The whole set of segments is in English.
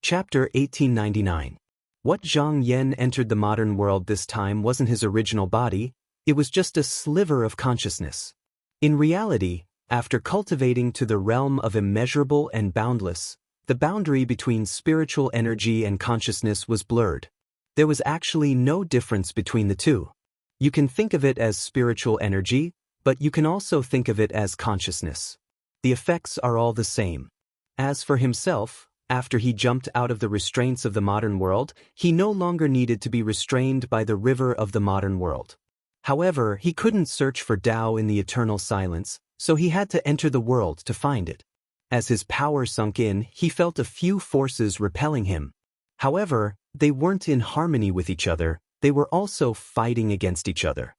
Chapter 1899. What Zhang Yan entered the modern world this time wasn't his original body, it was just a sliver of consciousness. In reality, after cultivating to the realm of immeasurable and boundless, the boundary between spiritual energy and consciousness was blurred. There was actually no difference between the two. You can think of it as spiritual energy, but you can also think of it as consciousness. The effects are all the same. As for himself, after he jumped out of the restraints of the modern world, he no longer needed to be restrained by the river of the modern world. However, he couldn't search for Tao in the eternal silence, so he had to enter the world to find it. As his power sunk in, he felt a few forces repelling him. However, they weren't in harmony with each other, they were also fighting against each other.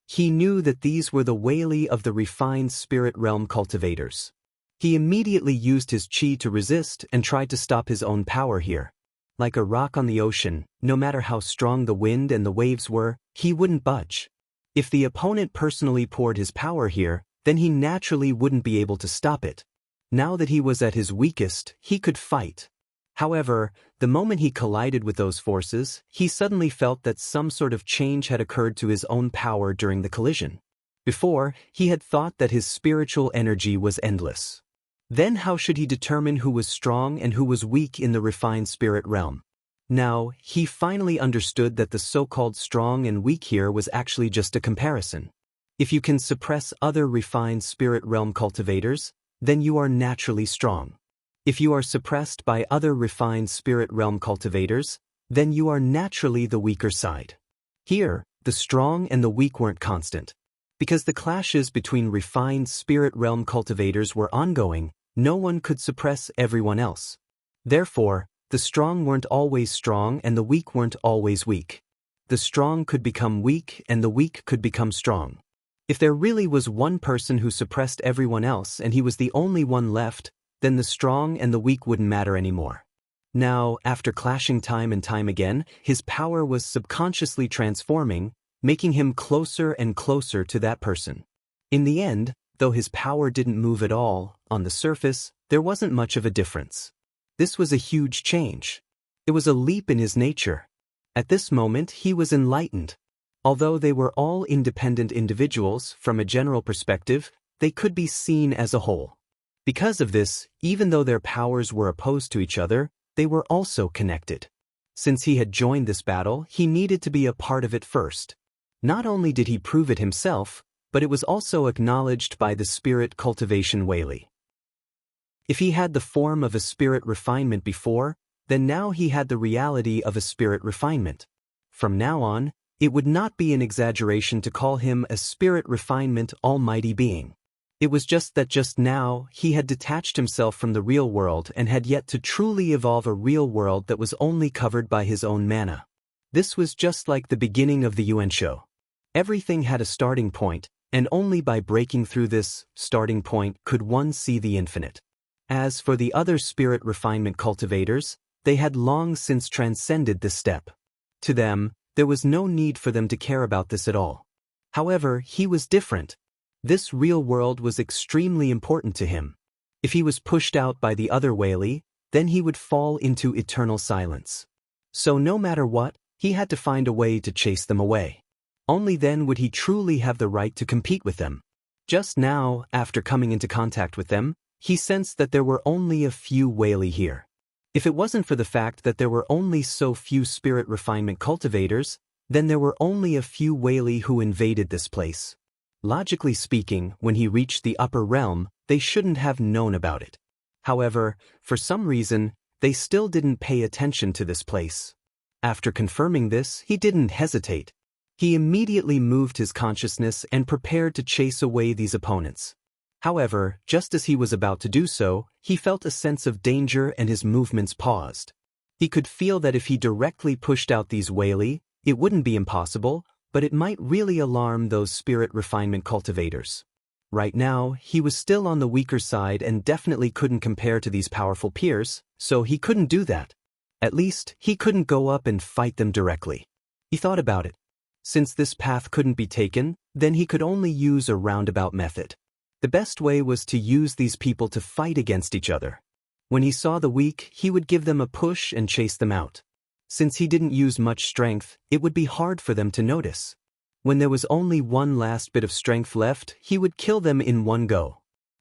He knew that these were the Wei of the refined spirit realm cultivators. He immediately used his qi to resist and tried to stop his own power here. Like a rock on the ocean, no matter how strong the wind and the waves were, he wouldn't budge. If the opponent personally poured his power here, then he naturally wouldn't be able to stop it. Now that he was at his weakest, he could fight. However, the moment he collided with those forces, he suddenly felt that some sort of change had occurred to his own power during the collision. Before, he had thought that his spiritual energy was endless. Then how should he determine who was strong and who was weak in the refined spirit realm? Now, he finally understood that the so-called strong and weak here was actually just a comparison. If you can suppress other refined spirit realm cultivators, then you are naturally strong. If you are suppressed by other refined spirit realm cultivators, then you are naturally the weaker side. Here, the strong and the weak weren't constant. Because the clashes between refined spirit realm cultivators were ongoing, no one could suppress everyone else. Therefore, the strong weren't always strong and the weak weren't always weak. The strong could become weak and the weak could become strong. If there really was one person who suppressed everyone else and he was the only one left, then the strong and the weak wouldn't matter anymore. Now, after clashing time and time again, his power was subconsciously transforming, making him closer and closer to that person. In the end, though his power didn't move at all, on the surface, there wasn't much of a difference. This was a huge change. It was a leap in his nature. At this moment, he was enlightened. Although they were all independent individuals, from a general perspective, they could be seen as a whole. Because of this, even though their powers were opposed to each other, they were also connected. Since he had joined this battle, he needed to be a part of it first. Not only did he prove it himself, but it was also acknowledged by the spirit cultivation Wei. If he had the form of a spirit refinement before, then now he had the reality of a spirit refinement. From now on, it would not be an exaggeration to call him a spirit refinement almighty being. It was just that just now, he had detached himself from the real world and had yet to truly evolve a real world that was only covered by his own mana. This was just like the beginning of the Yuan show. Everything had a starting point, and only by breaking through this starting point could one see the infinite. As for the other spirit refinement cultivators, they had long since transcended this step. To them, there was no need for them to care about this at all. However, he was different. This real world was extremely important to him. If he was pushed out by the other Wei, then he would fall into eternal silence. So no matter what, he had to find a way to chase them away. Only then would he truly have the right to compete with them. Just now, after coming into contact with them, he sensed that there were only a few Wei here. If it wasn't for the fact that there were only so few spirit refinement cultivators, then there were only a few Wei who invaded this place. Logically speaking, when he reached the upper realm, they shouldn't have known about it. However, for some reason, they still didn't pay attention to this place. After confirming this, he didn't hesitate. He immediately moved his consciousness and prepared to chase away these opponents. However, just as he was about to do so, he felt a sense of danger and his movements paused. He could feel that if he directly pushed out these Wei, it wouldn't be impossible, but it might really alarm those spirit refinement cultivators. Right now, he was still on the weaker side and definitely couldn't compare to these powerful peers, so he couldn't do that. At least, he couldn't go up and fight them directly. He thought about it. Since this path couldn't be taken, then he could only use a roundabout method. The best way was to use these people to fight against each other. When he saw the weak, he would give them a push and chase them out. Since he didn't use much strength, it would be hard for them to notice. When there was only one last bit of strength left, he would kill them in one go.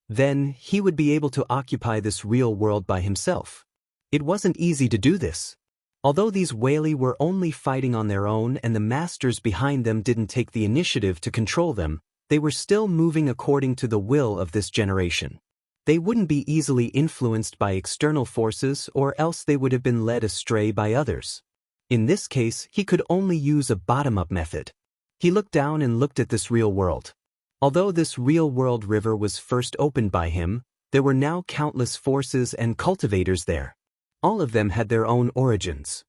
Then, he would be able to occupy this real world by himself. It wasn't easy to do this. Although these whaley were only fighting on their own and the masters behind them didn't take the initiative to control them, they were still moving according to the will of this generation. They wouldn't be easily influenced by external forces, or else they would have been led astray by others. In this case, he could only use a bottom-up method. He looked down and looked at this real world. Although this real-world river was first opened by him, there were now countless forces and cultivators there. All of them had their own origins.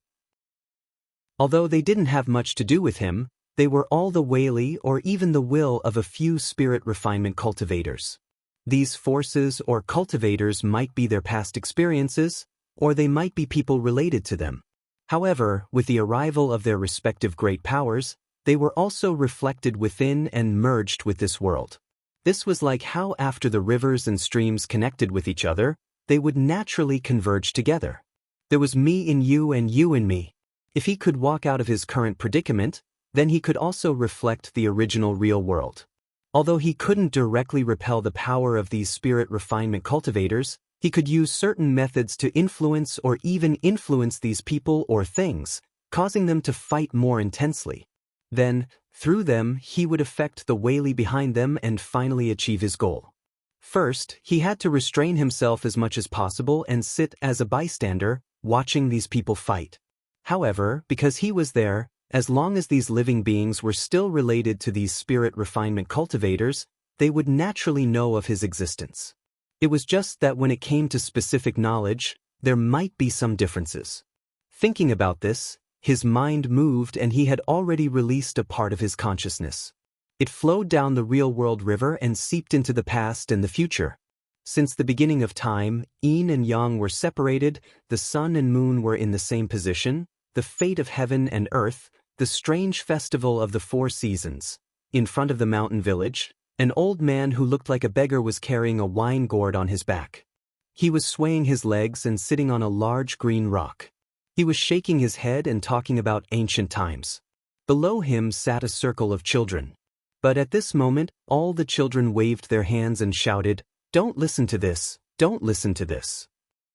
Although they didn't have much to do with him, they were all the whaley or even the will of a few spirit refinement cultivators. These forces or cultivators might be their past experiences, or they might be people related to them. However, with the arrival of their respective great powers, they were also reflected within and merged with this world. This was like how after the rivers and streams connected with each other, they would naturally converge together. There was me in you and you in me. If he could walk out of his current predicament, then he could also reflect the original real world. Although he couldn't directly repel the power of these spirit refinement cultivators, he could use certain methods to influence or even influence these people or things, causing them to fight more intensely. Then, through them, he would affect the whaley behind them and finally achieve his goal. First, he had to restrain himself as much as possible and sit as a bystander, watching these people fight. However, because he was there, as long as these living beings were still related to these spirit refinement cultivators, they would naturally know of his existence. It was just that when it came to specific knowledge, there might be some differences. Thinking about this, his mind moved and he had already released a part of his consciousness. It flowed down the real-world river and seeped into the past and the future. Since the beginning of time, yin and yang were separated, the sun and moon were in the same position, the fate of heaven and earth, the strange festival of the 4 seasons. In front of the mountain village, an old man who looked like a beggar was carrying a wine gourd on his back. He was swaying his legs and sitting on a large green rock. He was shaking his head and talking about ancient times. Below him sat a circle of children. But at this moment, all the children waved their hands and shouted, "Don't listen to this, don't listen to this."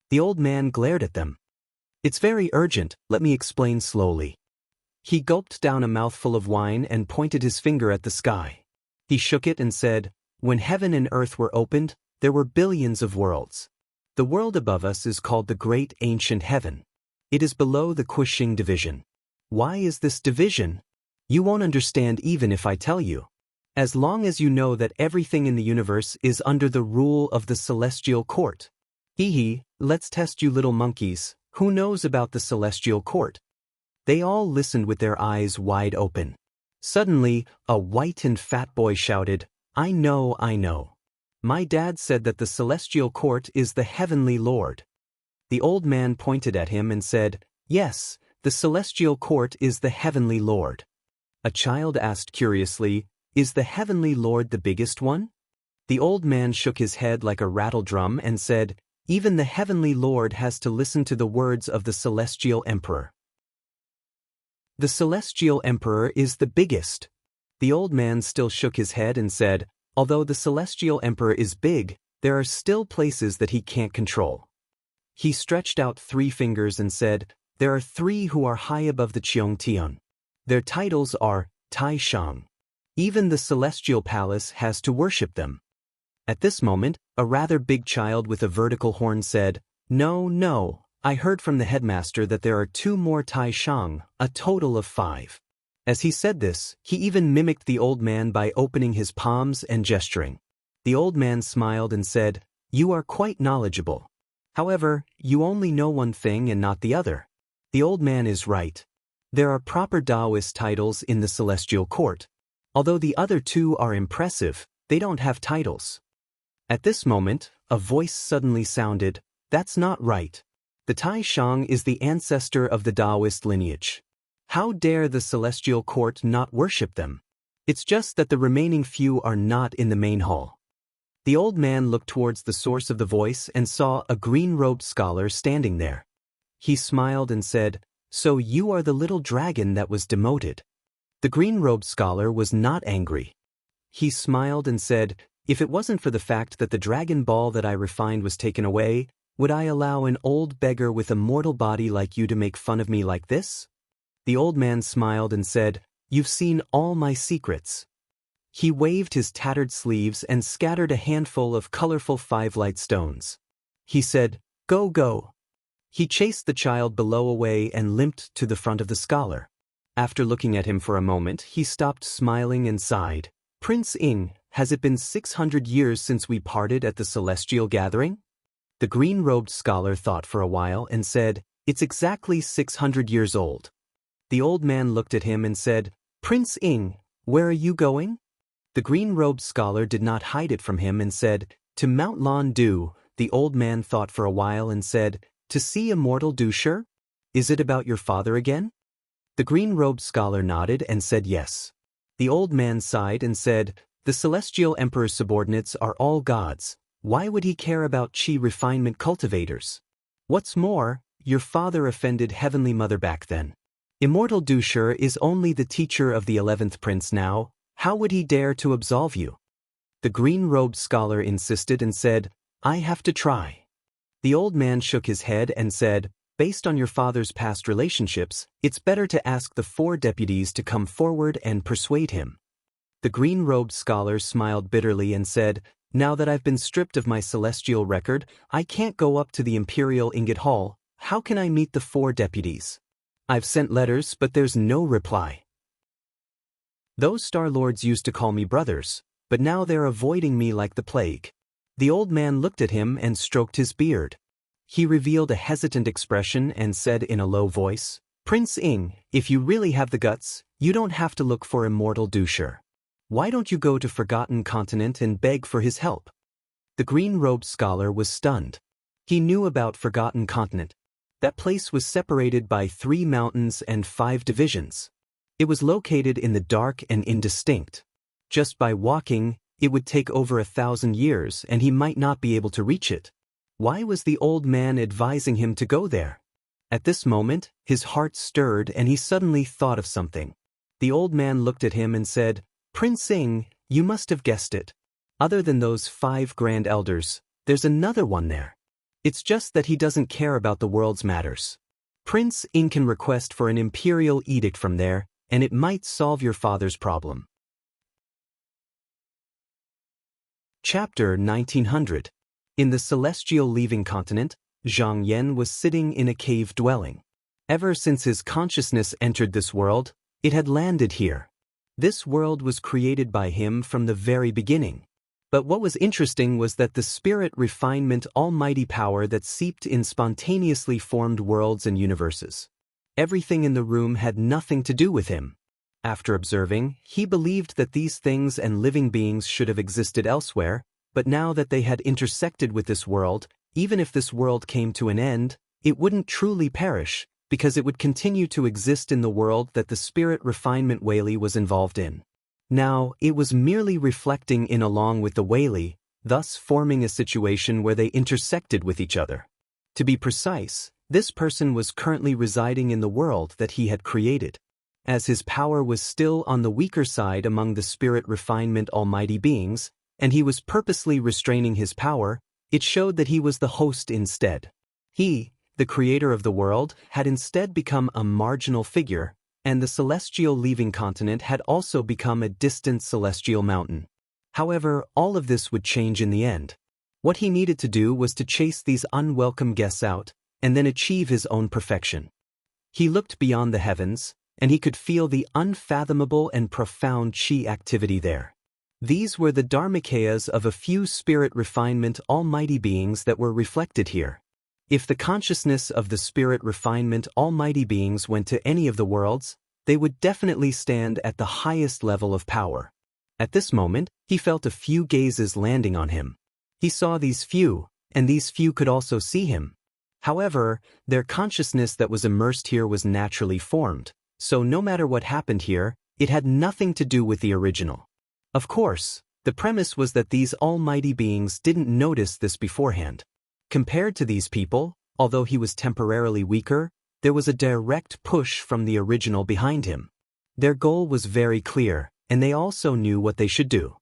The old man glared at them. "It's very urgent, let me explain slowly." He gulped down a mouthful of wine and pointed his finger at the sky. He shook it and said, "When heaven and earth were opened, there were billions of worlds. The world above us is called the Great Ancient Heaven. It is below the Kuxing division. Why is this division? You won't understand even if I tell you. As long as you know that everything in the universe is under the rule of the celestial court. Hee, let's test you little monkeys, who knows about the celestial court?" They all listened with their eyes wide open. Suddenly, a white and fat boy shouted, I know. My dad said that the celestial court is the heavenly Lord." The old man pointed at him and said, "Yes, the celestial court is the heavenly Lord." A child asked curiously, "Is the heavenly Lord the biggest one?" The old man shook his head like a rattle drum and said, "Even the heavenly Lord has to listen to the words of the celestial emperor." "The celestial emperor is the biggest." The old man still shook his head and said, "Although the celestial emperor is big, there are still places that he can't control." He stretched out 3 fingers and said, "There are 3 who are high above the Cheong Tian. Their titles are Tai Shang. Even the celestial palace has to worship them." At this moment, a rather big child with a vertical horn said, No, I heard from the headmaster that there are 2 more Tai Shang, a total of 5. As he said this, he even mimicked the old man by opening his palms and gesturing. The old man smiled and said, "You are quite knowledgeable. However, you only know one thing and not the other." The old man is right. There are proper Taoist titles in the celestial court. Although the other 2 are impressive, they don't have titles. At this moment, a voice suddenly sounded, "That's not right. The Tai Shang is the ancestor of the Taoist lineage. How dare the celestial court not worship them? It's just that the remaining few are not in the main hall." The old man looked towards the source of the voice and saw a green-robed scholar standing there. He smiled and said, "So you are the little dragon that was demoted." The green-robed scholar was not angry. He smiled and said, "If it wasn't for the fact that the dragon ball that I refined was taken away, would I allow an old beggar with a mortal body like you to make fun of me like this?" The old man smiled and said, "You've seen all my secrets." He waved his tattered sleeves and scattered a handful of colorful 5 light stones. He said, "Go, go." He chased the child below away and limped to the front of the scholar. After looking at him for a moment, he stopped smiling and sighed. "Prince Ing, has it been 600 years since we parted at the celestial gathering?" The green-robed scholar thought for a while and said, "It's exactly 600 years old." The old man looked at him and said, "Prince Ing, where are you going?" The green-robed scholar did not hide it from him and said, "To Mount Landu." The old man thought for a while and said, "To see immortal Dusher? Is it about your father again?" The green-robed scholar nodded and said yes. The old man sighed and said, "The celestial emperor's subordinates are all gods. Why would he care about chi refinement cultivators? What's more, your father offended Heavenly Mother back then. Immortal Dusher is only the teacher of the 11th prince now. How would he dare to absolve you?" The green-robed scholar insisted and said, "I have to try." The old man shook his head and said, "Based on your father's past relationships, it's better to ask the 4 deputies to come forward and persuade him." The green-robed scholar smiled bitterly and said, "Now that I've been stripped of my celestial record, I can't go up to the Imperial Ingot Hall. How can I meet the 4 deputies? I've sent letters, but there's no reply. Those Star Lords used to call me brothers, but now they're avoiding me like the plague." The old man looked at him and stroked his beard. He revealed a hesitant expression and said in a low voice, "Prince Ing, if you really have the guts, you don't have to look for immortal Dusher. Why don't you go to Forgotten Continent and beg for his help?" The green-robed scholar was stunned. He knew about Forgotten Continent. That place was separated by 3 mountains and 5 divisions. It was located in the dark and indistinct. Just by walking, it would take over 1,000 years and he might not be able to reach it. Why was the old man advising him to go there? At this moment, his heart stirred and he suddenly thought of something. The old man looked at him and said, "Prince Ing, you must have guessed it. Other than those 5 grand elders, there's another one there. It's just that he doesn't care about the world's matters. Prince Ing can request for an imperial edict from there, and it might solve your father's problem." Chapter 1900. In the celestial leaving continent, Zhang Yan was sitting in a cave dwelling. Ever since his consciousness entered this world, it had landed here. This world was created by him from the very beginning. But what was interesting was that the spirit refinement almighty power that seeped in spontaneously formed worlds and universes. Everything in the room had nothing to do with him. After observing, he believed that these things and living beings should have existed elsewhere, but now that they had intersected with this world, even if this world came to an end, it wouldn't truly perish, because it would continue to exist in the world that the spirit refinement Whaley was involved in. Now, it was merely reflecting in along with the Whaley, thus forming a situation where they intersected with each other. To be precise, this person was currently residing in the world that he had created. As his power was still on the weaker side among the spirit refinement almighty beings, and he was purposely restraining his power, it showed that he was the host instead. He, the creator of the world, had instead become a marginal figure, and the celestial leaving continent had also become a distant celestial mountain. However, all of this would change in the end. What he needed to do was to chase these unwelcome guests out, and then achieve his own perfection. He looked beyond the heavens, and he could feel the unfathomable and profound chi activity there. These were the dharmakayas of a few spirit refinement almighty beings that were reflected here. If the consciousness of the spirit refinement almighty beings went to any of the worlds, they would definitely stand at the highest level of power. At this moment, he felt a few gazes landing on him. He saw these few, and these few could also see him. However, their consciousness that was immersed here was naturally formed, so no matter what happened here, it had nothing to do with the original. Of course, The premise was that these almighty beings didn't notice this beforehand. Compared to these people, although he was temporarily weaker, there was a direct push from the original behind him. Their goal was very clear, and they also knew what they should do.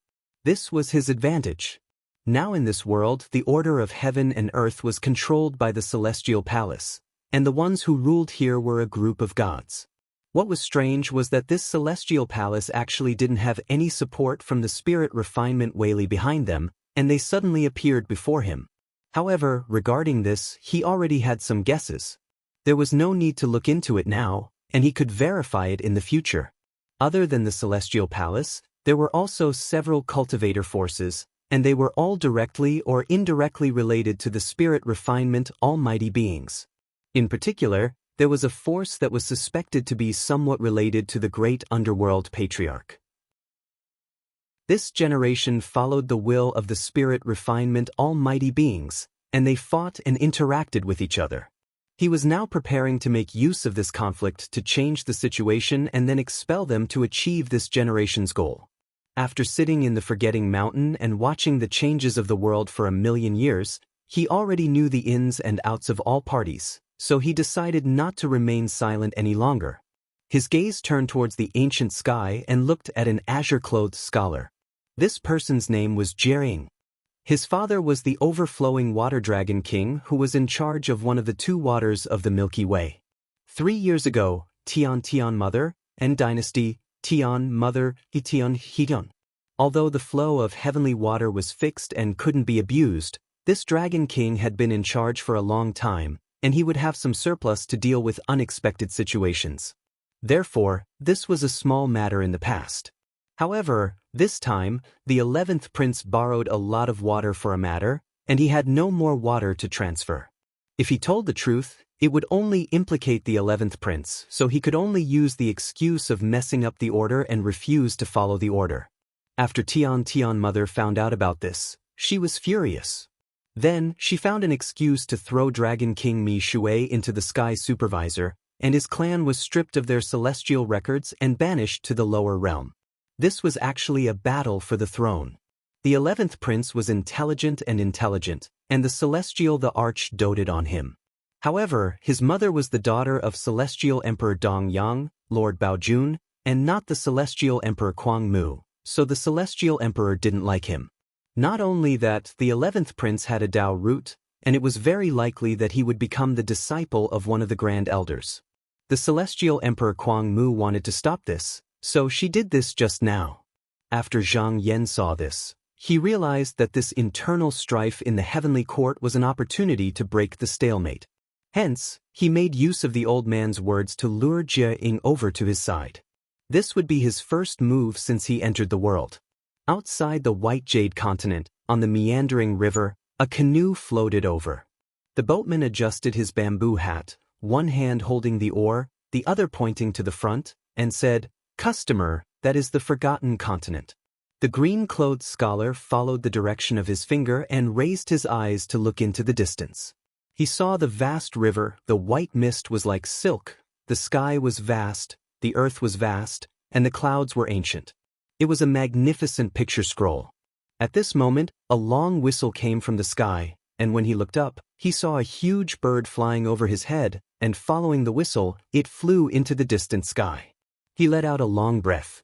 This was his advantage. Now in this world, the order of heaven and earth was controlled by the celestial palace, and the ones who ruled here were a group of gods. What was strange was that this celestial palace actually didn't have any support from the spirit refinement Whaley behind them, and they suddenly appeared before him. However, regarding this, he already had some guesses. There was no need to look into it now, and he could verify it in the future. Other than the celestial palace, there were also several cultivator forces, and they were all directly or indirectly related to the spirit refinement almighty beings. In particular, there was a force that was suspected to be somewhat related to the great underworld patriarch. This generation followed the will of the spirit refinement almighty beings, and they fought and interacted with each other. He was now preparing to make use of this conflict to change the situation and then expel them to achieve this generation's goal. After sitting in the Forgetting Mountain and watching the changes of the world for 1,000,000 years, he already knew the ins and outs of all parties, so he decided not to remain silent any longer. His gaze turned towards the ancient sky and looked at an azure-clothed scholar. This person's name was Jering. His father was the overflowing water dragon king who was in charge of one of the two waters of the Milky Way. 3 years ago, Tian Mother, and Dynasty, Tian Mother, Tian Hiton. Although the flow of heavenly water was fixed and couldn't be abused, this dragon king had been in charge for a long time, and he would have some surplus to deal with unexpected situations. Therefore, this was a small matter in the past. However, this time, the 11th prince borrowed a lot of water for a matter, and he had no more water to transfer. If he told the truth, it would only implicate the 11th prince, so he could only use the excuse of messing up the order and refuse to follow the order. After Tian Mother found out about this, she was furious. Then, she found an excuse to throw Dragon King Mi Shui into the Sky Supervisor, and his clan was stripped of their celestial records and banished to the lower realm. This was actually a battle for the throne. The 11th prince was intelligent, and the celestial the Arch doted on him. However, his mother was the daughter of Celestial Emperor Dong Yang, Lord Baojun, and not the Celestial Emperor Kwang Mu, so the Celestial Emperor didn't like him. Not only that, the 11th prince had a Dao root, and it was very likely that he would become the disciple of one of the Grand Elders. The Celestial Emperor Kwang Mu wanted to stop this, so she did this just now. After Zhang Yan saw this, he realized that this internal strife in the heavenly court was an opportunity to break the stalemate. Hence, he made use of the old man's words to lure Jie Ying over to his side. This would be his first move since he entered the world. Outside the White Jade continent, on the meandering river, a canoe floated over. The boatman adjusted his bamboo hat, one hand holding the oar, the other pointing to the front, and said, "Customer, that is the Forgotten Continent." The green-clothed scholar followed the direction of his finger and raised his eyes to look into the distance. He saw the vast river, the white mist was like silk, the sky was vast, the earth was vast, and the clouds were ancient. It was a magnificent picture scroll. At this moment, a long whistle came from the sky, and when he looked up, he saw a huge bird flying over his head, and following the whistle, it flew into the distant sky. He let out a long breath.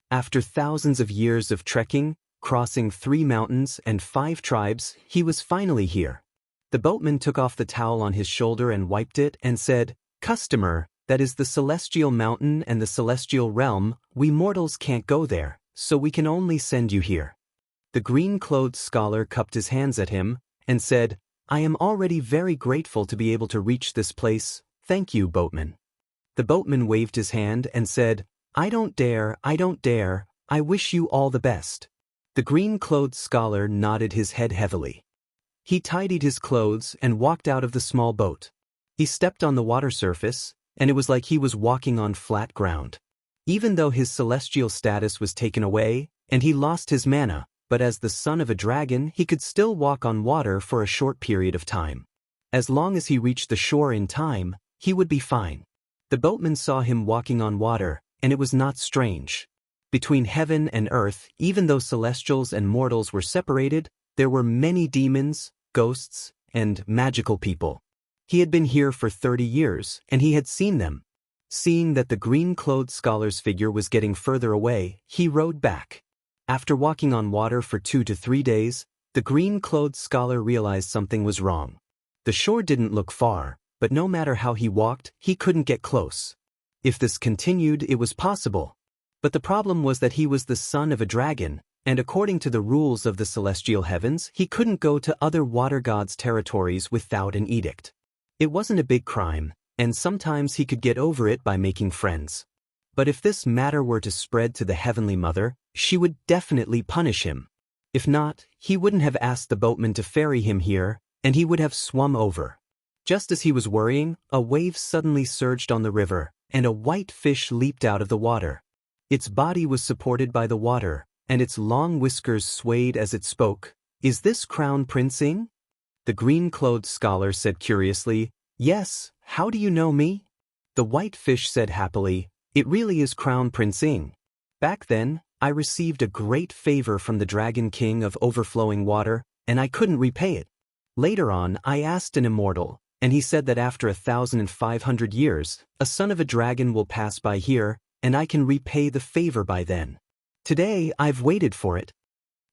After thousands of years of trekking, crossing 3 mountains and 5 tribes, he was finally here. The boatman took off the towel on his shoulder and wiped it and said, "Customer, that is the celestial mountain and the celestial realm, we mortals can't go there, so we can only send you here." The green-clothed scholar cupped his hands at him and said, "I am already very grateful to be able to reach this place, thank you, boatman." The boatman waved his hand and said, I don't dare, I wish you all the best." The green-clothed scholar nodded his head heavily. He tidied his clothes and walked out of the small boat. He stepped on the water surface, and it was like he was walking on flat ground. Even though his celestial status was taken away, and he lost his mana, but as the son of a dragon he could still walk on water for a short period of time. As long as he reached the shore in time, he would be fine. The boatman saw him walking on water, and it was not strange. Between heaven and earth, even though celestials and mortals were separated, there were many demons, ghosts, and magical people. He had been here for 30 years, and he had seen them. Seeing that the green-clothed scholar's figure was getting further away, he rode back. After walking on water for 2 to 3 days, the green-clothed scholar realized something was wrong. The shore didn't look far, but no matter how he walked, he couldn't get close. If this continued, it was possible. But the problem was that he was the son of a dragon, and according to the rules of the celestial heavens, he couldn't go to other water gods' territories without an edict. It wasn't a big crime, and sometimes he could get over it by making friends. But if this matter were to spread to the Heavenly Mother, she would definitely punish him. If not, he wouldn't have asked the boatman to ferry him here, and he would have swum over. Just as he was worrying, a wave suddenly surged on the river, and a white fish leaped out of the water. Its body was supported by the water, and its long whiskers swayed as it spoke. "Is this Crown Prince Ing?" The green-clothed scholar said curiously, "Yes, how do you know me?" The white fish said happily, "It really is Crown Prince Ing. Back then, I received a great favor from the Dragon King of overflowing water, and I couldn't repay it. Later on, I asked an immortal, and he said that after 1,500 years, a son of a dragon will pass by here, and I can repay the favor by then. Today, I've waited for it."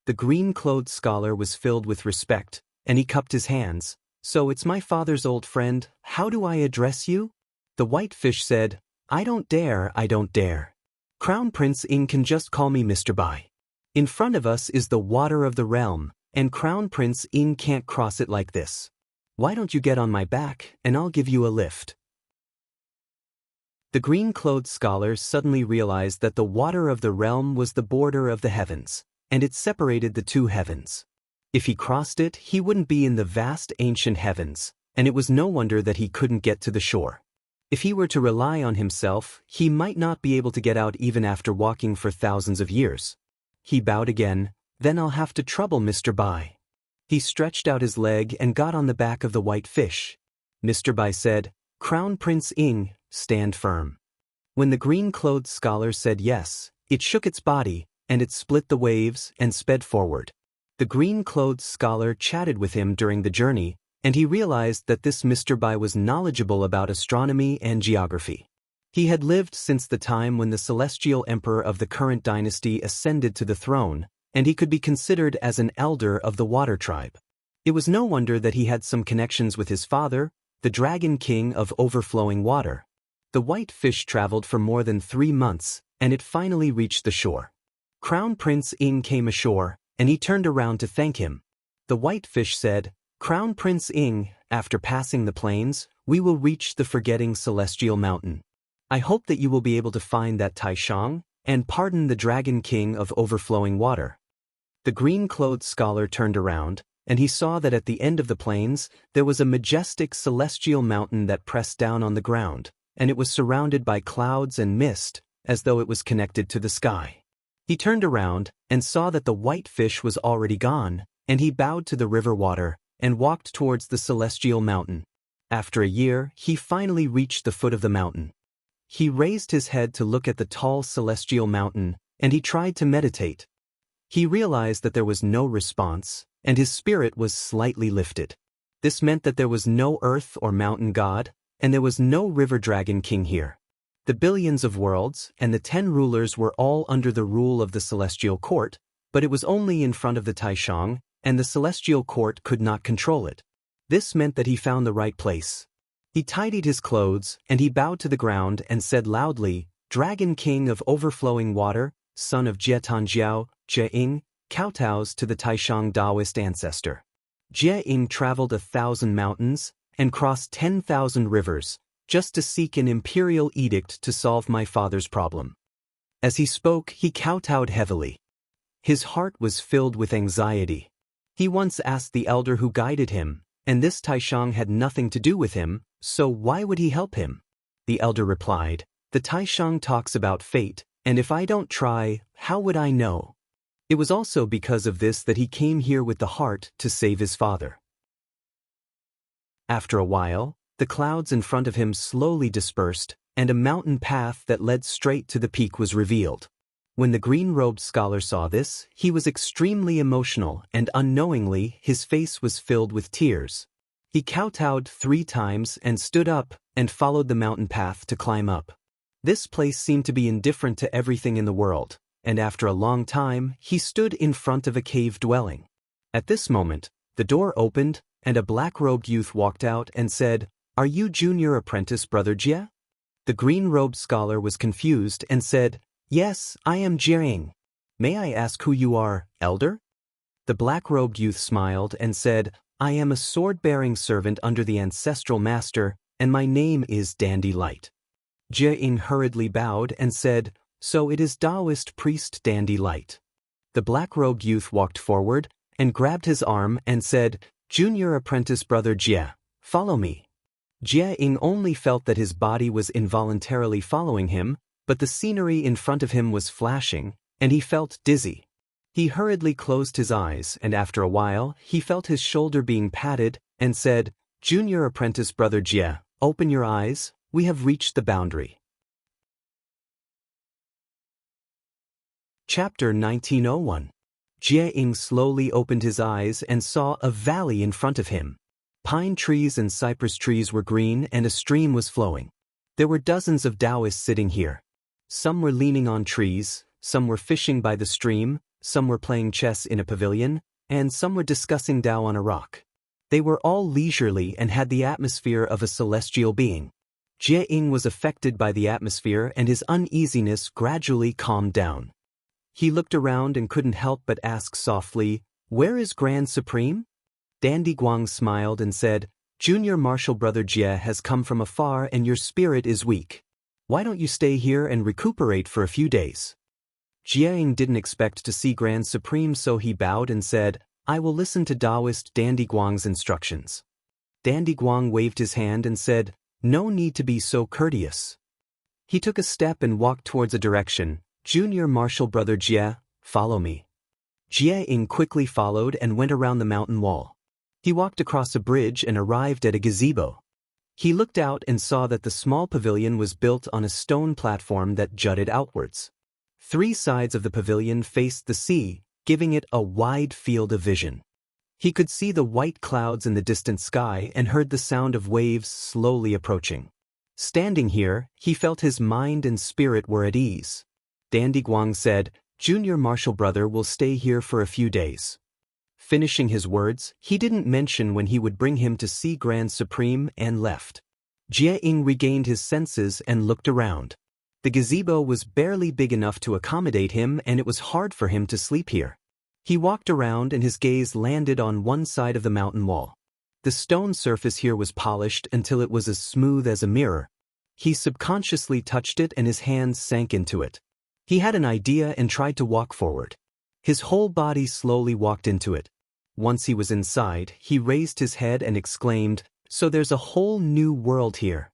The green-clothed scholar was filled with respect, and he cupped his hands. "So it's my father's old friend, how do I address you?" The white fish said, I don't dare. Crown Prince Ing can just call me Mr. Bai. In front of us is the water of the realm, and Crown Prince Ing can't cross it like this. Why don't you get on my back, and I'll give you a lift." The green-clothed scholar suddenly realized that the water of the realm was the border of the heavens, and it separated the two heavens. If he crossed it, he wouldn't be in the vast ancient heavens, and it was no wonder that he couldn't get to the shore. If he were to rely on himself, he might not be able to get out even after walking for thousands of years. He bowed again. "Then I'll have to trouble Mr. Bai." He stretched out his leg and got on the back of the white fish. Mr. Bai said, "Crown Prince Ing, stand firm." When the green-clothed scholar said yes, it shook its body, and it split the waves and sped forward. The green-clothed scholar chatted with him during the journey, and he realized that this Mr. Bai was knowledgeable about astronomy and geography. He had lived since the time when the celestial emperor of the current dynasty ascended to the throne, and he could be considered as an elder of the water tribe. It was no wonder that he had some connections with his father, the Dragon King of overflowing water. The white fish traveled for more than 3 months, and it finally reached the shore. Crown Prince Ing came ashore, and he turned around to thank him. The white fish said, "Crown Prince Ing, after passing the plains, we will reach the forgetting celestial mountain. I hope that you will be able to find that Taishang, and pardon the Dragon King of overflowing water." The green-clothed scholar turned around, and he saw that at the end of the plains, there was a majestic celestial mountain that pressed down on the ground, and it was surrounded by clouds and mist, as though it was connected to the sky. He turned around, and saw that the white fish was already gone, and he bowed to the river water, and walked towards the celestial mountain. After a year, he finally reached the foot of the mountain. He raised his head to look at the tall celestial mountain, and he tried to meditate. He realized that there was no response, and his spirit was slightly lifted. This meant that there was no earth or mountain god, and there was no river dragon king here. The billions of worlds and the 10 rulers were all under the rule of the celestial court, but it was only in front of the Taishang, and the celestial court could not control it. This meant that he found the right place. He tidied his clothes, and he bowed to the ground and said loudly, "Dragon King of overflowing water, son of Jie Tanjiao, Jie Ing, kowtows to the Taishang Taoist ancestor." Jie Ing traveled 1,000 mountains and crossed 10,000 rivers, just to seek an imperial edict to solve my father's problem. As he spoke, he kowtowed heavily. His heart was filled with anxiety. He once asked the elder who guided him, and this Taishang had nothing to do with him, so why would he help him? The elder replied, "The Taishang talks about fate, and if I don't try, how would I know?" It was also because of this that he came here with the heart to save his father. After a while, the clouds in front of him slowly dispersed, and a mountain path that led straight to the peak was revealed. When the green-robed scholar saw this, he was extremely emotional and unknowingly his face was filled with tears. He kowtowed 3 times and stood up and followed the mountain path to climb up. This place seemed to be indifferent to everything in the world, and after a long time, he stood in front of a cave dwelling. At this moment, the door opened, and a black-robed youth walked out and said, "Are you junior apprentice Brother Jie?" The green-robed scholar was confused and said, "Yes, I am Jiang. May I ask who you are, elder?" The black-robed youth smiled and said, "I am a sword-bearing servant under the ancestral master, and my name is Dandy Light." Jiang hurriedly bowed and said, "So it is Taoist priest Dandy Light." The black-robed youth walked forward and grabbed his arm and said, "Junior apprentice Brother Jie, follow me." Jiang only felt that his body was involuntarily following him, but the scenery in front of him was flashing, and he felt dizzy. He hurriedly closed his eyes, and after a while, he felt his shoulder being patted, and said, "Junior apprentice Brother Jie, open your eyes, we have reached the boundary." Chapter 1901. Jiang slowly opened his eyes and saw a valley in front of him. Pine trees and cypress trees were green and a stream was flowing. There were dozens of Taoists sitting here. Some were leaning on trees, some were fishing by the stream, some were playing chess in a pavilion, and some were discussing Tao on a rock. They were all leisurely and had the atmosphere of a celestial being. Jiang was affected by the atmosphere and his uneasiness gradually calmed down. He looked around and couldn't help but ask softly, "Where is Grand Supreme?" Dandy Guang smiled and said, "Junior Martial Brother Jie has come from afar and your spirit is weak. Why don't you stay here and recuperate for a few days?" Jiang didn't expect to see Grand Supreme, so he bowed and said, "I will listen to Taoist Dandy Guang's instructions." Dandy Guang waved his hand and said, "No need to be so courteous." He took a step and walked towards a direction. "Junior Martial Brother Jie, follow me." Jiang quickly followed and went around the mountain wall. He walked across a bridge and arrived at a gazebo. He looked out and saw that the small pavilion was built on a stone platform that jutted outwards. 3 sides of the pavilion faced the sea, giving it a wide field of vision. He could see the white clouds in the distant sky and heard the sound of waves slowly approaching. Standing here, he felt his mind and spirit were at ease. Dandy Guang said, "Junior Martial Brother will stay here for a few days." Finishing his words, he didn't mention when he would bring him to see Grand Supreme and left. Jiang regained his senses and looked around. The gazebo was barely big enough to accommodate him and it was hard for him to sleep here. He walked around and his gaze landed on one side of the mountain wall. The stone surface here was polished until it was as smooth as a mirror. He subconsciously touched it and his hands sank into it. He had an idea and tried to walk forward. His whole body slowly walked into it. Once he was inside, he raised his head and exclaimed, "So there's a whole new world here."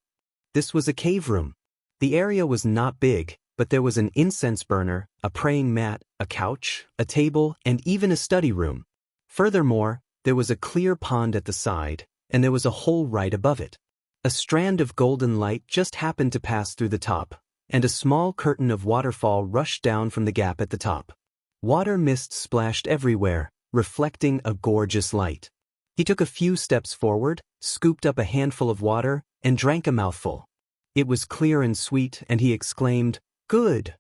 This was a cave room. The area was not big, but there was an incense burner, a praying mat, a couch, a table, and even a study room. Furthermore, there was a clear pond at the side, and there was a hole right above it. A strand of golden light just happened to pass through the top, and a small curtain of waterfall rushed down from the gap at the top. Water mist splashed everywhere, reflecting a gorgeous light. He took a few steps forward, scooped up a handful of water, and drank a mouthful. It was clear and sweet, and he exclaimed, "Good."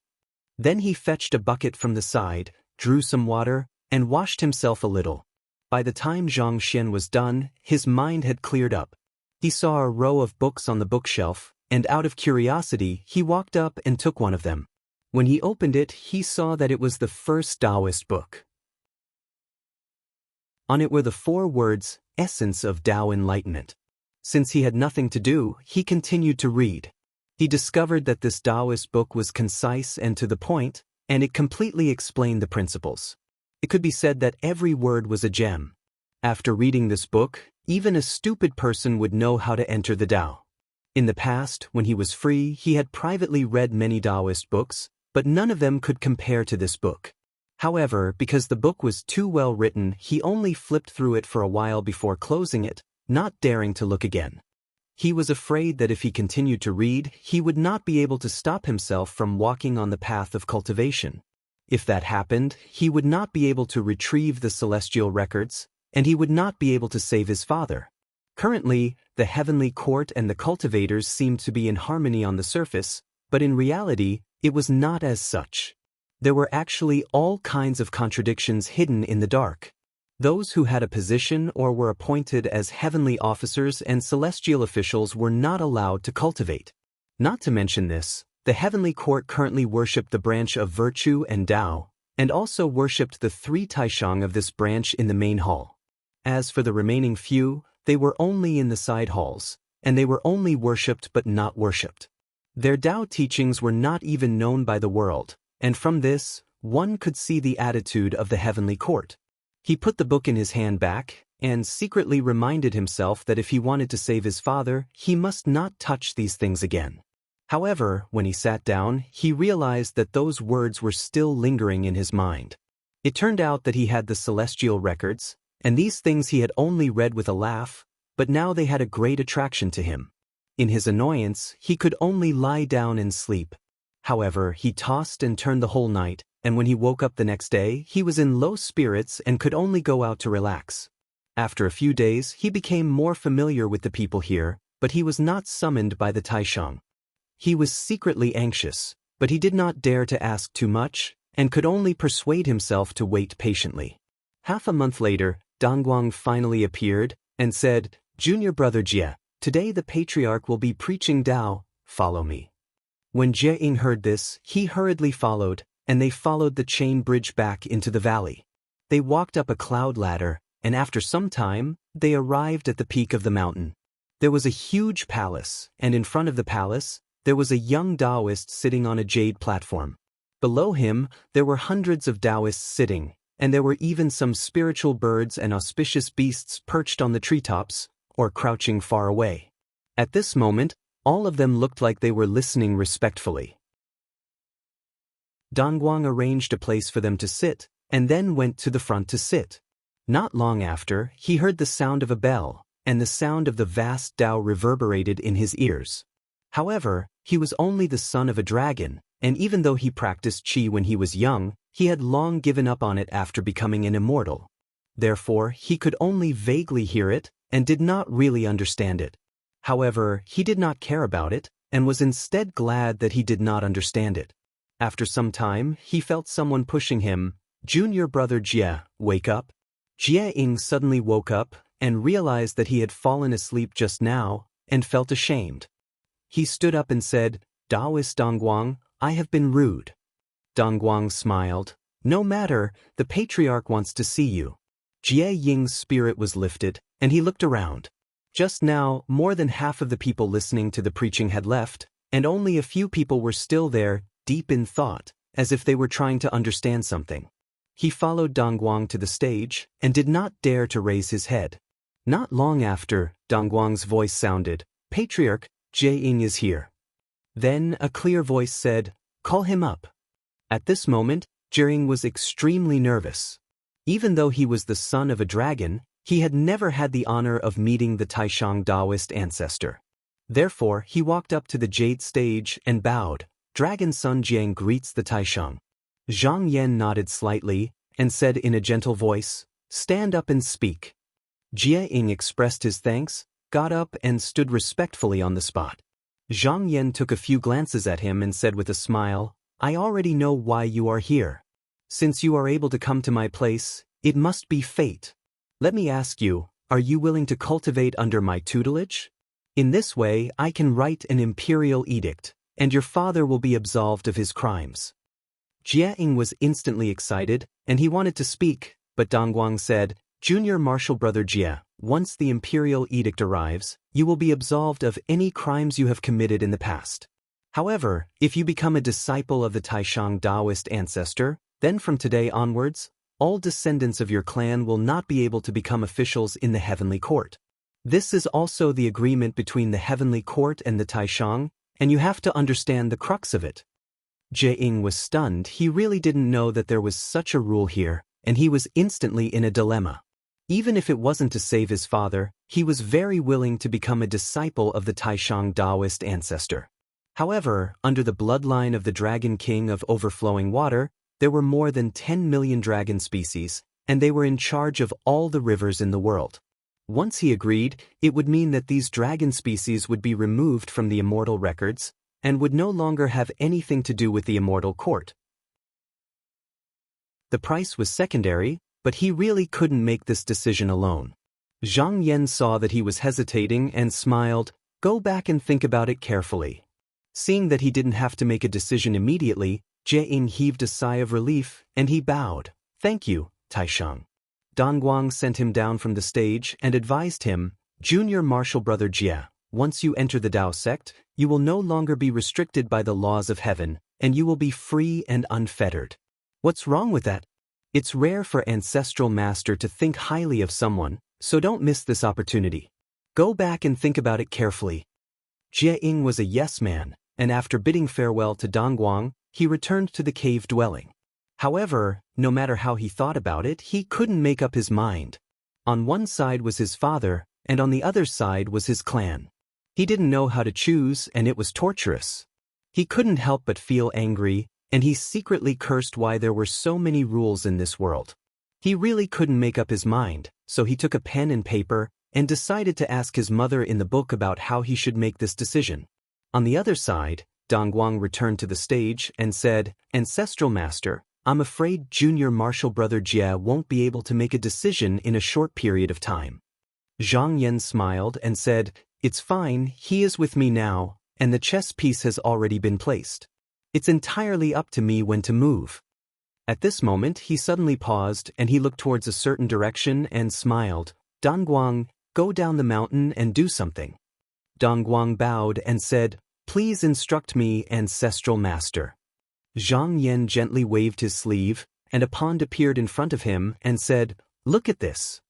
Then he fetched a bucket from the side, drew some water, and washed himself a little. By the time Zhang Xian was done, his mind had cleared up. He saw a row of books on the bookshelf, and out of curiosity, he walked up and took one of them. When he opened it, he saw that it was the first Taoist book. On it were the 4 words, "Essence of Tao Enlightenment." Since he had nothing to do, he continued to read. He discovered that this Taoist book was concise and to the point, and it completely explained the principles. It could be said that every word was a gem. After reading this book, even a stupid person would know how to enter the Tao. In the past, when he was free, he had privately read many Taoist books, but none of them could compare to this book. However, because the book was too well written, he only flipped through it for a while before closing it, not daring to look again. He was afraid that if he continued to read, he would not be able to stop himself from walking on the path of cultivation. If that happened, he would not be able to retrieve the celestial records, and he would not be able to save his father. Currently, the heavenly court and the cultivators seemed to be in harmony on the surface, but in reality, it was not as such. There were actually all kinds of contradictions hidden in the dark. Those who had a position or were appointed as heavenly officers and celestial officials were not allowed to cultivate. Not to mention this, the heavenly court currently worshipped the branch of virtue and Tao, and also worshipped the 3 Taishang of this branch in the main hall. As for the remaining few, they were only in the side halls, and they were only worshipped but not worshipped. Their Tao teachings were not even known by the world, and from this, one could see the attitude of the heavenly court. He put the book in his hand back, and secretly reminded himself that if he wanted to save his father, he must not touch these things again. However, when he sat down, he realized that those words were still lingering in his mind. It turned out that he had the celestial records, and these things he had only read with a laugh, but now they had a great attraction to him. In his annoyance, he could only lie down and sleep. However, he tossed and turned the whole night, and when he woke up the next day, he was in low spirits and could only go out to relax. After a few days, he became more familiar with the people here, but he was not summoned by the Taishang. He was secretly anxious, but he did not dare to ask too much, and could only persuade himself to wait patiently. Half a month later, Dongguang finally appeared, and said, "Junior brother Jie, today the patriarch will be preaching Tao, follow me." When Jie Ying heard this, he hurriedly followed, and they followed the chain bridge back into the valley. They walked up a cloud ladder, and after some time, they arrived at the peak of the mountain. There was a huge palace, and in front of the palace, there was a young Taoist sitting on a jade platform. Below him, there were hundreds of Taoists sitting, and there were even some spiritual birds and auspicious beasts perched on the treetops, or crouching far away. At this moment, all of them looked like they were listening respectfully. Dongguang arranged a place for them to sit, and then went to the front to sit. Not long after, he heard the sound of a bell, and the sound of the vast Tao reverberated in his ears. However, he was only the son of a dragon, and even though he practiced qi when he was young, he had long given up on it after becoming an immortal. Therefore, he could only vaguely hear it, and did not really understand it. However, he did not care about it, and was instead glad that he did not understand it. After some time, he felt someone pushing him. "Junior brother Jie, wake up." Jie Ying suddenly woke up, and realized that he had fallen asleep just now, and felt ashamed. He stood up and said, "Taoist Dongguang, I have been rude." Dongguang smiled. "No matter, the patriarch wants to see you." Jie Ying's spirit was lifted, and he looked around. Just now, more than half of the people listening to the preaching had left, and only a few people were still there, deep in thought, as if they were trying to understand something. He followed Dongguang to the stage, and did not dare to raise his head. Not long after, Dongguang's voice sounded, "Patriarch, Jie Ying is here." Then a clear voice said, "Call him up." At this moment, Jie Ying was extremely nervous. Even though he was the son of a dragon, he had never had the honor of meeting the Taishang Taoist ancestor. Therefore, he walked up to the jade stage and bowed. "Dragon son Jiang greets the Taishang." Zhang Yan nodded slightly, and said in a gentle voice, "Stand up and speak." Jie Ying expressed his thanks, got up and stood respectfully on the spot. Zhang Yan took a few glances at him and said with a smile, "I already know why you are here. Since you are able to come to my place, it must be fate. Let me ask you, are you willing to cultivate under my tutelage? In this way, I can write an imperial edict, and your father will be absolved of his crimes." Jie Ying was instantly excited, and he wanted to speak, but Dongguang said, "Junior martial brother Jie, once the imperial edict arrives, you will be absolved of any crimes you have committed in the past. However, if you become a disciple of the Taishang Taoist ancestor, then from today onwards, all descendants of your clan will not be able to become officials in the heavenly court. This is also the agreement between the heavenly court and the Taishang, and you have to understand the crux of it." Jie Ying was stunned. He really didn't know that there was such a rule here, and he was instantly in a dilemma. Even if it wasn't to save his father, he was very willing to become a disciple of the Taishang Taoist ancestor. However, under the bloodline of the Dragon King of Overflowing Water, There were more than 10 million dragon species, and they were in charge of all the rivers in the world. Once he agreed, it would mean that these dragon species would be removed from the immortal records, and would no longer have anything to do with the immortal court. The price was secondary, but he really couldn't make this decision alone. Zhang Yan saw that he was hesitating and smiled. Go back and think about it carefully. Seeing that he didn't have to make a decision immediately, Jie heaved a sigh of relief, and he bowed. Thank you, Taishang. Dongguang sent him down from the stage and advised him, Junior Martial Brother Jie, once you enter the Tao sect, you will no longer be restricted by the laws of heaven, and you will be free and unfettered. What's wrong with that? It's rare for Ancestral Master to think highly of someone, so don't miss this opportunity. Go back and think about it carefully. Jie was a yes man, and after bidding farewell to Dongguang, he returned to the cave dwelling. However, no matter how he thought about it, he couldn't make up his mind. On one side was his father, and on the other side was his clan. He didn't know how to choose, and it was torturous. He couldn't help but feel angry, and he secretly cursed why there were so many rules in this world. He really couldn't make up his mind, so he took a pen and paper and decided to ask his mother in the book about how he should make this decision. On the other side, Dongguang returned to the stage and said, Ancestral Master, I'm afraid Junior Martial Brother Jie won't be able to make a decision in a short period of time. Zhang Yan smiled and said, It's fine, he is with me now, and the chess piece has already been placed. It's entirely up to me when to move. At this moment he suddenly paused and he looked towards a certain direction and smiled. Dongguang, go down the mountain and do something. Dongguang bowed and said, Please instruct me, Ancestral Master. Zhang Yan gently waved his sleeve, and a pond appeared in front of him and said, Look at this.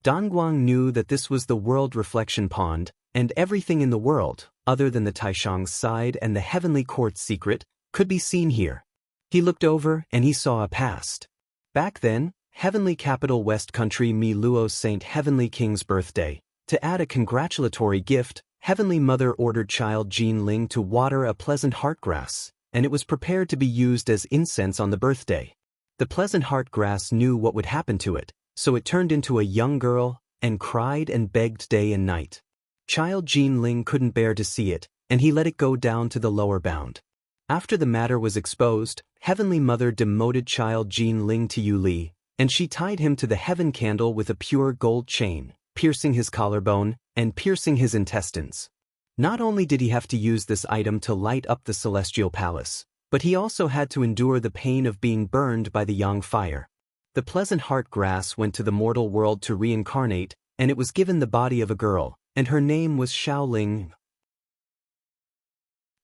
Dongguang knew that this was the world reflection pond, and everything in the world, other than the Taishang's side and the heavenly court's secret, could be seen here. He looked over and he saw a past. Back then, Heavenly Capital West Country Mi Luo's Saint Heavenly King's birthday. To add a congratulatory gift, Heavenly Mother ordered child Jean Ling to water a pleasant heart grass, and it was prepared to be used as incense on the birthday. The pleasant heart grass knew what would happen to it, so it turned into a young girl, and cried and begged day and night. Child Jean Ling couldn't bear to see it, and he let it go down to the lower bound. After the matter was exposed, Heavenly Mother demoted child Jean Ling to Yu Li, and she tied him to the heaven candle with a pure gold chain, piercing his collarbone, and piercing his intestines. Not only did he have to use this item to light up the celestial palace, but he also had to endure the pain of being burned by the yang fire. The pleasant heart grass went to the mortal world to reincarnate, and it was given the body of a girl, and her name was Xiaoling.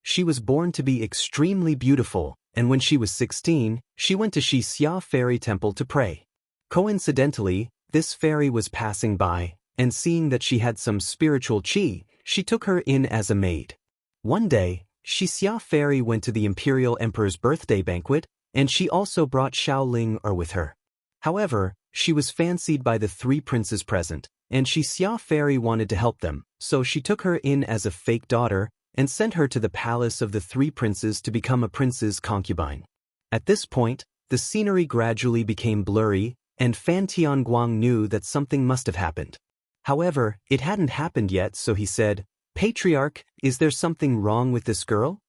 She was born to be extremely beautiful, and when she was 16, she went to Xixia Fairy Temple to pray. Coincidentally, this fairy was passing by, and seeing that she had some spiritual qi, she took her in as a maid. One day, Xixia Fairy went to the Imperial Emperor's birthday banquet, and she also brought Xiaoling with her. However, she was fancied by the three princes present, and Xixia Fairy wanted to help them, so she took her in as a fake daughter, and sent her to the palace of the three princes to become a prince's concubine. At this point, the scenery gradually became blurry, and Fan Tianguang knew that something must have happened. However, it hadn't happened yet, so he said, Patriarch, is there something wrong with this girl?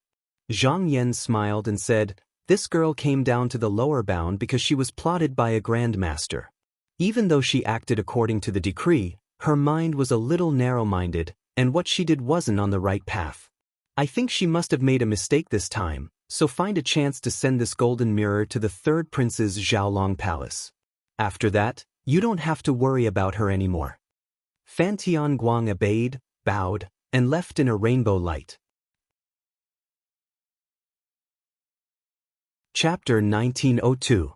Zhang Yan smiled and said, This girl came down to the lower bound because she was plotted by a grand master. Even though she acted according to the decree, her mind was a little narrow-minded, and what she did wasn't on the right path. I think she must have made a mistake this time, so find a chance to send this golden mirror to the third prince's Xiaolong palace. After that, you don't have to worry about her anymore. Fan Tianguang obeyed, bowed, and left in a rainbow light. Chapter 1902.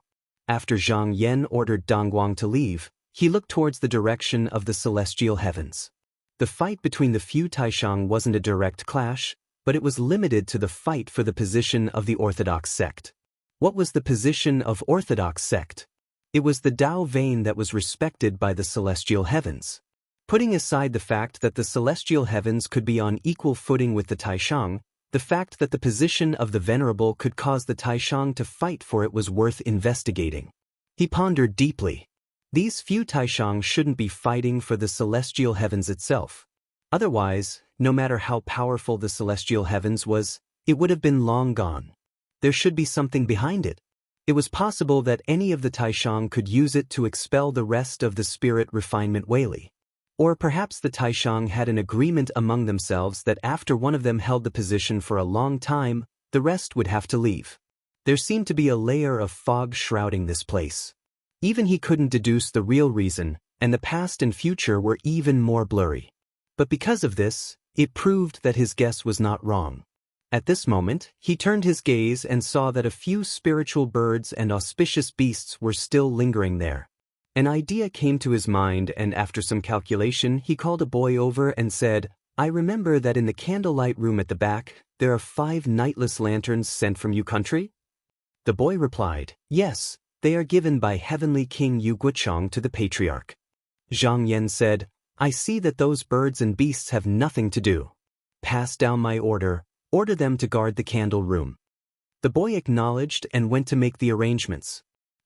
After Zhang Yan ordered Dongguang to leave, he looked towards the direction of the celestial heavens. The fight between the few Taishang wasn't a direct clash, but it was limited to the fight for the position of the Orthodox sect. What was the position of Orthodox sect? It was the Tao vein that was respected by the celestial heavens. Putting aside the fact that the celestial heavens could be on equal footing with the Taishang, The fact that the position of the Venerable could cause the Taishang to fight for it was worth investigating. He pondered deeply. These few Taishang shouldn't be fighting for the celestial heavens itself. Otherwise, no matter how powerful the celestial heavens was, it would have been long gone. There should be something behind it. It was possible that any of the Taishang could use it to expel the rest of the spirit refinement Whaley. Or perhaps the Taishang had an agreement among themselves that after one of them held the position for a long time, the rest would have to leave. There seemed to be a layer of fog shrouding this place. Even he couldn't deduce the real reason, and the past and future were even more blurry. But because of this, it proved that his guess was not wrong. At this moment, he turned his gaze and saw that a few spiritual birds and auspicious beasts were still lingering there. An idea came to his mind, and after some calculation, he called a boy over and said, "I remember that in the candlelight room at the back, there are 5 nightless lanterns sent from Yu country?" The boy replied, "Yes, they are given by Heavenly King Yu Guochang to the Patriarch." Zhang Yan said, "I see that those birds and beasts have nothing to do. Pass down my order them to guard the candle room." The boy acknowledged and went to make the arrangements.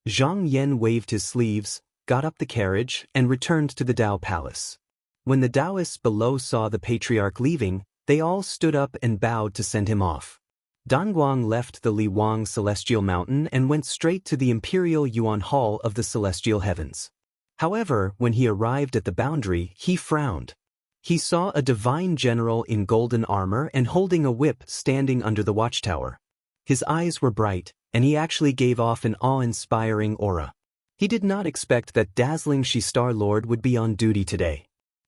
Zhang Yan waved his sleeves, got up the carriage, and returned to the Tao Palace. When the Taoists below saw the Patriarch leaving, they all stood up and bowed to send him off. Danguang left the Li Wang Celestial Mountain and went straight to the Imperial Yuan Hall of the Celestial Heavens. However, when he arrived at the boundary, he frowned. He saw a divine general in golden armor and holding a whip standing under the watchtower. His eyes were bright, and he actually gave off an awe-inspiring aura. He did not expect that dazzling She-Star Lord would be on duty today.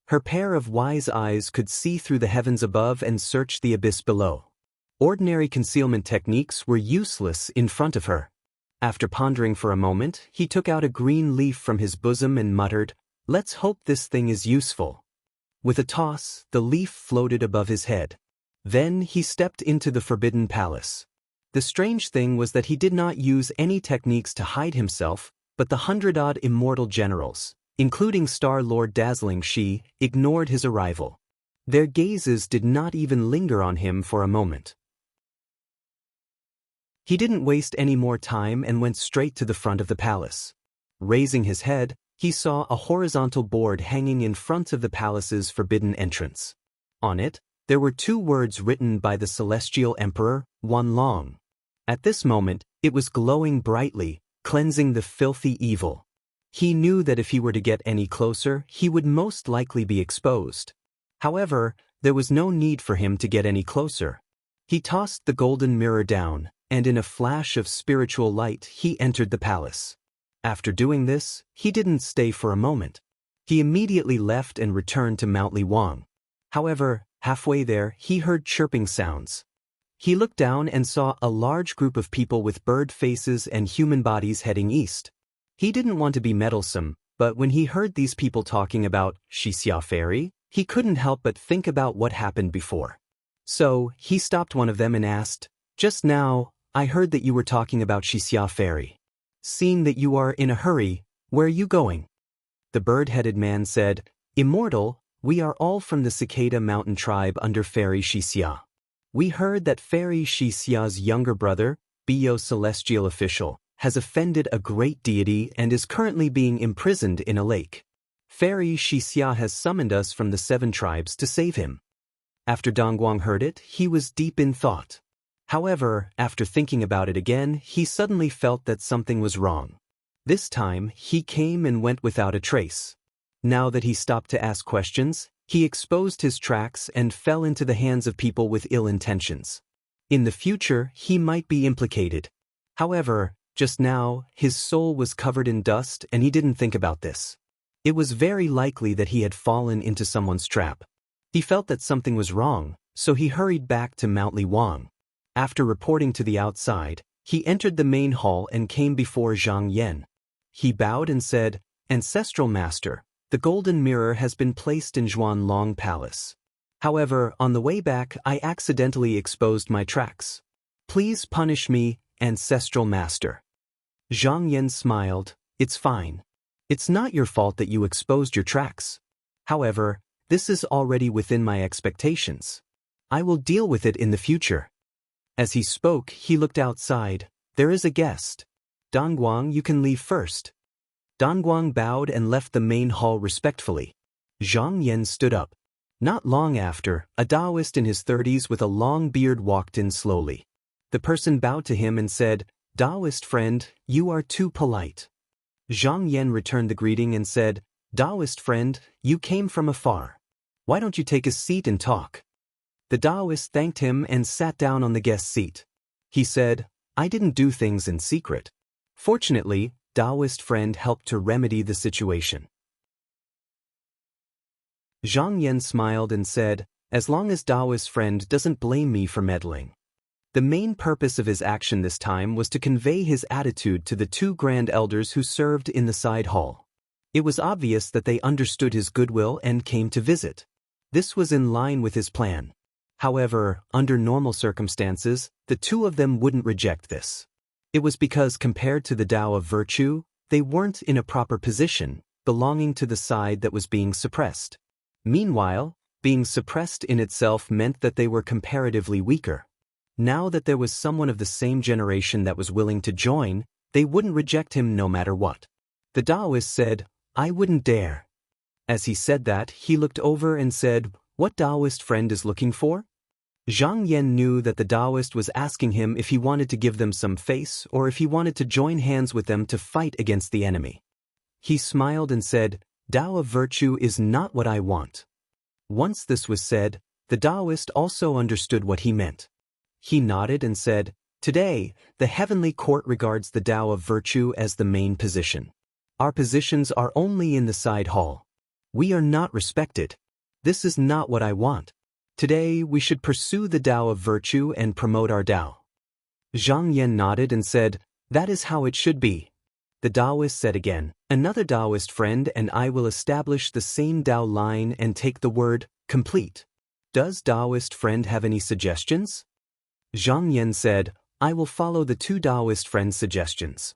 Her pair of wise eyes could see through the heavens above and search the abyss below. Ordinary concealment techniques were useless in front of her. After pondering for a moment, he took out a green leaf from his bosom and muttered, "Let's hope this thing is useful." With a toss, the leaf floated above his head. Then he stepped into the Forbidden Palace. The strange thing was that he did not use any techniques to hide himself, but the 100-odd immortal generals, including Star Lord Dazzling Shi, ignored his arrival. Their gazes did not even linger on him for a moment. He didn't waste any more time and went straight to the front of the palace. Raising his head, he saw a horizontal board hanging in front of the palace's forbidden entrance. On it, there were 2 words written by the Celestial Emperor, Wan Long. At this moment, it was glowing brightly, cleansing the filthy evil. He knew that if he were to get any closer, he would most likely be exposed. However, there was no need for him to get any closer. He tossed the golden mirror down, and in a flash of spiritual light, he entered the palace. After doing this, he didn't stay for a moment. He immediately left and returned to Mount Li Wang. However, halfway there, he heard chirping sounds. He looked down and saw a large group of people with bird faces and human bodies heading east. He didn't want to be meddlesome, but when he heard these people talking about Xixia Fairy, he couldn't help but think about what happened before. So, he stopped one of them and asked, "Just now, I heard that you were talking about Xixia Fairy. Seeing that you are in a hurry, where are you going?" The bird-headed man said, "Immortal, we are all from the Cicada Mountain tribe under Fairy Xixia. We heard that Fairy Xixia's younger brother, Bio Celestial Official, has offended a great deity and is currently being imprisoned in a lake. Fairy Xixia has summoned us from the 7 tribes to save him." After Dongguang heard it, he was deep in thought. However, after thinking about it again, he suddenly felt that something was wrong. This time, he came and went without a trace. Now that he stopped to ask questions, he exposed his tracks and fell into the hands of people with ill intentions. In the future, he might be implicated. However, just now, his soul was covered in dust and he didn't think about this. It was very likely that he had fallen into someone's trap. He felt that something was wrong, so he hurried back to Mount Li Wang. After reporting to the outside, he entered the main hall and came before Zhang Yan. He bowed and said, "Ancestral Master, the golden mirror has been placed in Zhuan Long Palace. However, on the way back, I accidentally exposed my tracks. Please punish me, Ancestral Master." Zhang Yan smiled, "It's fine. It's not your fault that you exposed your tracks. However, this is already within my expectations. I will deal with it in the future. As he spoke, he looked outside. There is a guest. Dongguang, you can leave first. Dongguang bowed and left the main hall respectfully. Zhang Yan stood up. Not long after, a Taoist in his 30s with a long beard walked in slowly. The person bowed to him and said, Taoist friend, you are too polite. Zhang Yan returned the greeting and said, Taoist friend, you came from afar. Why don't you take a seat and talk? The Taoist thanked him and sat down on the guest seat. He said, I didn't do things in secret. Fortunately, Taoist friend helped to remedy the situation. Zhang Yan smiled and said, as long as Taoist friend doesn't blame me for meddling. The main purpose of his action this time was to convey his attitude to the two grand elders who served in the side hall. It was obvious that they understood his goodwill and came to visit. This was in line with his plan. However, under normal circumstances, the two of them wouldn't reject this. It was because compared to the Tao of virtue, they weren't in a proper position, belonging to the side that was being suppressed. Meanwhile, being suppressed in itself meant that they were comparatively weaker. Now that there was someone of the same generation that was willing to join, they wouldn't reject him no matter what. The Taoist said, I wouldn't dare. As he said that, he looked over and said, what Taoist friend is looking for? Zhang Yan knew that the Taoist was asking him if he wanted to give them some face or if he wanted to join hands with them to fight against the enemy. He smiled and said, Tao of virtue is not what I want. Once this was said, the Taoist also understood what he meant. He nodded and said, today, the heavenly court regards the Tao of virtue as the main position. Our positions are only in the side hall. We are not respected. This is not what I want. Today, we should pursue the Tao of virtue and promote our Tao. Zhang Yan nodded and said, that is how it should be. The Taoist said again, another Taoist friend and I will establish the same Tao line and take the word, complete. Does Taoist friend have any suggestions? Zhang Yan said, I will follow the two Taoist friends' suggestions.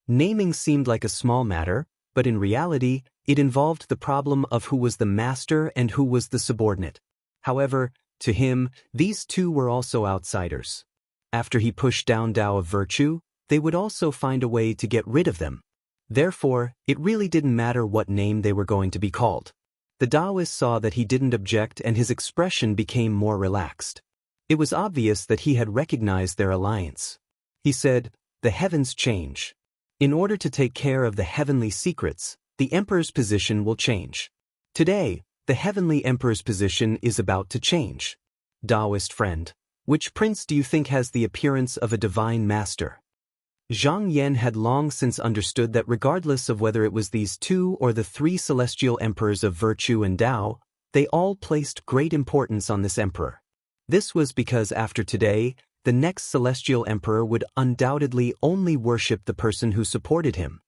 Naming seemed like a small matter, but in reality, it involved the problem of who was the master and who was the subordinate. However, to him, these two were also outsiders. After he pushed down Tao of virtue, they would also find a way to get rid of them. Therefore, it really didn't matter what name they were going to be called. The Taoist saw that he didn't object and his expression became more relaxed. It was obvious that he had recognized their alliance. He said, the heavens change. In order to take care of the heavenly secrets, the emperor's position will change. Today, the heavenly emperor's position is about to change. Taoist friend, which prince do you think has the appearance of a divine master? Zhang Yan had long since understood that regardless of whether it was these two or the three celestial emperors of virtue and Tao, they all placed great importance on this emperor. This was because after today, the next celestial emperor would undoubtedly only worship the person who supported him.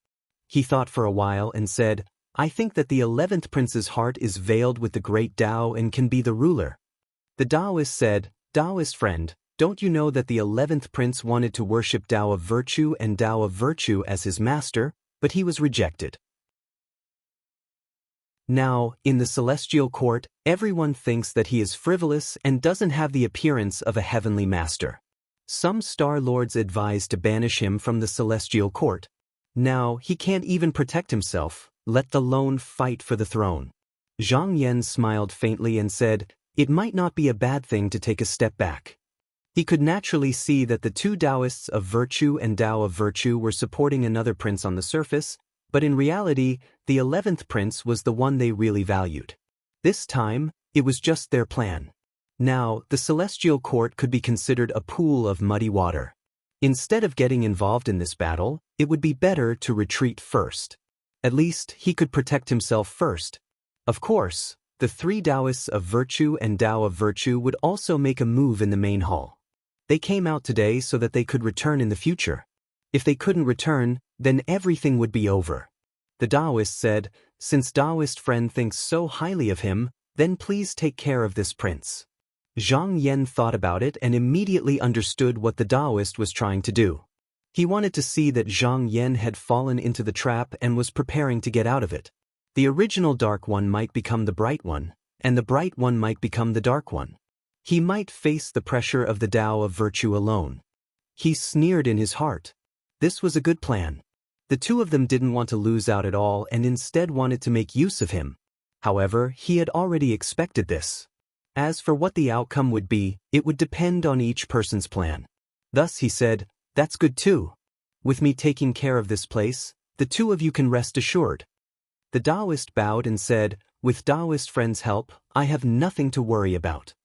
He thought for a while and said, I think that the 11th prince's heart is veiled with the great Tao and can be the ruler. The Taoist said, Taoist friend, don't you know that the 11th prince wanted to worship Tao of virtue and Tao of virtue as his master, but he was rejected. Now, in the celestial court, everyone thinks that he is frivolous and doesn't have the appearance of a heavenly master. Some star lords advise to banish him from the celestial court. Now, he can't even protect himself, let alone fight for the throne. Zhang Yan smiled faintly and said, it might not be a bad thing to take a step back. He could naturally see that the two Taoists of virtue and Tao of virtue were supporting another prince on the surface, but in reality, the 11th prince was the one they really valued. This time, it was just their plan. Now, the celestial court could be considered a pool of muddy water. Instead of getting involved in this battle, it would be better to retreat first. At least, he could protect himself first. Of course, the three Taoists of virtue and Tao of virtue would also make a move in the main hall. They came out today so that they could return in the future. If they couldn't return, then everything would be over. The Taoist said, since Taoist friend thinks so highly of him, then please take care of this prince. Zhang Yan thought about it and immediately understood what the Taoist was trying to do. He wanted to see that Zhang Yan had fallen into the trap and was preparing to get out of it. The original dark one might become the bright one, and the bright one might become the dark one. He might face the pressure of the Tao of virtue alone. He sneered in his heart. This was a good plan. The two of them didn't want to lose out at all and instead wanted to make use of him. However, he had already expected this. As for what the outcome would be, it would depend on each person's plan. Thus he said, "That's good too. With me taking care of this place, the two of you can rest assured." The Taoist bowed and said, "With Taoist friends' help, I have nothing to worry about."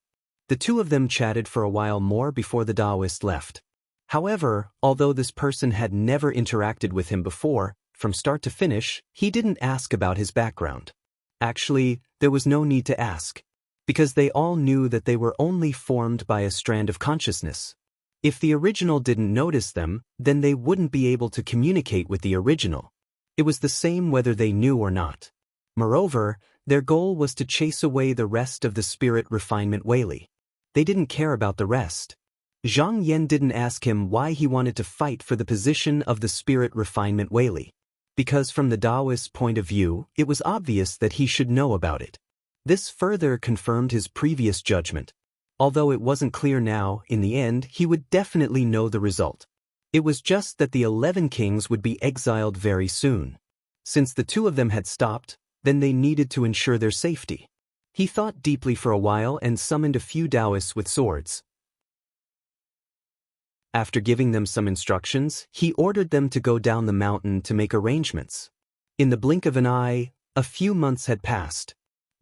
The two of them chatted for a while more before the Taoist left. However, although this person had never interacted with him before, from start to finish, he didn't ask about his background. Actually, there was no need to ask, because they all knew that they were only formed by a strand of consciousness. If the original didn't notice them, then they wouldn't be able to communicate with the original. It was the same whether they knew or not. Moreover, their goal was to chase away the rest of the spirit refinement Weili. They didn't care about the rest. Zhang Yan didn't ask him why he wanted to fight for the position of the spirit refinement Weili. Because from the Taoist point of view, it was obvious that he should know about it. This further confirmed his previous judgment. Although it wasn't clear now, in the end, he would definitely know the result. It was just that the 11 kings would be exiled very soon. Since the two of them had stopped, then they needed to ensure their safety. He thought deeply for a while and summoned a few Taoists with swords. After giving them some instructions, he ordered them to go down the mountain to make arrangements. In the blink of an eye, a few months had passed.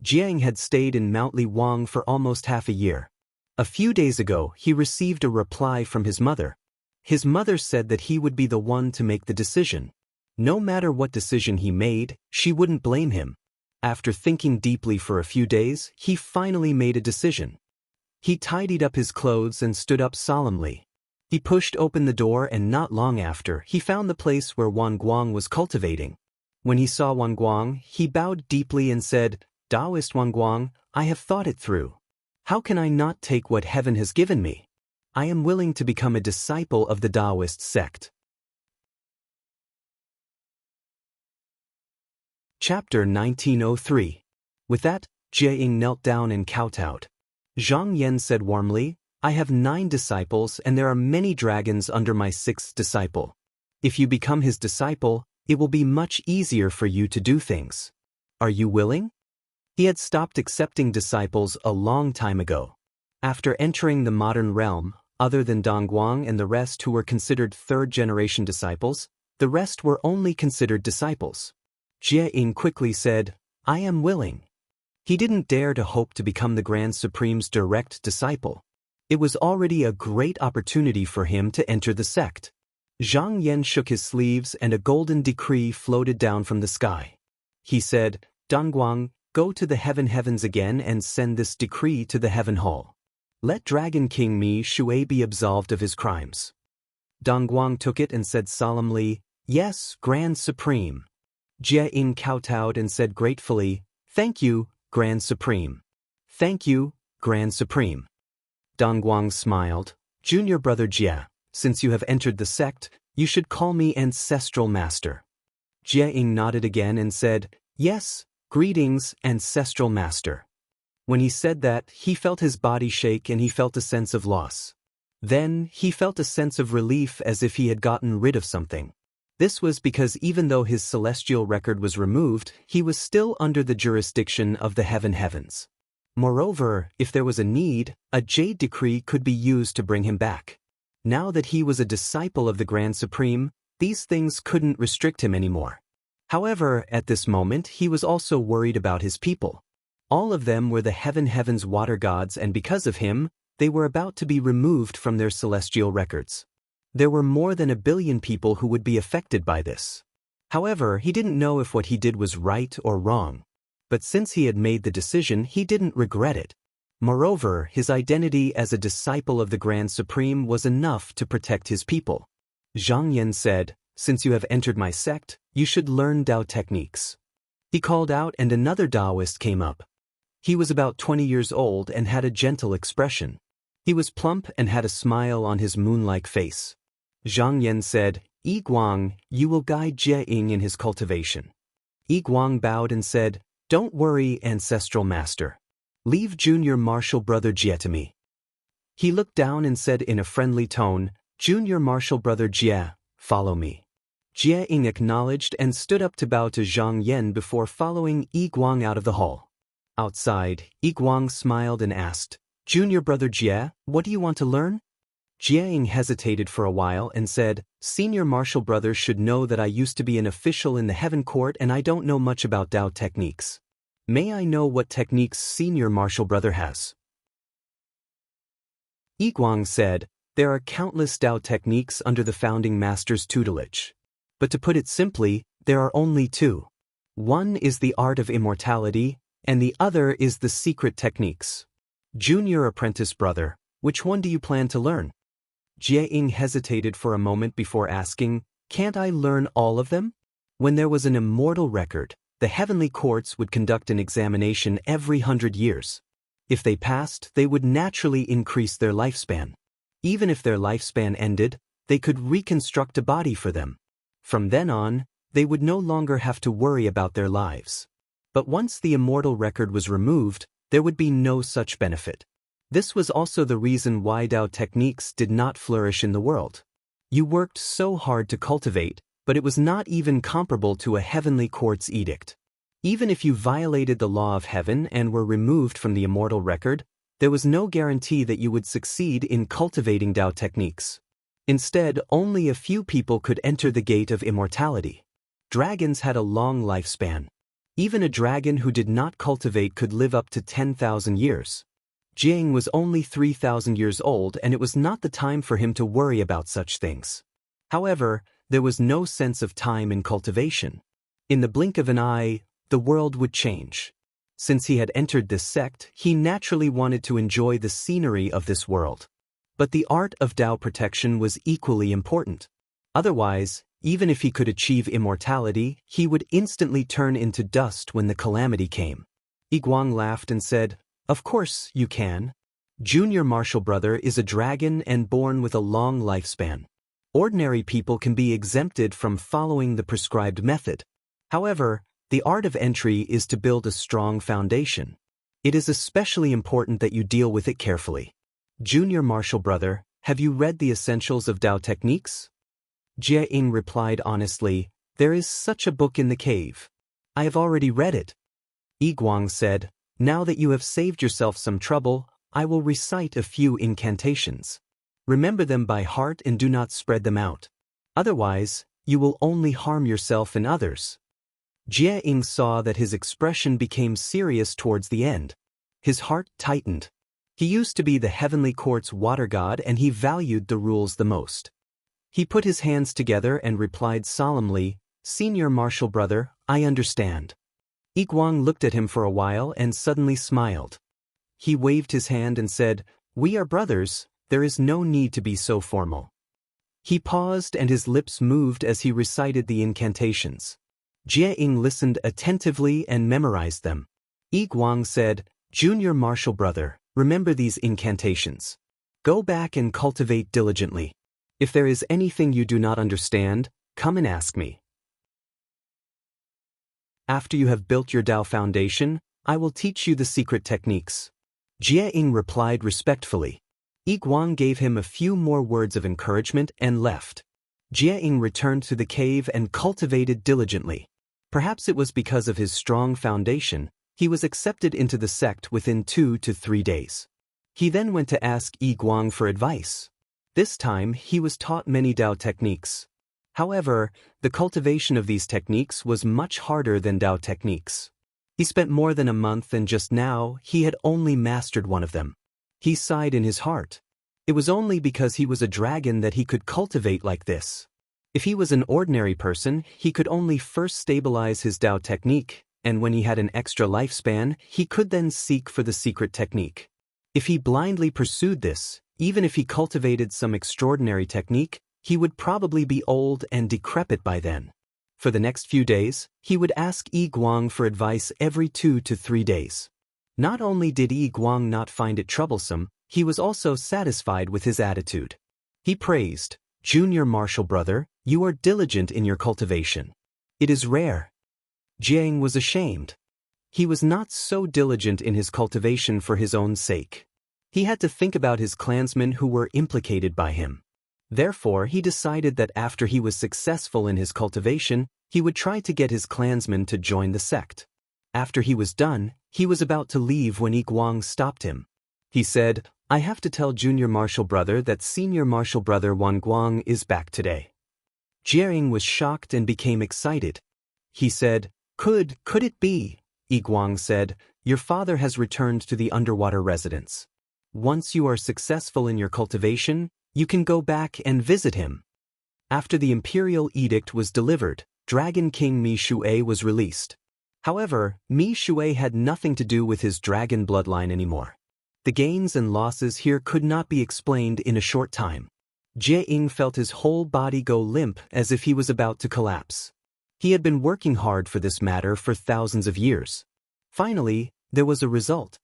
Jiang had stayed in Mount Li Wang for almost half a year. A few days ago, he received a reply from his mother. His mother said that he would be the one to make the decision. No matter what decision he made, she wouldn't blame him. After thinking deeply for a few days, he finally made a decision. He tidied up his clothes and stood up solemnly. He pushed open the door and not long after, he found the place where Wan Guang was cultivating. When he saw Wan Guang, he bowed deeply and said, "Taoist Wan Guang, I have thought it through. How can I not take what heaven has given me? I am willing to become a disciple of the Taoist sect." Chapter 1903. With that, Jie Ying knelt down and kowtowed. Zhang Yan said warmly, "I have 9 disciples and there are many dragons under my 6th disciple. If you become his disciple, it will be much easier for you to do things. Are you willing?" He had stopped accepting disciples a long time ago. After entering the modern realm, other than Dongguang and the rest who were considered 3rd-generation disciples, the rest were only considered disciples. Jie Ying quickly said, "I am willing." He didn't dare to hope to become the Grand Supreme's direct disciple. It was already a great opportunity for him to enter the sect. Zhang Yan shook his sleeves and a golden decree floated down from the sky. He said, "Dongguang, go to the heavens again and send this decree to the heaven hall. Let Dragon King Mi Shui be absolved of his crimes." Dongguang took it and said solemnly, "Yes, Grand Supreme." Jie Ying kowtowed and said gratefully, "Thank you, Grand Supreme. Thank you, Grand Supreme." Dongguang smiled, "Junior brother Jie, since you have entered the sect, you should call me Ancestral Master." Jie Ying nodded again and said, "Yes, greetings, Ancestral Master." When he said that, he felt his body shake and he felt a sense of loss. Then, he felt a sense of relief as if he had gotten rid of something. This was because even though his celestial record was removed, he was still under the jurisdiction of the heavens. Moreover, if there was a need, a Jade decree could be used to bring him back. Now that he was a disciple of the Grand Supreme, these things couldn't restrict him anymore. However, at this moment he was also worried about his people. All of them were the heaven's water gods and because of him, they were about to be removed from their celestial records. There were more than 1 billion people who would be affected by this. However, he didn't know if what he did was right or wrong. But since he had made the decision, he didn't regret it. Moreover, his identity as a disciple of the Grand Supreme was enough to protect his people. Zhang Yan said, "Since you have entered my sect, you should learn Tao techniques." He called out and another Taoist came up. He was about 20 years old and had a gentle expression. He was plump and had a smile on his moon-like face. Zhang Yan said, "Yi Guang, you will guide Jie Ying in his cultivation." Yi Guang bowed and said, "Don't worry, Ancestral Master. Leave Junior Martial Brother Jie to me. He looked down and said in a friendly tone, "Junior martial brother Jie, follow me." Jie Ying acknowledged and stood up to bow to Zhang Yan before following Yi Guang out of the hall. Outside, Yi Guang smiled and asked, "Junior brother Jie, what do you want to learn?" Jie Ying hesitated for a while and said, "Senior martial brother should know that I used to be an official in the Heaven Court and I don't know much about Dao techniques. May I know what techniques senior martial brother has?" Yi Guang said, "There are countless Dao techniques under the founding master's tutelage. But to put it simply, there are only two. One is the art of immortality, and the other is the secret techniques. Junior apprentice brother, which one do you plan to learn?" Jie Ying hesitated for a moment before asking, "Can't I learn all of them?" When there was an immortal record, the heavenly courts would conduct an examination every 100 years. If they passed, they would naturally increase their lifespan. Even if their lifespan ended, they could reconstruct a body for them. From then on, they would no longer have to worry about their lives. But once the immortal record was removed, there would be no such benefit. This was also the reason why Dao techniques did not flourish in the world. You worked so hard to cultivate, but it was not even comparable to a heavenly court's edict. Even if you violated the law of heaven and were removed from the immortal record, there was no guarantee that you would succeed in cultivating Dao techniques. Instead, only a few people could enter the gate of immortality. Dragons had a long lifespan. Even a dragon who did not cultivate could live up to 10,000 years. Jing was only 3,000 years old and it was not the time for him to worry about such things. However, there was no sense of time in cultivation. In the blink of an eye, the world would change. Since he had entered this sect, he naturally wanted to enjoy the scenery of this world. But the art of Dao protection was equally important. Otherwise, even if he could achieve immortality, he would instantly turn into dust when the calamity came. Yi Guang laughed and said, "Of course you can. Junior martial brother is a dragon and born with a long lifespan. Ordinary people can be exempted from following the prescribed method. However, the art of entry is to build a strong foundation. It is especially important that you deal with it carefully. Junior martial brother, have you read the essentials of Dao techniques?" Jie Ying replied honestly, "There is such a book in the cave. I have already read it." Yi Guang said, "Now that you have saved yourself some trouble, I will recite a few incantations. Remember them by heart and do not spread them out. Otherwise, you will only harm yourself and others." Jie Ying saw that his expression became serious towards the end. His heart tightened. He used to be the heavenly court's water god and he valued the rules the most. He put his hands together and replied solemnly, "Senior martial brother, I understand." Yi Guang looked at him for a while and suddenly smiled. He waved his hand and said, "We are brothers, there is no need to be so formal." He paused and his lips moved as he recited the incantations. Jie Ying listened attentively and memorized them. Yi Guang said, "Junior martial brother, remember these incantations. Go back and cultivate diligently. If there is anything you do not understand, come and ask me. After you have built your Dao foundation, I will teach you the secret techniques." Jie Ying replied respectfully. Yi Guang gave him a few more words of encouragement and left. Jie Ying returned to the cave and cultivated diligently. Perhaps it was because of his strong foundation, he was accepted into the sect within 2 to 3 days. He then went to ask Yi Guang for advice. This time, he was taught many Dao techniques. However, the cultivation of these techniques was much harder than Dao techniques. He spent more than a month and just now, he had only mastered one of them. He sighed in his heart. It was only because he was a dragon that he could cultivate like this. If he was an ordinary person, he could only first stabilize his Dao technique, and when he had an extra lifespan, he could then seek for the secret technique. If he blindly pursued this, even if he cultivated some extraordinary technique, he would probably be old and decrepit by then. For the next few days, he would ask Yi Guang for advice every 2 to 3 days. Not only did Yi Guang not find it troublesome, he was also satisfied with his attitude. He praised, "Junior martial brother, you are diligent in your cultivation. It is rare." Jiang was ashamed. He was not so diligent in his cultivation for his own sake. He had to think about his clansmen who were implicated by him. Therefore, he decided that after he was successful in his cultivation, he would try to get his clansmen to join the sect. After he was done, he was about to leave when Yi Guang stopped him. He said, "I have to tell Junior Marshal Brother that Senior Marshal Brother Wan Guang is back today." Jiang was shocked and became excited. He said, Could it be?" Yi Guang said, "Your father has returned to the underwater residence. Once you are successful in your cultivation, you can go back and visit him." After the imperial edict was delivered, Dragon King Mi Shuai was released. However, Mi Shuai had nothing to do with his dragon bloodline anymore. The gains and losses here could not be explained in a short time. Jie felt his whole body go limp as if he was about to collapse. He had been working hard for this matter for thousands of years. Finally, there was a result.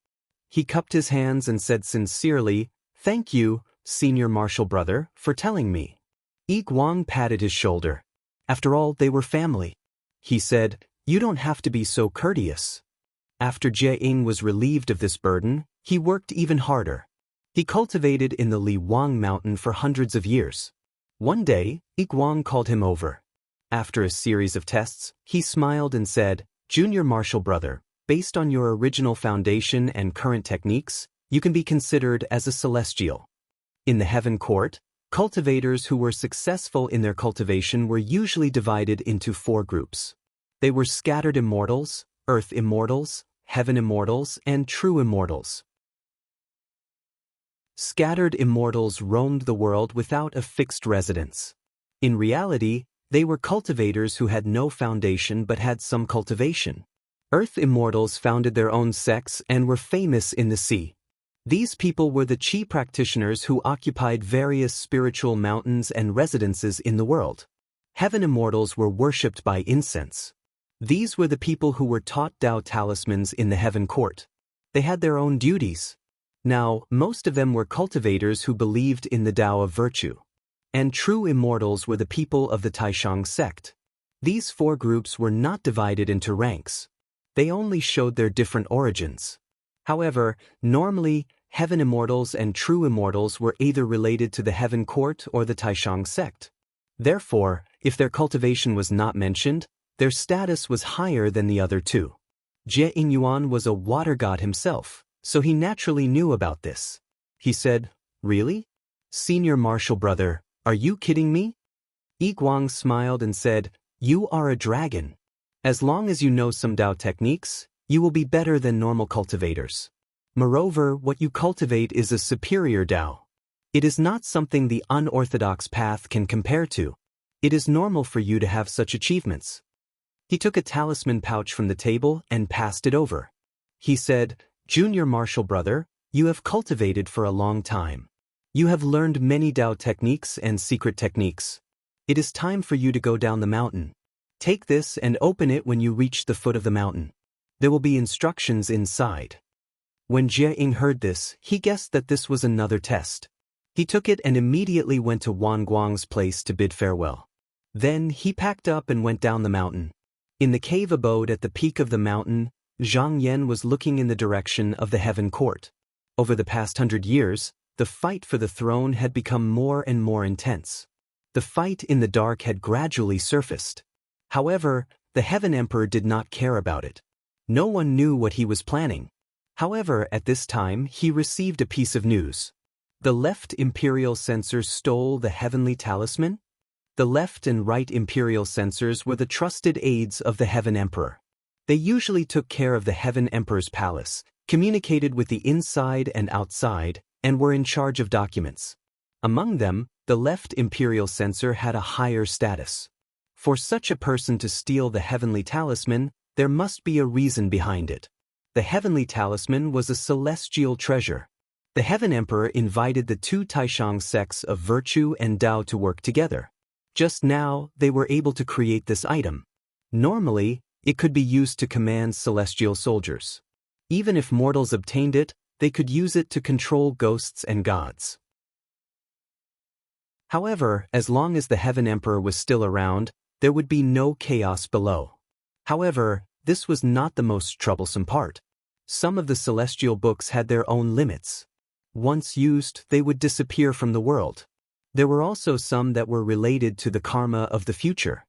He cupped his hands and said sincerely, "Thank you, Senior Marshal Brother, for telling me." Yi Guang patted his shoulder. After all, they were family. He said, "You don't have to be so courteous." After Jie was relieved of this burden, he worked even harder. He cultivated in the Li Wang mountain for hundreds of years. One day, Yi Guang called him over. After a series of tests, he smiled and said, "Junior Marshal Brother, based on your original foundation and current techniques, you can be considered as a celestial." In the Heaven Court, cultivators who were successful in their cultivation were usually divided into 4 groups. They were scattered immortals, earth immortals, heaven immortals, and true immortals. Scattered immortals roamed the world without a fixed residence. In reality, they were cultivators who had no foundation but had some cultivation. Earth immortals founded their own sects and were famous in the sea. These people were the chi practitioners who occupied various spiritual mountains and residences in the world. Heaven immortals were worshipped by incense. These were the people who were taught Tao talismans in the Heaven Court. They had their own duties. Now, most of them were cultivators who believed in the Tao of virtue. And true immortals were the people of the Taishang sect. These 4 groups were not divided into ranks. They only showed their different origins. However, normally, heaven immortals and true immortals were either related to the Heaven Court or the Taishang sect. Therefore, if their cultivation was not mentioned, their status was higher than the other 2. Jie Yuan was a water god himself, so he naturally knew about this. He said, "Really? Senior Marshal Brother, are you kidding me?" Yi Guang smiled and said, "You are a dragon. As long as you know some Tao techniques, you will be better than normal cultivators. Moreover, what you cultivate is a superior Tao. It is not something the unorthodox path can compare to. It is normal for you to have such achievements." He took a talisman pouch from the table and passed it over. He said, "Junior Marshal Brother, you have cultivated for a long time. You have learned many Tao techniques and secret techniques. It is time for you to go down the mountain. Take this and open it when you reach the foot of the mountain. There will be instructions inside." When Jie heard this, he guessed that this was another test. He took it and immediately went to Wan Guang's place to bid farewell. Then he packed up and went down the mountain. In the cave abode at the peak of the mountain, Zhang Yan was looking in the direction of the Heaven Court. Over the past 100 years, the fight for the throne had become more and more intense. The fight in the dark had gradually surfaced. However, the Heaven Emperor did not care about it. No one knew what he was planning. However, at this time, he received a piece of news. The left imperial censor stole the heavenly talisman? The left and right imperial censors were the trusted aides of the Heaven Emperor. They usually took care of the Heaven Emperor's palace, communicated with the inside and outside, and were in charge of documents. Among them, the left imperial censor had a higher status. For such a person to steal the heavenly talisman, there must be a reason behind it. The heavenly talisman was a celestial treasure. The Heaven Emperor invited the 2 Taishang sects of virtue and Tao to work together. Just now, they were able to create this item. Normally, it could be used to command celestial soldiers. Even if mortals obtained it, they could use it to control ghosts and gods. However, as long as the Heaven Emperor was still around, there would be no chaos below. However, this was not the most troublesome part. Some of the celestial books had their own limits. Once used, they would disappear from the world. There were also some that were related to the karma of the future.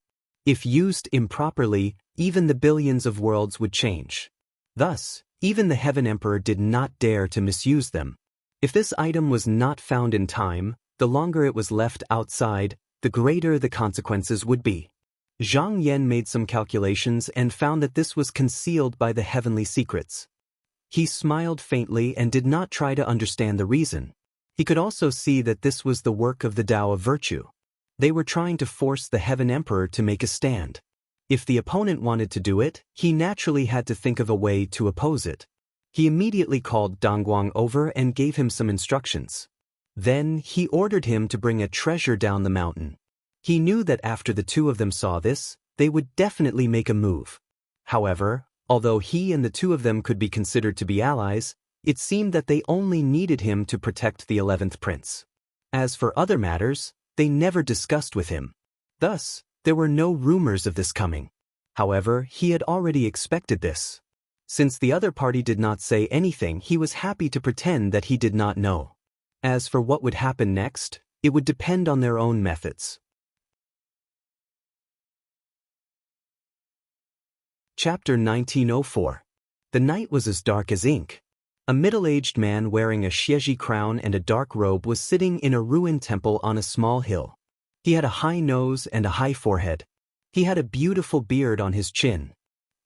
If used improperly, even the billions of worlds would change. Thus, even the Heaven Emperor did not dare to misuse them. If this item was not found in time, the longer it was left outside, the greater the consequences would be. Zhang Yan made some calculations and found that this was concealed by the heavenly secrets. He smiled faintly and did not try to understand the reason. He could also see that this was the work of the Tao of Virtue. They were trying to force the Heaven Emperor to make a stand. If the opponent wanted to do it, he naturally had to think of a way to oppose it. He immediately called Dongguang over and gave him some instructions. Then, he ordered him to bring a treasure down the mountain. He knew that after the two of them saw this, they would definitely make a move. However, although he and the two of them could be considered to be allies, it seemed that they only needed him to protect the 11th prince. As for other matters, they never discussed with him. Thus, there were no rumors of this coming. However, he had already expected this. Since the other party did not say anything, he was happy to pretend that he did not know. As for what would happen next, it would depend on their own methods. Chapter 1904. The night was as dark as ink. A middle-aged man wearing a xiezhi crown and a dark robe was sitting in a ruined temple on a small hill. He had a high nose and a high forehead. He had a beautiful beard on his chin.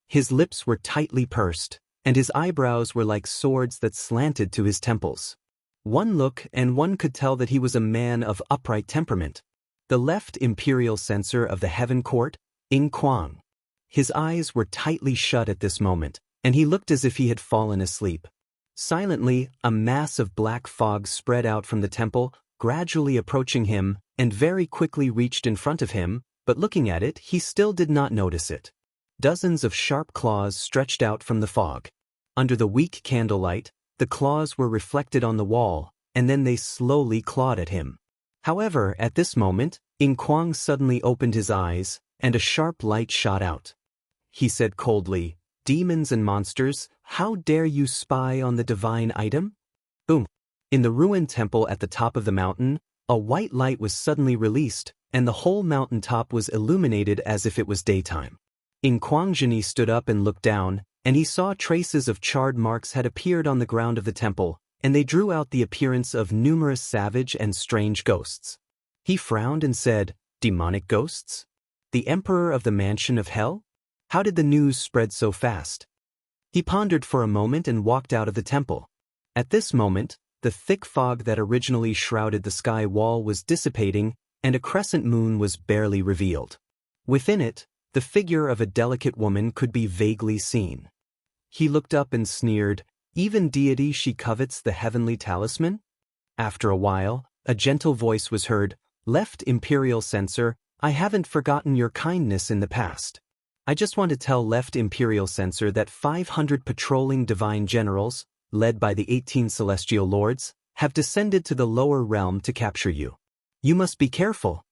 His lips were tightly pursed, and his eyebrows were like swords that slanted to his temples. One look and one could tell that he was a man of upright temperament. The left imperial censor of the Heaven Court, Ying Kuang. His eyes were tightly shut at this moment, and he looked as if he had fallen asleep. Silently, a mass of black fog spread out from the temple, gradually approaching him, and very quickly reached in front of him, but looking at it, he still did not notice it. Dozens of sharp claws stretched out from the fog. Under the weak candlelight, the claws were reflected on the wall, and then they slowly clawed at him. However, at this moment, Ying Kuang suddenly opened his eyes, and a sharp light shot out. He said coldly, "Demons and monsters, how dare you spy on the divine item?" Boom! In the ruined temple at the top of the mountain, a white light was suddenly released, and the whole mountain top was illuminated as if it was daytime. Ying Kuang stood up and looked down, and he saw traces of charred marks had appeared on the ground of the temple, and they drew out the appearance of numerous savage and strange ghosts. He frowned and said, "Demonic ghosts? The Emperor of the Mansion of Hell? How did the news spread so fast?" He pondered for a moment and walked out of the temple. At this moment, the thick fog that originally shrouded the sky wall was dissipating, and a crescent moon was barely revealed. Within it, the figure of a delicate woman could be vaguely seen. He looked up and sneered, "Even deity she covets the heavenly talisman?" After a while, a gentle voice was heard, "Left Imperial Censor, I haven't forgotten your kindness in the past. I just want to tell Left Imperial Censor that 500 patrolling divine generals, led by the 18 celestial lords, have descended to the lower realm to capture you. You must be careful."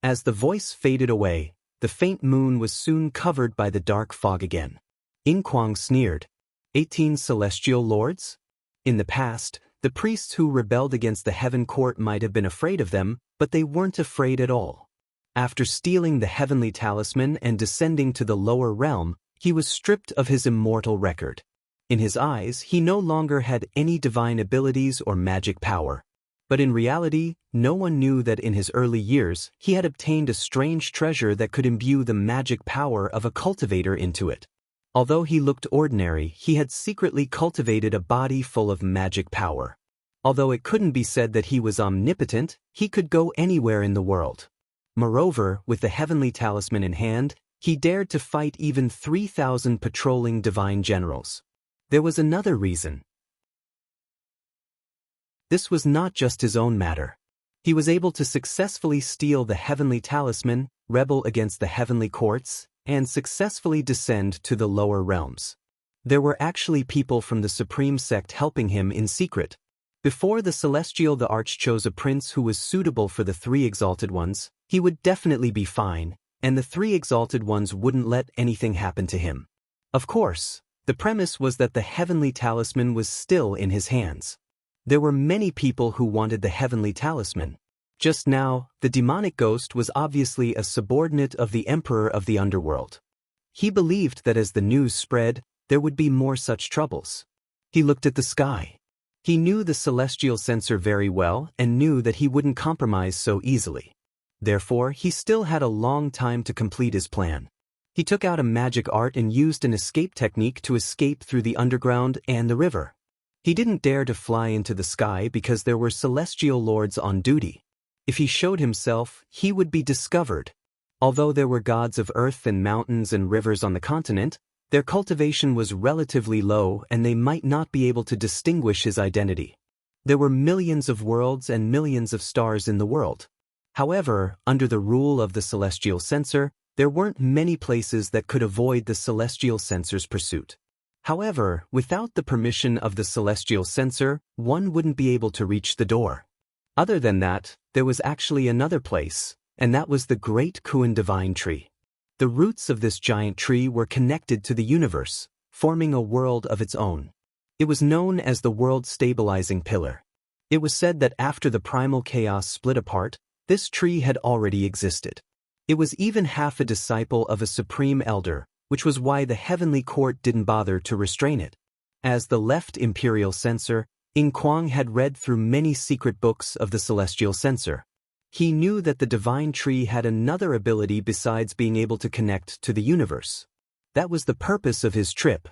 As the voice faded away, the faint moon was soon covered by the dark fog again. Ying Kuang sneered, 18 celestial lords? In the past, the priests who rebelled against the Heaven Court might have been afraid of them, but they weren't afraid at all. After stealing the heavenly talisman and descending to the lower realm, he was stripped of his immortal record. In his eyes, he no longer had any divine abilities or magic power. But in reality, no one knew that in his early years, he had obtained a strange treasure that could imbue the magic power of a cultivator into it. Although he looked ordinary, he had secretly cultivated a body full of magic power. Although it couldn't be said that he was omnipotent, he could go anywhere in the world. Moreover, with the heavenly talisman in hand, he dared to fight even 3,000 patrolling divine generals. There was another reason. This was not just his own matter. He was able to successfully steal the heavenly talisman, rebel against the heavenly courts, and successfully descend to the lower realms. There were actually people from the supreme sect helping him in secret. Before the Celestial the Arch chose a prince who was suitable for the three exalted ones, he would definitely be fine, and the three exalted ones wouldn't let anything happen to him. Of course, the premise was that the heavenly talisman was still in his hands. There were many people who wanted the heavenly talisman. Just now, the demonic ghost was obviously a subordinate of the emperor of the underworld. He believed that as the news spread, there would be more such troubles. He looked at the sky. He knew the celestial censor very well and knew that he wouldn't compromise so easily. Therefore, he still had a long time to complete his plan. He took out a magic art and used an escape technique to escape through the underground and the river. He didn't dare to fly into the sky because there were celestial lords on duty. If he showed himself, he would be discovered. Although there were gods of earth and mountains and rivers on the continent, their cultivation was relatively low and they might not be able to distinguish his identity. There were millions of worlds and millions of stars in the world. However, under the rule of the celestial censor, there weren't many places that could avoid the celestial censor's pursuit. However, without the permission of the celestial censor, one wouldn't be able to reach the door. Other than that, there was actually another place, and that was the Great Kuan Divine Tree. The roots of this giant tree were connected to the universe, forming a world of its own. It was known as the world-stabilizing pillar. It was said that after the primal chaos split apart, this tree had already existed. It was even half a disciple of a supreme elder, which was why the heavenly court didn't bother to restrain it. As the left imperial censor, In Kwang had read through many secret books of the celestial censor. He knew that the divine tree had another ability besides being able to connect to the universe. That was the purpose of his trip.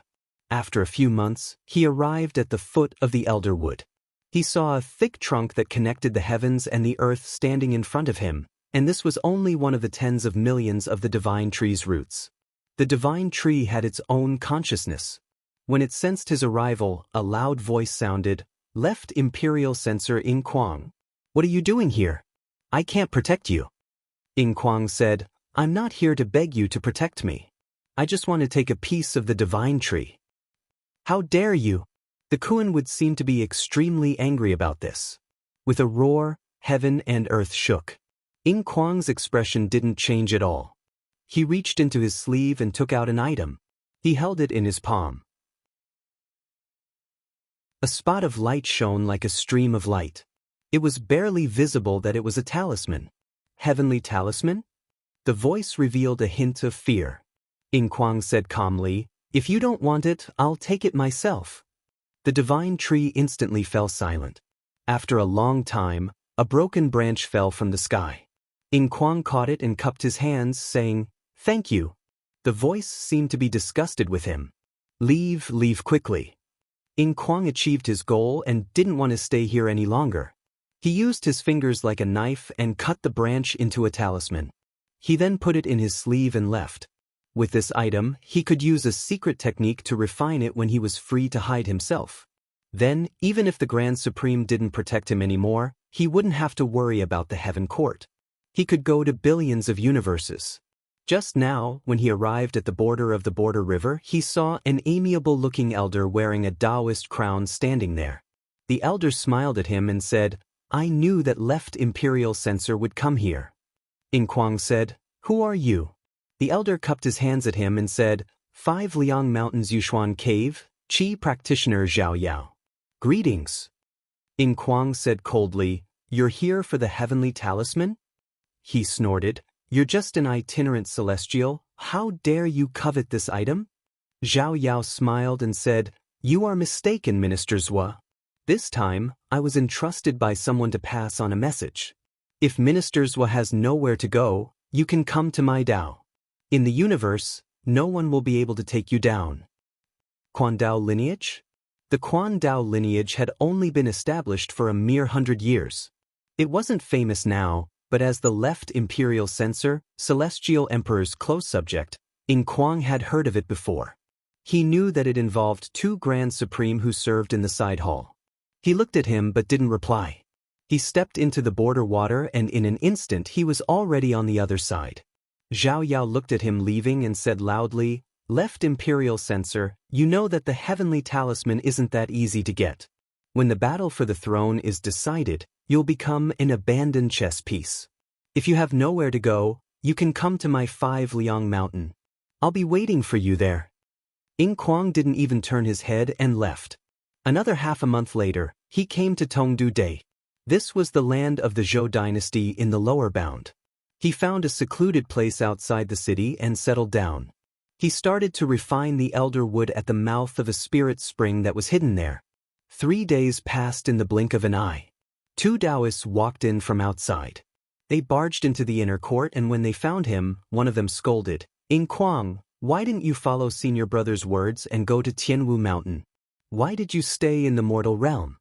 After a few months, he arrived at the foot of the elder wood. He saw a thick trunk that connected the heavens and the earth standing in front of him, and this was only one of the tens of millions of the divine tree's roots. The divine tree had its own consciousness. When it sensed his arrival, a loud voice sounded, "Left Imperial Censor In Kwang. What are you doing here? I can't protect you." In Kwang said, "I'm not here to beg you to protect me. I just want to take a piece of the divine tree." "How dare you?" The Kuan would seem to be extremely angry about this. With a roar, heaven and earth shook. In Kwang's expression didn't change at all. He reached into his sleeve and took out an item. He held it in his palm. A spot of light shone like a stream of light. It was barely visible that it was a talisman. Heavenly talisman? The voice revealed a hint of fear. In Kwang said calmly, "If you don't want it, I'll take it myself." The divine tree instantly fell silent. After a long time, a broken branch fell from the sky. In Kwang caught it and cupped his hands, saying, "Thank you." The voice seemed to be disgusted with him. Leave quickly." In Kwang achieved his goal and didn't want to stay here any longer. He used his fingers like a knife and cut the branch into a talisman. He then put it in his sleeve and left. With this item, he could use a secret technique to refine it when he was free to hide himself. Then, even if the Grand Supreme didn't protect him anymore, he wouldn't have to worry about the Heaven Court. He could go to billions of universes. Just now, when he arrived at the border of the Border River, he saw an amiable-looking elder wearing a Taoist crown standing there. The elder smiled at him and said, "I knew that Left Imperial Censor would come here." In Kwang said, "Who are you?" The elder cupped his hands at him and said, "5 Liang Mountains Yushuan Cave, Qi Practitioner Zhao Yao. Greetings." In Kwang said coldly, "You're here for the heavenly talisman?" He snorted, "You're just an itinerant celestial. How dare you covet this item?" Zhao Yao smiled and said, "You are mistaken, Minister Zhua. This time, I was entrusted by someone to pass on a message. If Minister Zhua has nowhere to go, you can come to my Dao. In the universe, no one will be able to take you down." Quan Dao lineage? The Quan Dao lineage had only been established for a mere 100 years. It wasn't famous now, but as the Left Imperial Censor, Celestial Emperor's close subject, In Kwang had heard of it before. He knew that it involved 2 Grand Supreme who served in the side hall. He looked at him but didn't reply. He stepped into the border water and in an instant he was already on the other side. Zhao Yao looked at him leaving and said loudly, "Left Imperial Censor, you know that the heavenly talisman isn't that easy to get. When the battle for the throne is decided, you'll become an abandoned chess piece. If you have nowhere to go, you can come to my 5 Liang Mountain. I'll be waiting for you there." In Kwang didn't even turn his head and left. Another half a month later, he came to Tongdu Day. This was the land of the Zhou dynasty in the lower bound. He found a secluded place outside the city and settled down. He started to refine the elder wood at the mouth of a spirit spring that was hidden there. 3 days passed in the blink of an eye. 2 Taoists walked in from outside. They barged into the inner court, and when they found him, one of them scolded, "In Kuang, why didn't you follow senior brother's words and go to Tianwu Mountain? Why did you stay in the mortal realm?"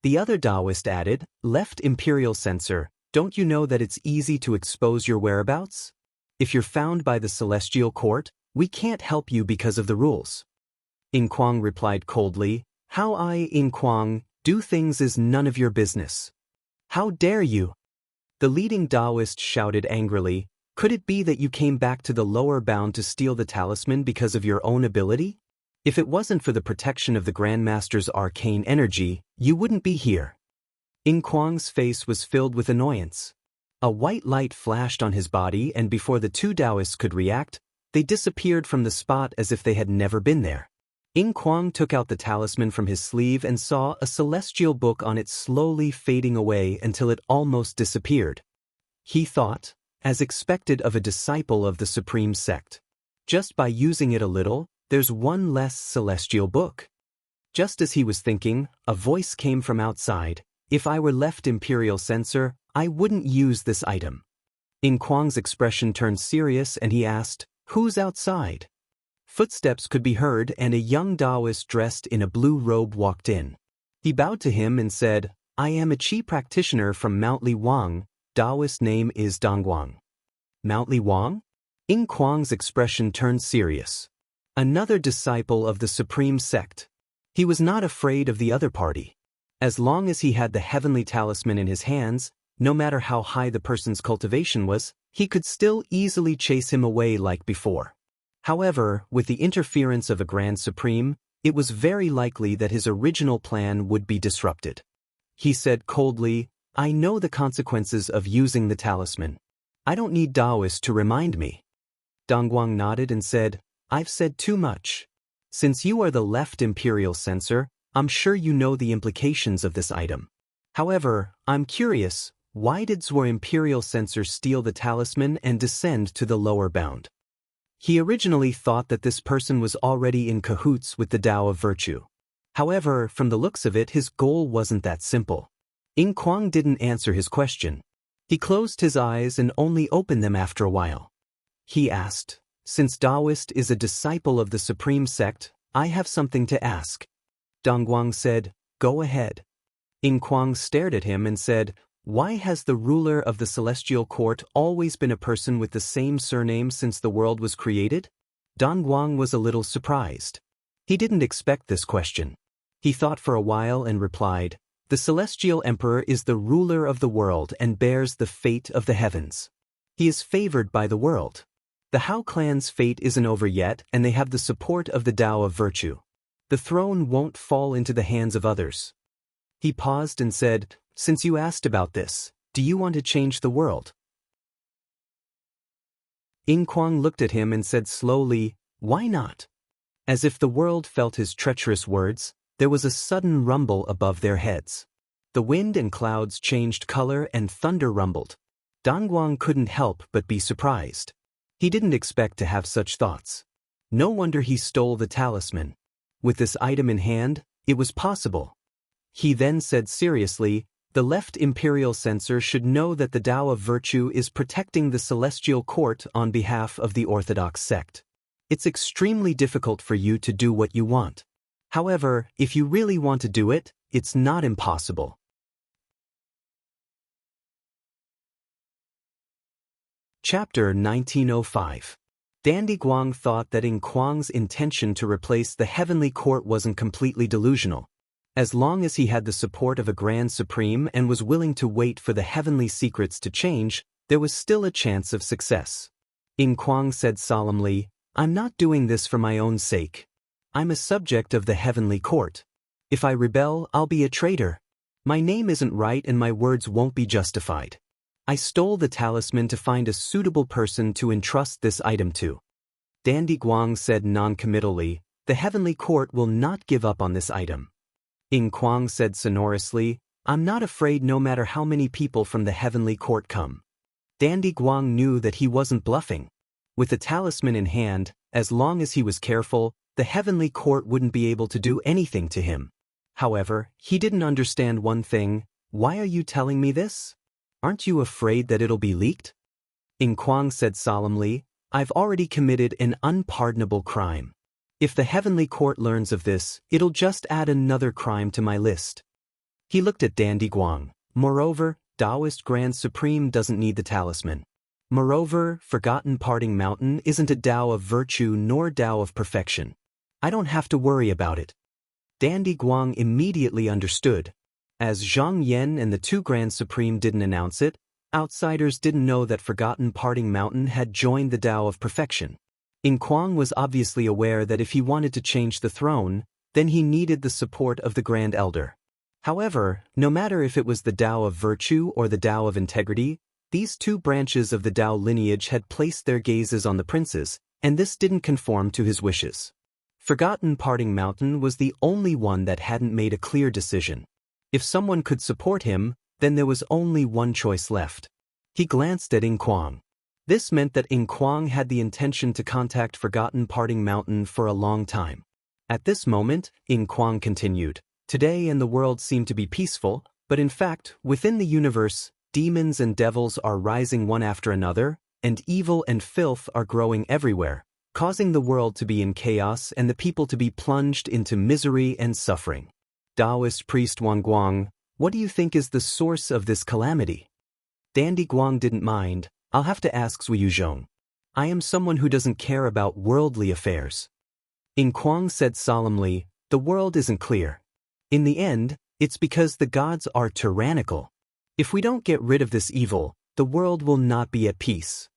The other Taoist added, "Left Imperial Censor, don't you know that it's easy to expose your whereabouts? If you're found by the Celestial Court, we can't help you because of the rules." In Kuang replied coldly, "How I, In Kuang, do things is none of your business. How dare you?" The leading Taoist shouted angrily, "Could it be that you came back to the lower bound to steal the talisman because of your own ability? If it wasn't for the protection of the Grandmaster's arcane energy, you wouldn't be here." In Kuang's face was filled with annoyance. A white light flashed on his body, and before the 2 Taoists could react, they disappeared from the spot as if they had never been there. In Kuang took out the talisman from his sleeve and saw a celestial book on it slowly fading away until it almost disappeared. He thought, as expected of a disciple of the Supreme Sect, just by using it a little, there's one less celestial book. Just as he was thinking, a voice came from outside, "If I were left Imperial Censor, I wouldn't use this item." In Kuang's expression turned serious and he asked, "Who's outside?" Footsteps could be heard and a young Taoist dressed in a blue robe walked in. He bowed to him and said, "I am a Qi practitioner from Mount Li Wang. Taoist name is Dongguang." Mount Li Wang? In Kuang's expression turned serious. Another disciple of the Supreme Sect. He was not afraid of the other party. As long as he had the heavenly talisman in his hands, no matter how high the person's cultivation was, he could still easily chase him away like before. However, with the interference of a Grand Supreme, it was very likely that his original plan would be disrupted. He said coldly, "I know the consequences of using the talisman. I don't need Taoists to remind me." Dongguang nodded and said, "I've said too much. Since you are the left Imperial Censor, I'm sure you know the implications of this item. However, I'm curious, why did Zhuo Imperial Censor steal the talisman and descend to the lower bound?" He originally thought that this person was already in cahoots with the Tao of Virtue. However, from the looks of it, his goal wasn't that simple. In Kuang didn't answer his question. He closed his eyes and only opened them after a while. He asked, "Since Taoist is a disciple of the Supreme Sect, I have something to ask." Dongguang said, "Go ahead." In Kuang stared at him and said, "Why has the ruler of the Celestial Court always been a person with the same surname since the world was created?" Dongguang was a little surprised. He didn't expect this question. He thought for a while and replied, "The Celestial Emperor is the ruler of the world and bears the fate of the heavens. He is favored by the world. The Hao clan's fate isn't over yet, and they have the support of the Tao of Virtue. The throne won't fall into the hands of others." He paused and said, "Since you asked about this, do you want to change the world?" In Kuang looked at him and said slowly, "Why not?" As if the world felt his treacherous words, there was a sudden rumble above their heads. The wind and clouds changed color and thunder rumbled. Dongguang couldn't help but be surprised. He didn't expect to have such thoughts. No wonder he stole the talisman. With this item in hand, it was possible. He then said seriously, "The left Imperial Censor should know that the Tao of Virtue is protecting the Celestial Court on behalf of the Orthodox sect. It's extremely difficult for you to do what you want. However, if you really want to do it, it's not impossible." Chapter 1905. Dandy Guang thought that In Kuang's intention to replace the heavenly court wasn't completely delusional. As long as he had the support of a Grand Supreme and was willing to wait for the heavenly secrets to change, there was still a chance of success. In Kuang said solemnly, "I'm not doing this for my own sake. I'm a subject of the heavenly court. If I rebel, I'll be a traitor. My name isn't right and my words won't be justified. I stole the talisman to find a suitable person to entrust this item to." Dandy Guang said non-committally, the heavenly court will not give up on this item. Ying Kuang said sonorously, I'm not afraid no matter how many people from the heavenly court come. Dandy Guang knew that he wasn't bluffing. With the talisman in hand, as long as he was careful, the heavenly court wouldn't be able to do anything to him. However, he didn't understand one thing. Why are you telling me this? Aren't you afraid that it'll be leaked? Ying Kuang said solemnly, I've already committed an unpardonable crime. If the heavenly court learns of this, it'll just add another crime to my list. He looked at Dandy Guang. Moreover, Taoist Grand Supreme doesn't need the talisman. Moreover, Forgotten Parting Mountain isn't a Tao of virtue nor Tao of perfection. I don't have to worry about it. Dandy Guang immediately understood. As Zhang Yan and the two Grand Supreme didn't announce it, outsiders didn't know that Forgotten Parting Mountain had joined the Tao of perfection. Ying Kuang was obviously aware that if he wanted to change the throne, then he needed the support of the Grand Elder. However, no matter if it was the Tao of virtue or the Tao of integrity, these two branches of the Tao lineage had placed their gazes on the princes, and this didn't conform to his wishes. Forgotten Parting Mountain was the only one that hadn't made a clear decision. If someone could support him, then there was only one choice left. He glanced at Ying Kuang. This meant that Ying Kuang had the intention to contact Forgotten Parting Mountain for a long time. At this moment, Ying Kuang continued, Today and the world seem to be peaceful, but in fact, within the universe, demons and devils are rising one after another, and evil and filth are growing everywhere, causing the world to be in chaos and the people to be plunged into misery and suffering. Taoist priest Wang Guang, what do you think is the source of this calamity? Dandy Guang didn't mind. I'll have to ask Zui Yuzhong. I am someone who doesn't care about worldly affairs. Ying Kuang said solemnly, the world isn't clear. In the end, it's because the gods are tyrannical. If we don't get rid of this evil, the world will not be at peace.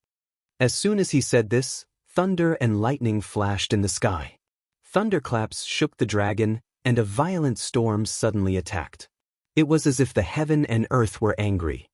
As soon as he said this, thunder and lightning flashed in the sky. Thunderclaps shook the dragon, and a violent storm suddenly attacked. It was as if the heaven and earth were angry.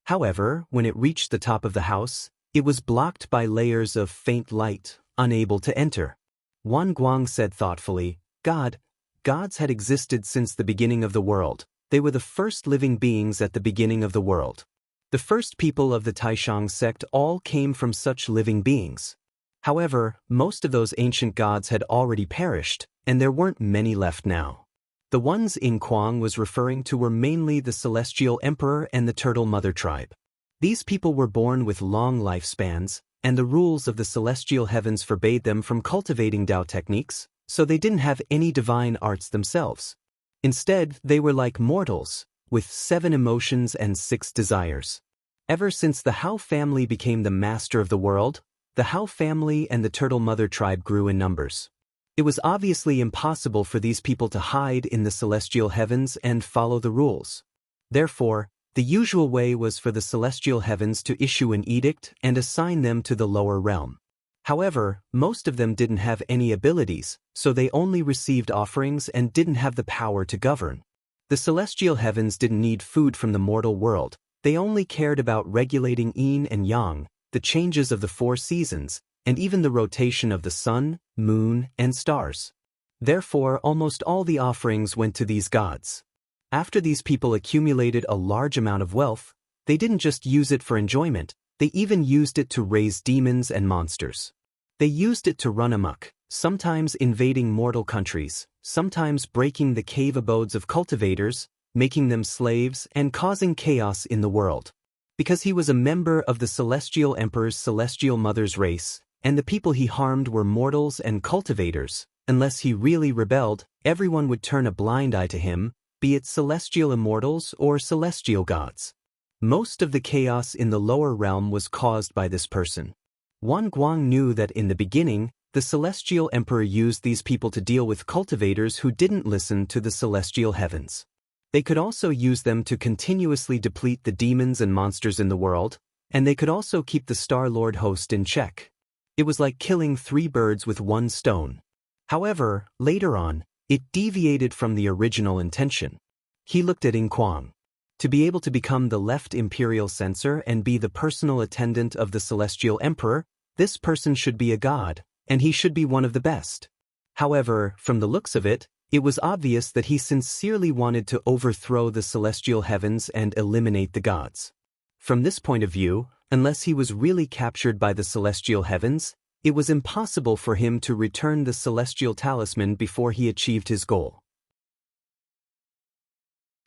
However, when it reached the top of the house, it was blocked by layers of faint light, unable to enter. Wan Guang said thoughtfully, Gods had existed since the beginning of the world. They were the first living beings at the beginning of the world. The first people of the Taishang sect all came from such living beings. However, most of those ancient gods had already perished, and there weren't many left now. The ones Ying Kuang was referring to were mainly the Celestial Emperor and the Turtle Mother tribe. These people were born with long lifespans, and the rules of the celestial heavens forbade them from cultivating Tao techniques, so they didn't have any divine arts themselves. Instead, they were like mortals, with 7 emotions and 6 desires. Ever since the Hao family became the master of the world, the Hao family and the Turtle Mother tribe grew in numbers. It was obviously impossible for these people to hide in the celestial heavens and follow the rules. Therefore, the usual way was for the celestial heavens to issue an edict and assign them to the lower realm. However, most of them didn't have any abilities, so they only received offerings and didn't have the power to govern. The celestial heavens didn't need food from the mortal world. They only cared about regulating yin and yang, the changes of the 4 seasons, and even the rotation of the sun, moon, and stars. Therefore, almost all the offerings went to these gods. After these people accumulated a large amount of wealth, they didn't just use it for enjoyment, they even used it to raise demons and monsters. They used it to run amok, sometimes invading mortal countries, sometimes breaking the cave abodes of cultivators, making them slaves, and causing chaos in the world. Because he was a member of the Celestial Emperor's Celestial Mother's race, and the people he harmed were mortals and cultivators, unless he really rebelled, everyone would turn a blind eye to him, be it celestial immortals or celestial gods. Most of the chaos in the lower realm was caused by this person. Wan Guang knew that in the beginning, the Celestial Emperor used these people to deal with cultivators who didn't listen to the celestial heavens. They could also use them to continuously deplete the demons and monsters in the world, and they could also keep the Star Lord host in check. It was like killing 3 birds with 1 stone. However, later on, it deviated from the original intention. He looked at Ying Kuang. To be able to become the left imperial censor and be the personal attendant of the Celestial Emperor, this person should be a god, and he should be one of the best. However, from the looks of it, it was obvious that he sincerely wanted to overthrow the celestial heavens and eliminate the gods. From this point of view, unless he was really captured by the celestial heavens, it was impossible for him to return the celestial talisman before he achieved his goal.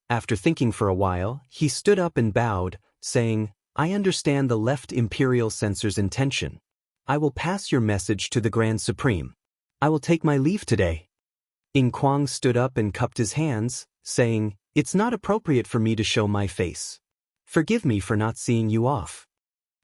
After thinking for a while, he stood up and bowed, saying, "I understand the left imperial censor's intention. I will pass your message to the Grand Supreme. I will take my leave today." Ying Kuang stood up and cupped his hands, saying, "It's not appropriate for me to show my face. Forgive me for not seeing you off."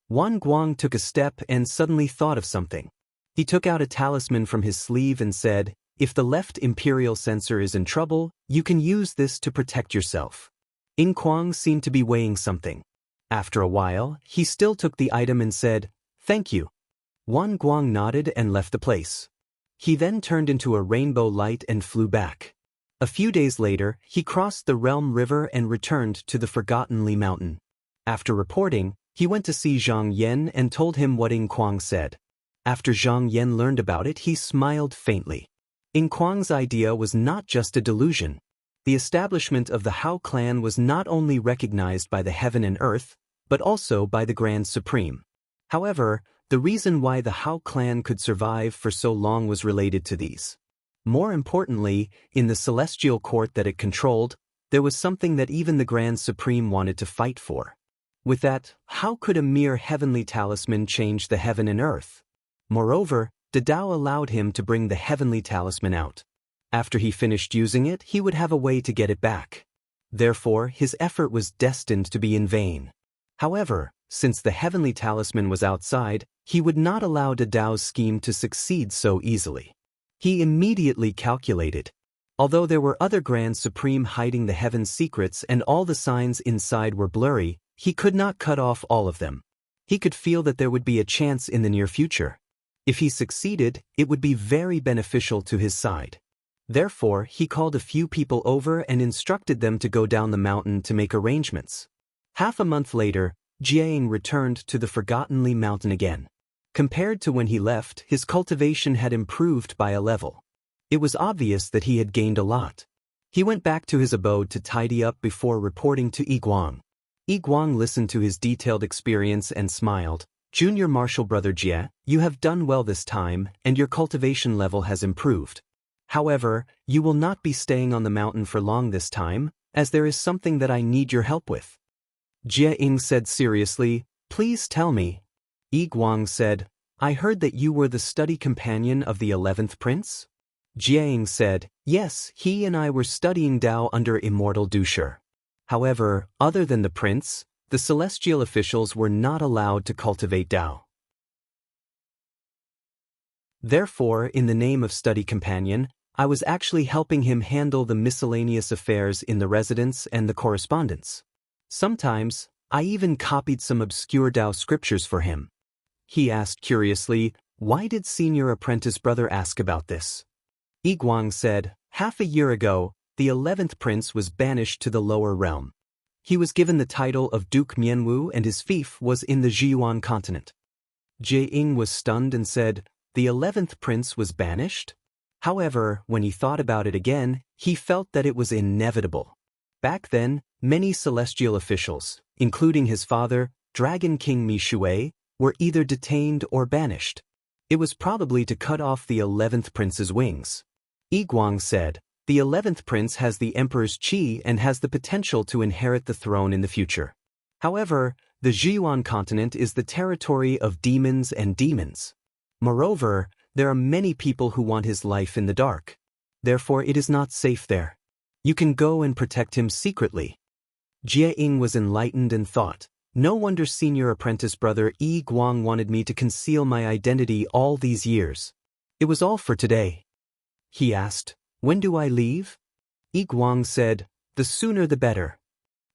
Wan Guang took a step and suddenly thought of something. He took out a talisman from his sleeve and said, "If the left imperial censor is in trouble, you can use this to protect yourself." Ying Kuang seemed to be weighing something. After a while, he still took the item and said, "Thank you." Wan Guang nodded and left the place. He then turned into a rainbow light and flew back. A few days later, he crossed the Realm River and returned to the Forgotten Li Mountain. After reporting, he went to see Zhang Yan and told him what Ying Kuang said. After Zhang Yan learned about it, he smiled faintly. Ying Kuang's idea was not just a delusion. The establishment of the Hao clan was not only recognized by the heaven and earth, but also by the Grand Supreme. However, the reason why the Hao clan could survive for so long was related to these. More importantly, in the celestial court that it controlled, there was something that even the Grand Supreme wanted to fight for. With that, how could a mere heavenly talisman change the heaven and earth? Moreover, the Tao allowed him to bring the heavenly talisman out. After he finished using it, he would have a way to get it back. Therefore, his effort was destined to be in vain. However, since the heavenly talisman was outside, he would not allow the Tao's scheme to succeed so easily. He immediately calculated. Although there were other Grand Supreme hiding the heaven's secrets and all the signs inside were blurry, he could not cut off all of them. He could feel that there would be a chance in the near future. If he succeeded, it would be very beneficial to his side. Therefore, he called a few people over and instructed them to go down the mountain to make arrangements. Half a month later, Jiang returned to the Forgotten Li Mountain again. Compared to when he left, his cultivation had improved by a level. It was obvious that he had gained a lot. He went back to his abode to tidy up before reporting to Yi Guang. Yi Guang listened to his detailed experience and smiled. "Junior Marshal Brother Jie, you have done well this time, and your cultivation level has improved. However, you will not be staying on the mountain for long this time, as there is something that I need your help with." Jie Ying said seriously, "Please tell me." Yi Guang said, "I heard that you were the study companion of the 11th prince?" Jie Ying said, "Yes, he and I were studying Tao under Immortal Dusher. However, other than the prince, the celestial officials were not allowed to cultivate Tao. Therefore, in the name of study companion, I was actually helping him handle the miscellaneous affairs in the residence and the correspondence. Sometimes, I even copied some obscure Tao scriptures for him." He asked curiously, "Why did senior apprentice brother ask about this?" Yi Guang said, "Half a year ago, the 11th prince was banished to the lower realm. He was given the title of Duke Mianwu and his fief was in the Zhiyuan continent." Jie Ying was stunned and said, "The 11th prince was banished?" However, when he thought about it again, he felt that it was inevitable. Back then, many celestial officials, including his father, Dragon King Mi Shui, were either detained or banished. It was probably to cut off the 11th prince's wings. Yi Guang said, "The 11th prince has the emperor's qi and has the potential to inherit the throne in the future. However, the Zhiyuan continent is the territory of demons and demons. Moreover, there are many people who want his life in the dark. Therefore, it is not safe there. You can go and protect him secretly." Jie Ying was enlightened and thought, "No wonder senior apprentice brother Yi Guang wanted me to conceal my identity all these years. It was all for today." He asked, "When do I leave?" Yi Guang said, "The sooner the better."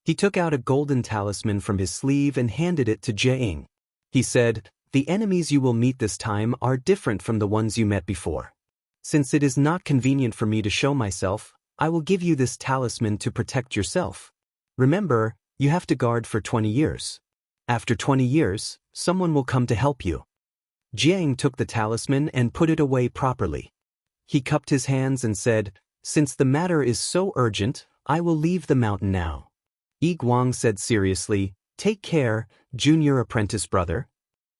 He took out a golden talisman from his sleeve and handed it to Jie Ying. He said, "The enemies you will meet this time are different from the ones you met before. Since it is not convenient for me to show myself, I will give you this talisman to protect yourself. Remember, you have to guard for 20 years. After 20 years, someone will come to help you." Jiang took the talisman and put it away properly. He cupped his hands and said, "Since the matter is so urgent, I will leave the mountain now." Yi Guang said seriously, "Take care, junior apprentice brother."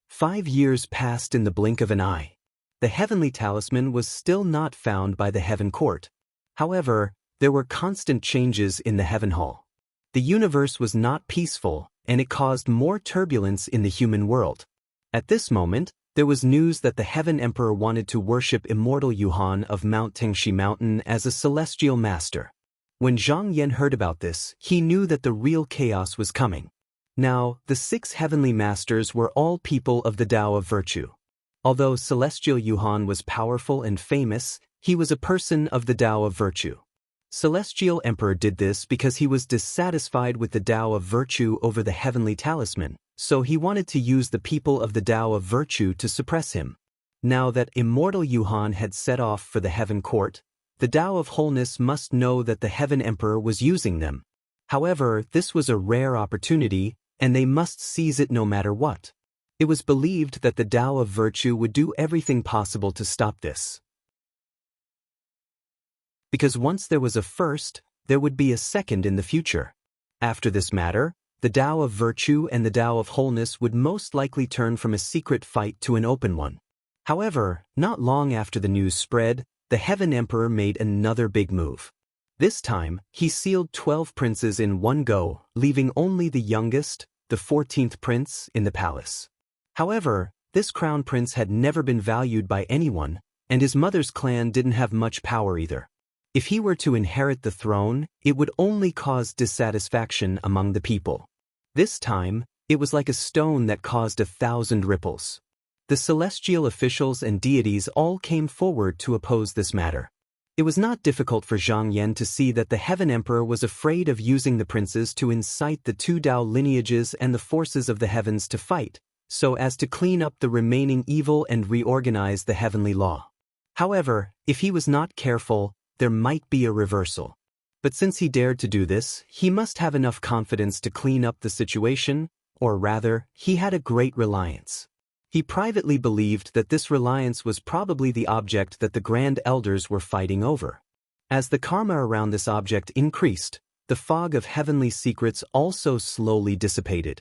5 years passed in the blink of an eye. The heavenly talisman was still not found by the heaven court. However, there were constant changes in the heaven hall. The universe was not peaceful, and it caused more turbulence in the human world. At this moment, there was news that the Heaven Emperor wanted to worship immortal Yuhan of Mount Tengshi Mountain as a celestial master. When Zhang Yan heard about this, he knew that the real chaos was coming. Now, the 6 heavenly masters were all people of the Tao of virtue. Although celestial Yuhan was powerful and famous, he was a person of the Tao of virtue. Celestial Emperor did this because he was dissatisfied with the Tao of virtue over the heavenly talisman, so he wanted to use the people of the Tao of virtue to suppress him. Now that immortal Yuhan had set off for the heaven court, the Tao of wholeness must know that the heaven emperor was using them. However, this was a rare opportunity, and they must seize it no matter what. It was believed that the Tao of virtue would do everything possible to stop this. Because once there was a first, there would be a second in the future. After this matter, the Tao of virtue and the Tao of wholeness would most likely turn from a secret fight to an open one. However, not long after the news spread, the Heaven Emperor made another big move. This time, he sealed 12 princes in one go, leaving only the youngest, the 14th prince, in the palace. However, this crown prince had never been valued by anyone, and his mother's clan didn't have much power either. If he were to inherit the throne, it would only cause dissatisfaction among the people. This time, it was like a stone that caused 1,000 ripples. The celestial officials and deities all came forward to oppose this matter. It was not difficult for Zhang Yan to see that the Heaven Emperor was afraid of using the princes to incite the 2 Tao lineages and the forces of the heavens to fight, so as to clean up the remaining evil and reorganize the heavenly law. However, if he was not careful, there might be a reversal. But since he dared to do this, he must have enough confidence to clean up the situation, or rather, he had a great reliance. He privately believed that this reliance was probably the object that the Grand Elders were fighting over. As the karma around this object increased, the fog of heavenly secrets also slowly dissipated.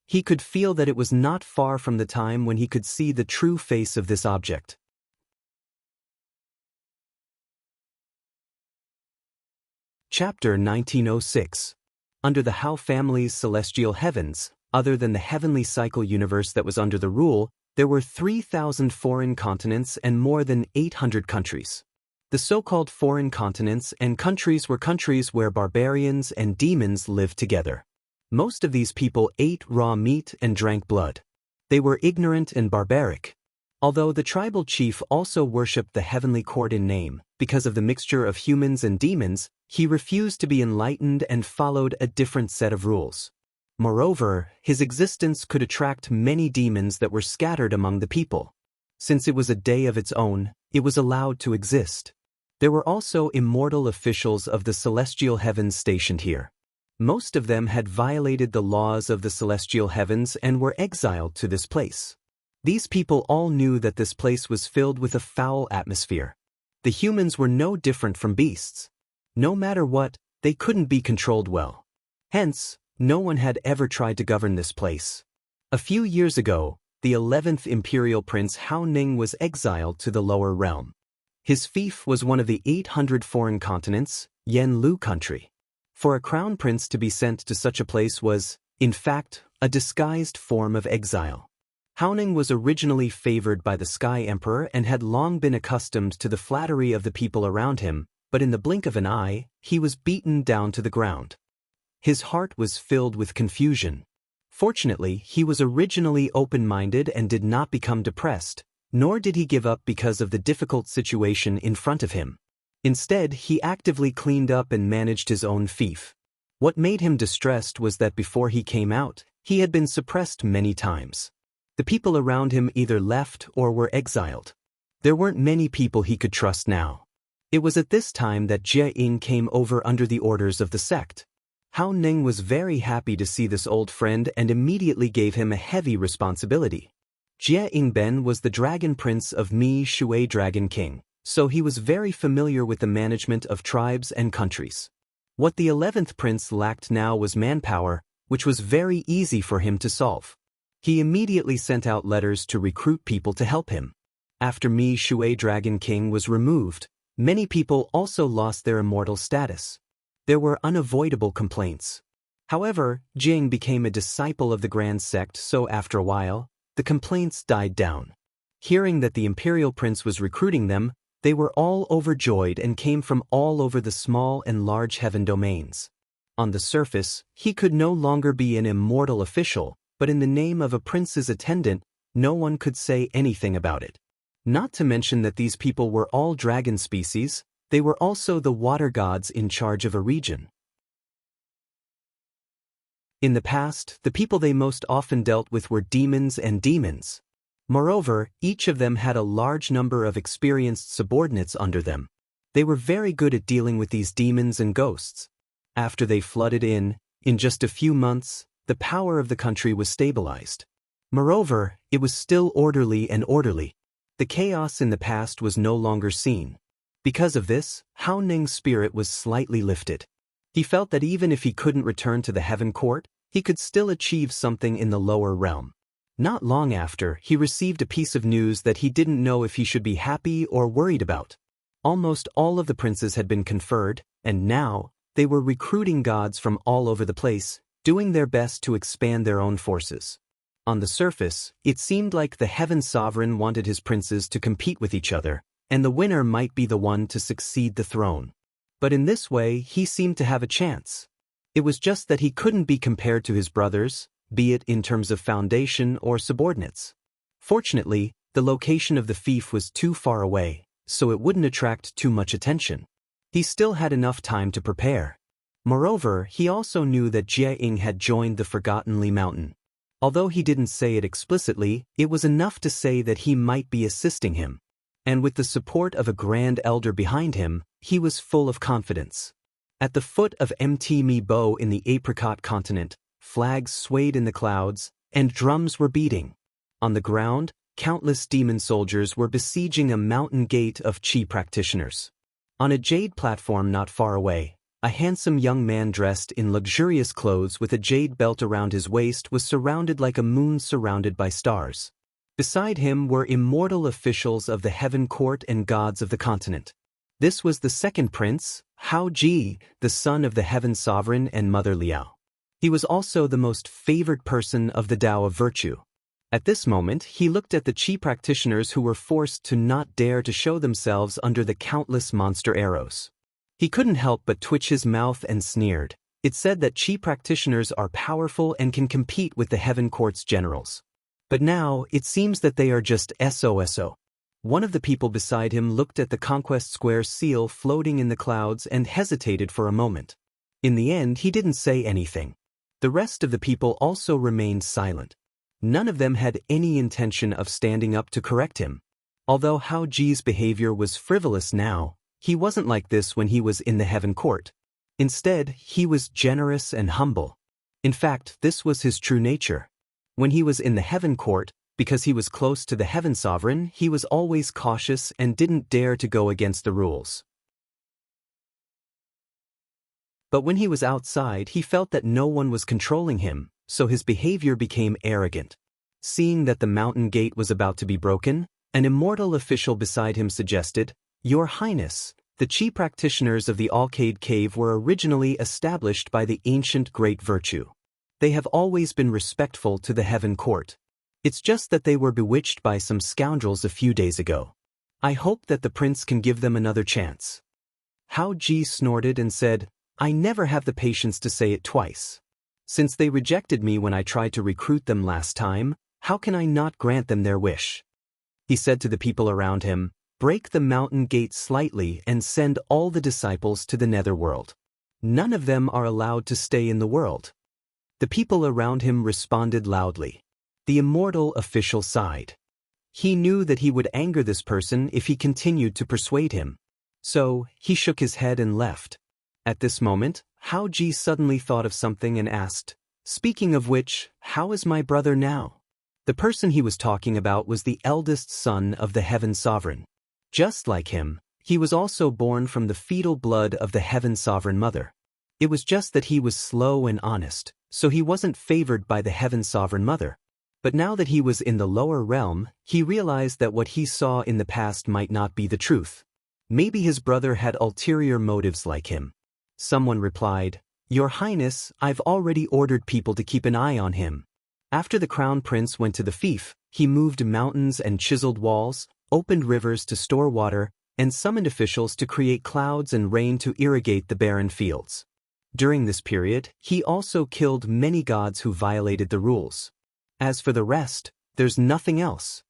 He could feel that it was not far from the time when he could see the true face of this object. Chapter 1906. Under the Hao family's celestial heavens, other than the heavenly cycle universe that was under the rule, there were 3,000 foreign continents and more than 800 countries. The so-called foreign continents and countries were countries where barbarians and demons lived together. Most of these people ate raw meat and drank blood. They were ignorant and barbaric. Although the tribal chief also worshipped the heavenly court in name, because of the mixture of humans and demons, he refused to be enlightened and followed a different set of rules. Moreover, his existence could attract many demons that were scattered among the people. Since it was a day of its own, it was allowed to exist. There were also immortal officials of the celestial heavens stationed here. Most of them had violated the laws of the celestial heavens and were exiled to this place. These people all knew that this place was filled with a foul atmosphere. The humans were no different from beasts. No matter what, they couldn't be controlled well. Hence, no one had ever tried to govern this place. A few years ago, the 11th imperial prince Hao Ning was exiled to the lower realm. His fief was one of the 800 foreign continents, Yen Lu country. For a crown prince to be sent to such a place was, in fact, a disguised form of exile. Hao Ning was originally favored by the Sky Emperor and had long been accustomed to the flattery of the people around him, but in the blink of an eye, he was beaten down to the ground. His heart was filled with confusion. Fortunately, he was originally open-minded and did not become depressed, nor did he give up because of the difficult situation in front of him. Instead, he actively cleaned up and managed his own fief. What made him distressed was that before he came out, he had been suppressed many times. The people around him either left or were exiled. There weren't many people he could trust now. It was at this time that Jie Ying came over under the orders of the sect. Hao Ning was very happy to see this old friend and immediately gave him a heavy responsibility. Jie Ingben was the dragon prince of Mi Shui Dragon King, so he was very familiar with the management of tribes and countries. What the 11th prince lacked now was manpower, which was very easy for him to solve. He immediately sent out letters to recruit people to help him. After Mi Shui Dragon King was removed, many people also lost their immortal status. There were unavoidable complaints. However, Jing became a disciple of the Grand Sect, so after a while, the complaints died down. Hearing that the imperial prince was recruiting them, they were all overjoyed and came from all over the small and large heaven domains. On the surface, he could no longer be an immortal official, but in the name of a prince's attendant, no one could say anything about it. Not to mention that these people were all dragon species, they were also the water gods in charge of a region. In the past, the people they most often dealt with were demons and demons. Moreover, each of them had a large number of experienced subordinates under them. They were very good at dealing with these demons and ghosts. After they flooded in just a few months, the power of the country was stabilized. Moreover, it was still orderly. The chaos in the past was no longer seen. Because of this, Hao Ning's spirit was slightly lifted. He felt that even if he couldn't return to the heaven court, he could still achieve something in the lower realm. Not long after, he received a piece of news that he didn't know if he should be happy or worried about. Almost all of the princes had been conferred, and now, they were recruiting gods from all over the place, doing their best to expand their own forces. On the surface, it seemed like the heaven sovereign wanted his princes to compete with each other, and the winner might be the one to succeed the throne. But in this way, he seemed to have a chance. It was just that he couldn't be compared to his brothers, be it in terms of foundation or subordinates. Fortunately, the location of the fief was too far away, so it wouldn't attract too much attention. He still had enough time to prepare. Moreover, he also knew that Jie Ying had joined the Forgotten Li Mountain. Although he didn't say it explicitly, it was enough to say that he might be assisting him. And with the support of a grand elder behind him, he was full of confidence. At the foot of Mt Mi-bo in the Apricot continent, flags swayed in the clouds, and drums were beating. On the ground, countless demon soldiers were besieging a mountain gate of Qi practitioners. On a jade platform not far away, a handsome young man dressed in luxurious clothes with a jade belt around his waist was surrounded like a moon surrounded by stars. Beside him were immortal officials of the heaven court and gods of the continent. This was the second prince, Hao Ji, the son of the heaven sovereign and mother Liao. He was also the most favored person of the Tao of Virtue. At this moment, he looked at the Qi practitioners who were forced to not dare to show themselves under the countless monster arrows. He couldn't help but twitch his mouth and sneered. It said that Qi practitioners are powerful and can compete with the heaven court's generals. But now, it seems that they are just SOSO. One of the people beside him looked at the Conquest Square seal floating in the clouds and hesitated for a moment. In the end, he didn't say anything. The rest of the people also remained silent. None of them had any intention of standing up to correct him. Although Hao Ji's behavior was frivolous now, he wasn't like this when he was in the heaven court. Instead, he was generous and humble. In fact, this was his true nature. When he was in the heaven court, because he was close to the heaven sovereign, he was always cautious and didn't dare to go against the rules. But when he was outside, he felt that no one was controlling him, so his behavior became arrogant. Seeing that the mountain gate was about to be broken, an immortal official beside him suggested, "Your Highness, the Qi practitioners of the Alcade Cave were originally established by the ancient Great Virtue. They have always been respectful to the heaven court. It's just that they were bewitched by some scoundrels a few days ago. I hope that the prince can give them another chance." Hao Ji snorted and said, "I never have the patience to say it twice. Since they rejected me when I tried to recruit them last time, how can I not grant them their wish?" He said to the people around him, "Break the mountain gate slightly and send all the disciples to the netherworld. None of them are allowed to stay in the world." The people around him responded loudly. The immortal official sighed. He knew that he would anger this person if he continued to persuade him. So, he shook his head and left. At this moment, Hao Ji suddenly thought of something and asked, "Speaking of which, how is my brother now?" The person he was talking about was the eldest son of the Heaven Sovereign. Just like him, he was also born from the fetal blood of the Heaven Sovereign Mother. It was just that he was slow and honest, so he wasn't favored by the Heaven Sovereign Mother. But now that he was in the lower realm, he realized that what he saw in the past might not be the truth. Maybe his brother had ulterior motives like him. Someone replied, "Your Highness, I've already ordered people to keep an eye on him." After the crown prince went to the fief, he moved mountains and chiseled walls, opened rivers to store water, and summoned officials to create clouds and rain to irrigate the barren fields. During this period, he also killed many gods who violated the rules. As for the rest, there's nothing else.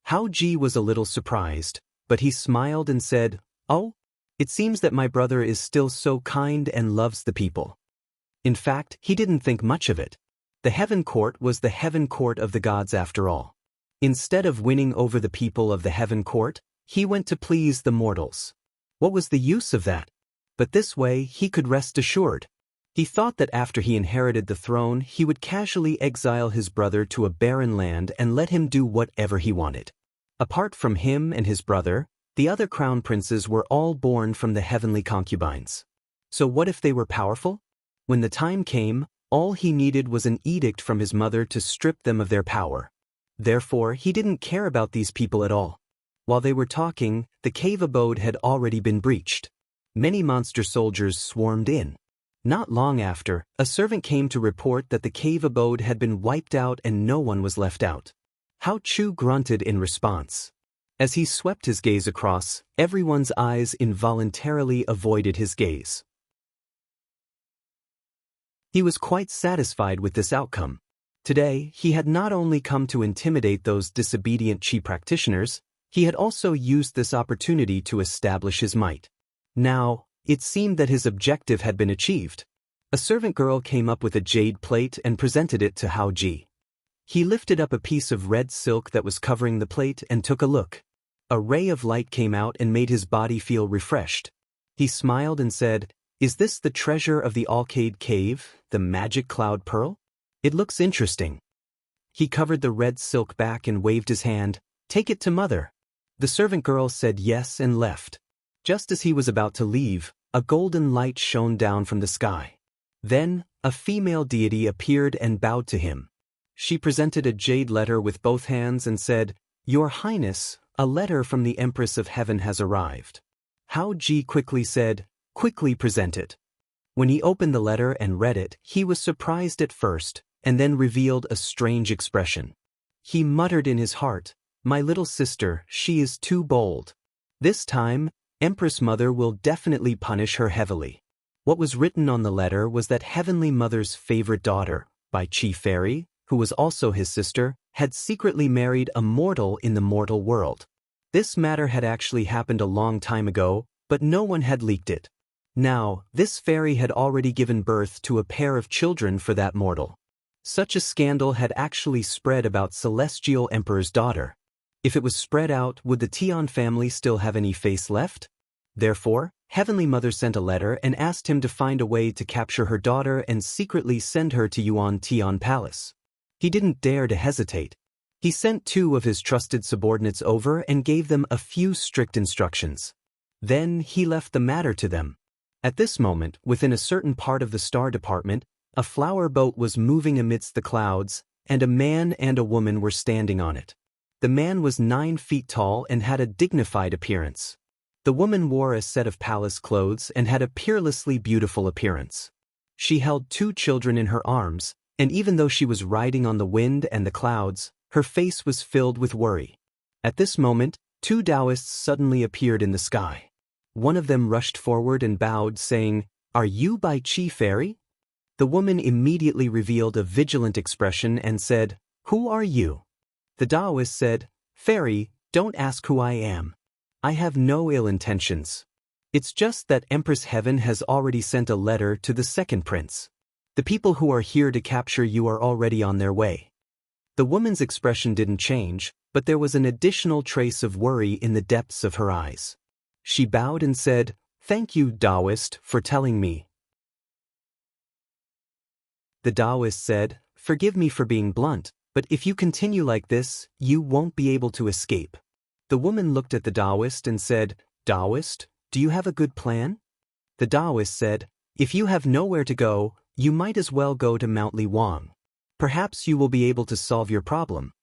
Hao Ji was a little surprised, but he smiled and said, "Oh, it seems that my brother is still so kind and loves the people." In fact, he didn't think much of it. The Heaven Court was the Heaven Court of the gods after all. Instead of winning over the people of the Heaven Court, he went to please the mortals. What was the use of that? But this way he could rest assured. He thought that after he inherited the throne, he would casually exile his brother to a barren land and let him do whatever he wanted. Apart from him and his brother, the other crown princes were all born from the heavenly concubines. So what if they were powerful? When the time came, all he needed was an edict from his mother to strip them of their power. Therefore, he didn't care about these people at all. While they were talking, the cave abode had already been breached. Many monster soldiers swarmed in. Not long after, a servant came to report that the cave abode had been wiped out and no one was left out. Hao Chu grunted in response. As he swept his gaze across, everyone's eyes involuntarily avoided his gaze. He was quite satisfied with this outcome. Today, he had not only come to intimidate those disobedient Qi practitioners, he had also used this opportunity to establish his might. Now, it seemed that his objective had been achieved. A servant girl came up with a jade plate and presented it to Hao Ji. He lifted up a piece of red silk that was covering the plate and took a look. A ray of light came out and made his body feel refreshed. He smiled and said, "Is this the treasure of the Alcade Cave, the magic cloud pearl? It looks interesting." He covered the red silk back and waved his hand, "Take it to mother." The servant girl said yes and left. Just as he was about to leave, a golden light shone down from the sky. Then, a female deity appeared and bowed to him. She presented a jade letter with both hands and said, "Your Highness, a letter from the Empress of Heaven has arrived." Hao Ji quickly said, "Quickly present it." When he opened the letter and read it, he was surprised at first, and then revealed a strange expression. He muttered in his heart, "My little sister, she is too bold. This time, Empress Mother will definitely punish her heavily." What was written on the letter was that Heavenly Mother's favorite daughter, by Qi Fairy, who was also his sister, had secretly married a mortal in the mortal world. This matter had actually happened a long time ago, but no one had leaked it. Now, this fairy had already given birth to a pair of children for that mortal. Such a scandal had actually spread about Celestial Emperor's daughter. If it was spread out, would the Tian family still have any face left? Therefore, Heavenly Mother sent a letter and asked him to find a way to capture her daughter and secretly send her to Yuan Tian Palace. He didn't dare to hesitate. He sent 2 of his trusted subordinates over and gave them a few strict instructions. Then he left the matter to them. At this moment, within a certain part of the Star Department, a flower boat was moving amidst the clouds, and a man and a woman were standing on it. The man was 9 feet tall and had a dignified appearance. The woman wore a set of palace clothes and had a peerlessly beautiful appearance. She held 2 children in her arms, and even though she was riding on the wind and the clouds, her face was filled with worry. At this moment, 2 Taoists suddenly appeared in the sky. One of them rushed forward and bowed, saying, "Are you by Qi Fairy?" The woman immediately revealed a vigilant expression and said, "Who are you?" The Taoist said, "Fairy, don't ask who I am. I have no ill intentions. It's just that Empress Heaven has already sent a letter to the second prince. The people who are here to capture you are already on their way." The woman's expression didn't change, but there was an additional trace of worry in the depths of her eyes. She bowed and said, "Thank you, Taoist, for telling me." The Taoist said, "Forgive me for being blunt, But if you continue like this, you won't be able to escape. The woman looked at the Taoist and said, Taoist, do you have a good plan? The Taoist said, if you have nowhere to go, you might as well go to Mount Li Wang. Perhaps you will be able to solve your problem.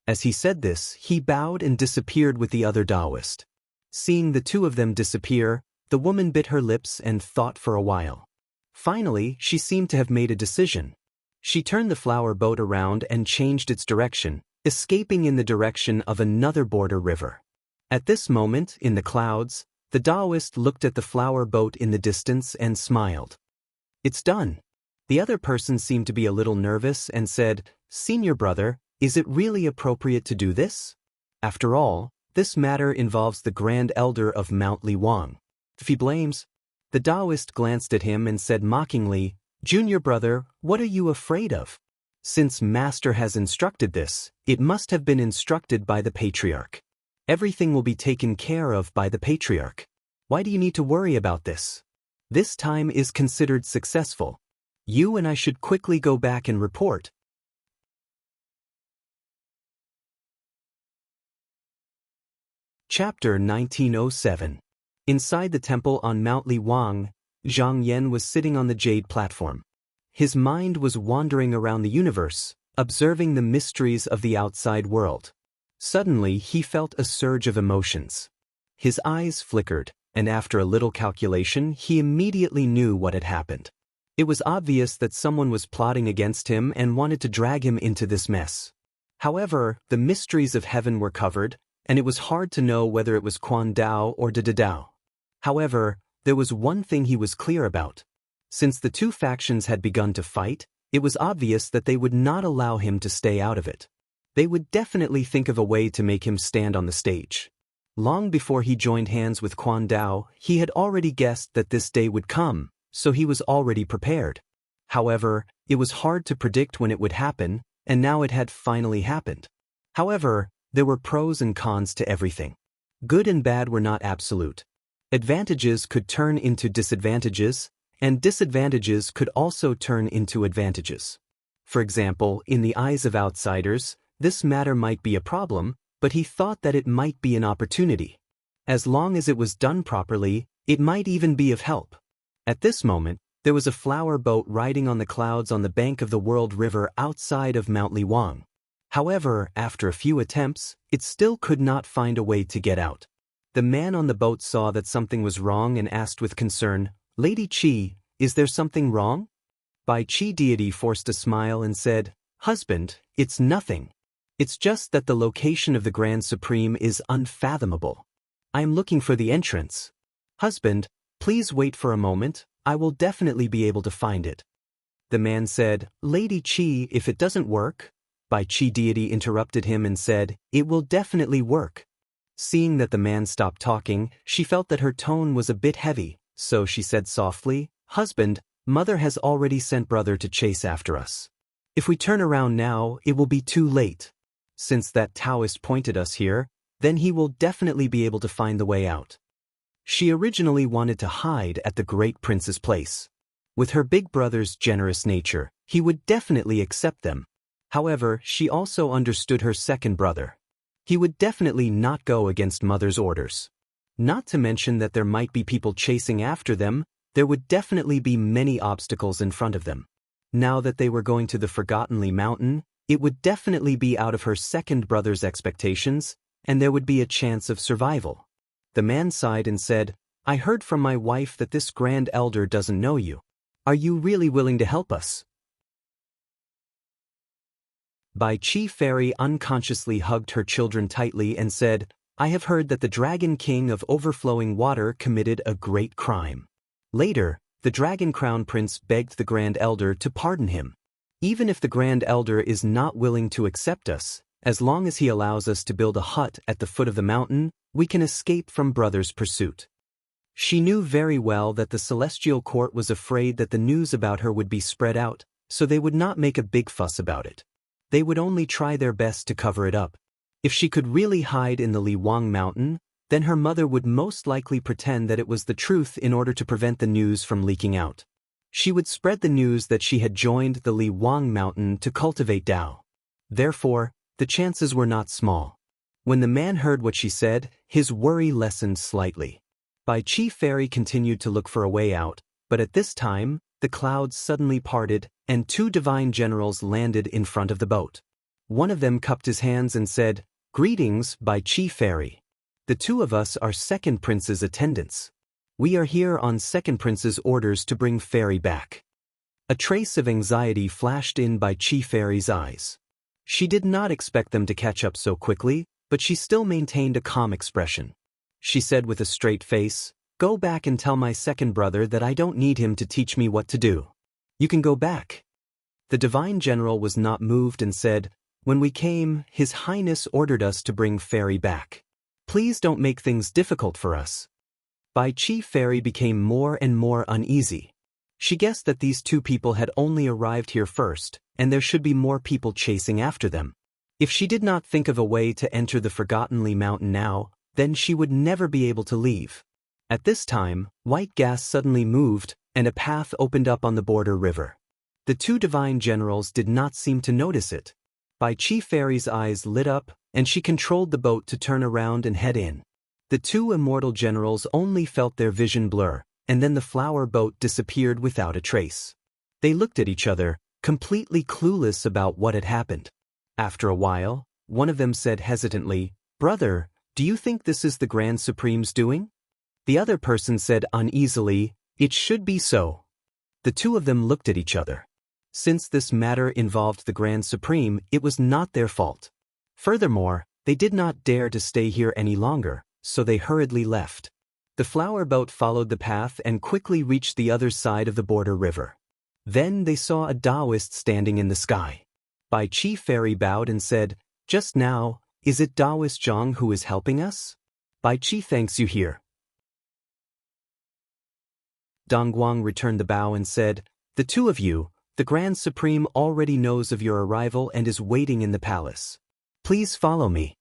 As he said this, he bowed and disappeared with the other Taoist. Seeing the two of them disappear, the woman bit her lips and thought for a while. Finally, she seemed to have made a decision. She turned the flower boat around and changed its direction, escaping in the direction of another border river. At this moment, in the clouds, the Taoist looked at the flower boat in the distance and smiled. It's done. The other person seemed to be a little nervous and said, Senior brother, is it really appropriate to do this? After all, this matter involves the Grand Elder of Mount Li Wang. If he blames, the Taoist glanced at him and said mockingly, Junior brother, what are you afraid of? Since Master has instructed this, it must have been instructed by the Patriarch. Everything will be taken care of by the Patriarch. Why do you need to worry about this? This time is considered successful. You and I should quickly go back and report. Chapter 1907. Inside the temple on Mount Li Wang, Zhang Yan was sitting on the jade platform. His mind was wandering around the universe, observing the mysteries of the outside world. Suddenly, he felt a surge of emotions. His eyes flickered, and after a little calculation, he immediately knew what had happened. It was obvious that someone was plotting against him and wanted to drag him into this mess. However, the mysteries of heaven were covered, and it was hard to know whether it was Quan Dao or Da Dao. However, there was one thing he was clear about. Since the two factions had begun to fight, it was obvious that they would not allow him to stay out of it. They would definitely think of a way to make him stand on the stage. Long before he joined hands with Quan Dao, he had already guessed that this day would come, so he was already prepared. However, it was hard to predict when it would happen, and now it had finally happened. However, there were pros and cons to everything. Good and bad were not absolute. Advantages could turn into disadvantages, and disadvantages could also turn into advantages. For example, in the eyes of outsiders, this matter might be a problem, but he thought that it might be an opportunity. As long as it was done properly, it might even be of help. At this moment, there was a flower boat riding on the clouds on the bank of the World River outside of Mount Li Wang. However, after a few attempts, it still could not find a way to get out. The man on the boat saw that something was wrong and asked with concern, Lady Qi, is there something wrong? Bai Qi deity forced a smile and said, Husband, it's nothing. It's just that the location of the Grand Supreme is unfathomable. I am looking for the entrance. Husband, please wait for a moment, I will definitely be able to find it. The man said, Lady Qi, if it doesn't work? Bai Qi deity interrupted him and said, It will definitely work. Seeing that the man stopped talking, she felt that her tone was a bit heavy, so she said softly, Husband, Mother has already sent brother to chase after us. If we turn around now, it will be too late. Since that Taoist pointed us here, then he will definitely be able to find the way out. She originally wanted to hide at the great prince's place. With her big brother's generous nature, he would definitely accept them. However, she also understood her second brother. He would definitely not go against mother's orders. Not to mention that there might be people chasing after them, there would definitely be many obstacles in front of them. Now that they were going to the Forgotten Li Mountain, it would definitely be out of her second brother's expectations, and there would be a chance of survival. The man sighed and said, I heard from my wife that this Grand Elder doesn't know you. Are you really willing to help us? Bai Qi Fairy unconsciously hugged her children tightly and said, I have heard that the Dragon King of Overflowing Water committed a great crime. Later, the Dragon Crown Prince begged the Grand Elder to pardon him. Even if the Grand Elder is not willing to accept us, as long as he allows us to build a hut at the foot of the mountain, we can escape from brother's pursuit. She knew very well that the Celestial Court was afraid that the news about her would be spread out, so they would not make a big fuss about it. They would only try their best to cover it up. If she could really hide in the Li Wang Mountain, then her mother would most likely pretend that it was the truth in order to prevent the news from leaking out. She would spread the news that she had joined the Li Wang Mountain to cultivate Tao. Therefore, the chances were not small. When the man heard what she said, his worry lessened slightly. Bai Chi Fairy continued to look for a way out, but at this time, the clouds suddenly parted, and two divine generals landed in front of the boat. One of them cupped his hands and said, "Greetings, Bai Chi Fairy. The two of us are Second Prince's attendants. We are here on Second Prince's orders to bring Fairy back." A trace of anxiety flashed in Bai Chi Fairy's eyes. She did not expect them to catch up so quickly, but she still maintained a calm expression. She said with a straight face, "Go back and tell my second brother that I don't need him to teach me what to do. You can go back." The divine general was not moved and said, "When we came, His Highness ordered us to bring Fairy back. Please don't make things difficult for us." Bai Chi Fairy became more and more uneasy. She guessed that these two people had only arrived here first, and there should be more people chasing after them. If she did not think of a way to enter the Forgottenly Mountain now, then she would never be able to leave. At this time, white gas suddenly moved, and a path opened up on the border river. The two divine generals did not seem to notice it. Bai Chi Fairy's eyes lit up, and she controlled the boat to turn around and head in. The two immortal generals only felt their vision blur, and then the flower boat disappeared without a trace. They looked at each other, completely clueless about what had happened. After a while, one of them said hesitantly, "Brother, do you think this is the Grand Supreme's doing?" The other person said uneasily, "It should be so." The two of them looked at each other. Since this matter involved the Grand Supreme, it was not their fault. Furthermore, they did not dare to stay here any longer, so they hurriedly left. The flower boat followed the path and quickly reached the other side of the border river. Then they saw a Taoist standing in the sky. Bai Chi Fairy bowed and said, "Just now, is it Taoist Zhang who is helping us? Bai Chi thanks you here." Dongguang returned the bow and said, "The two of you, the Grand Supreme already knows of your arrival and is waiting in the palace. Please follow me."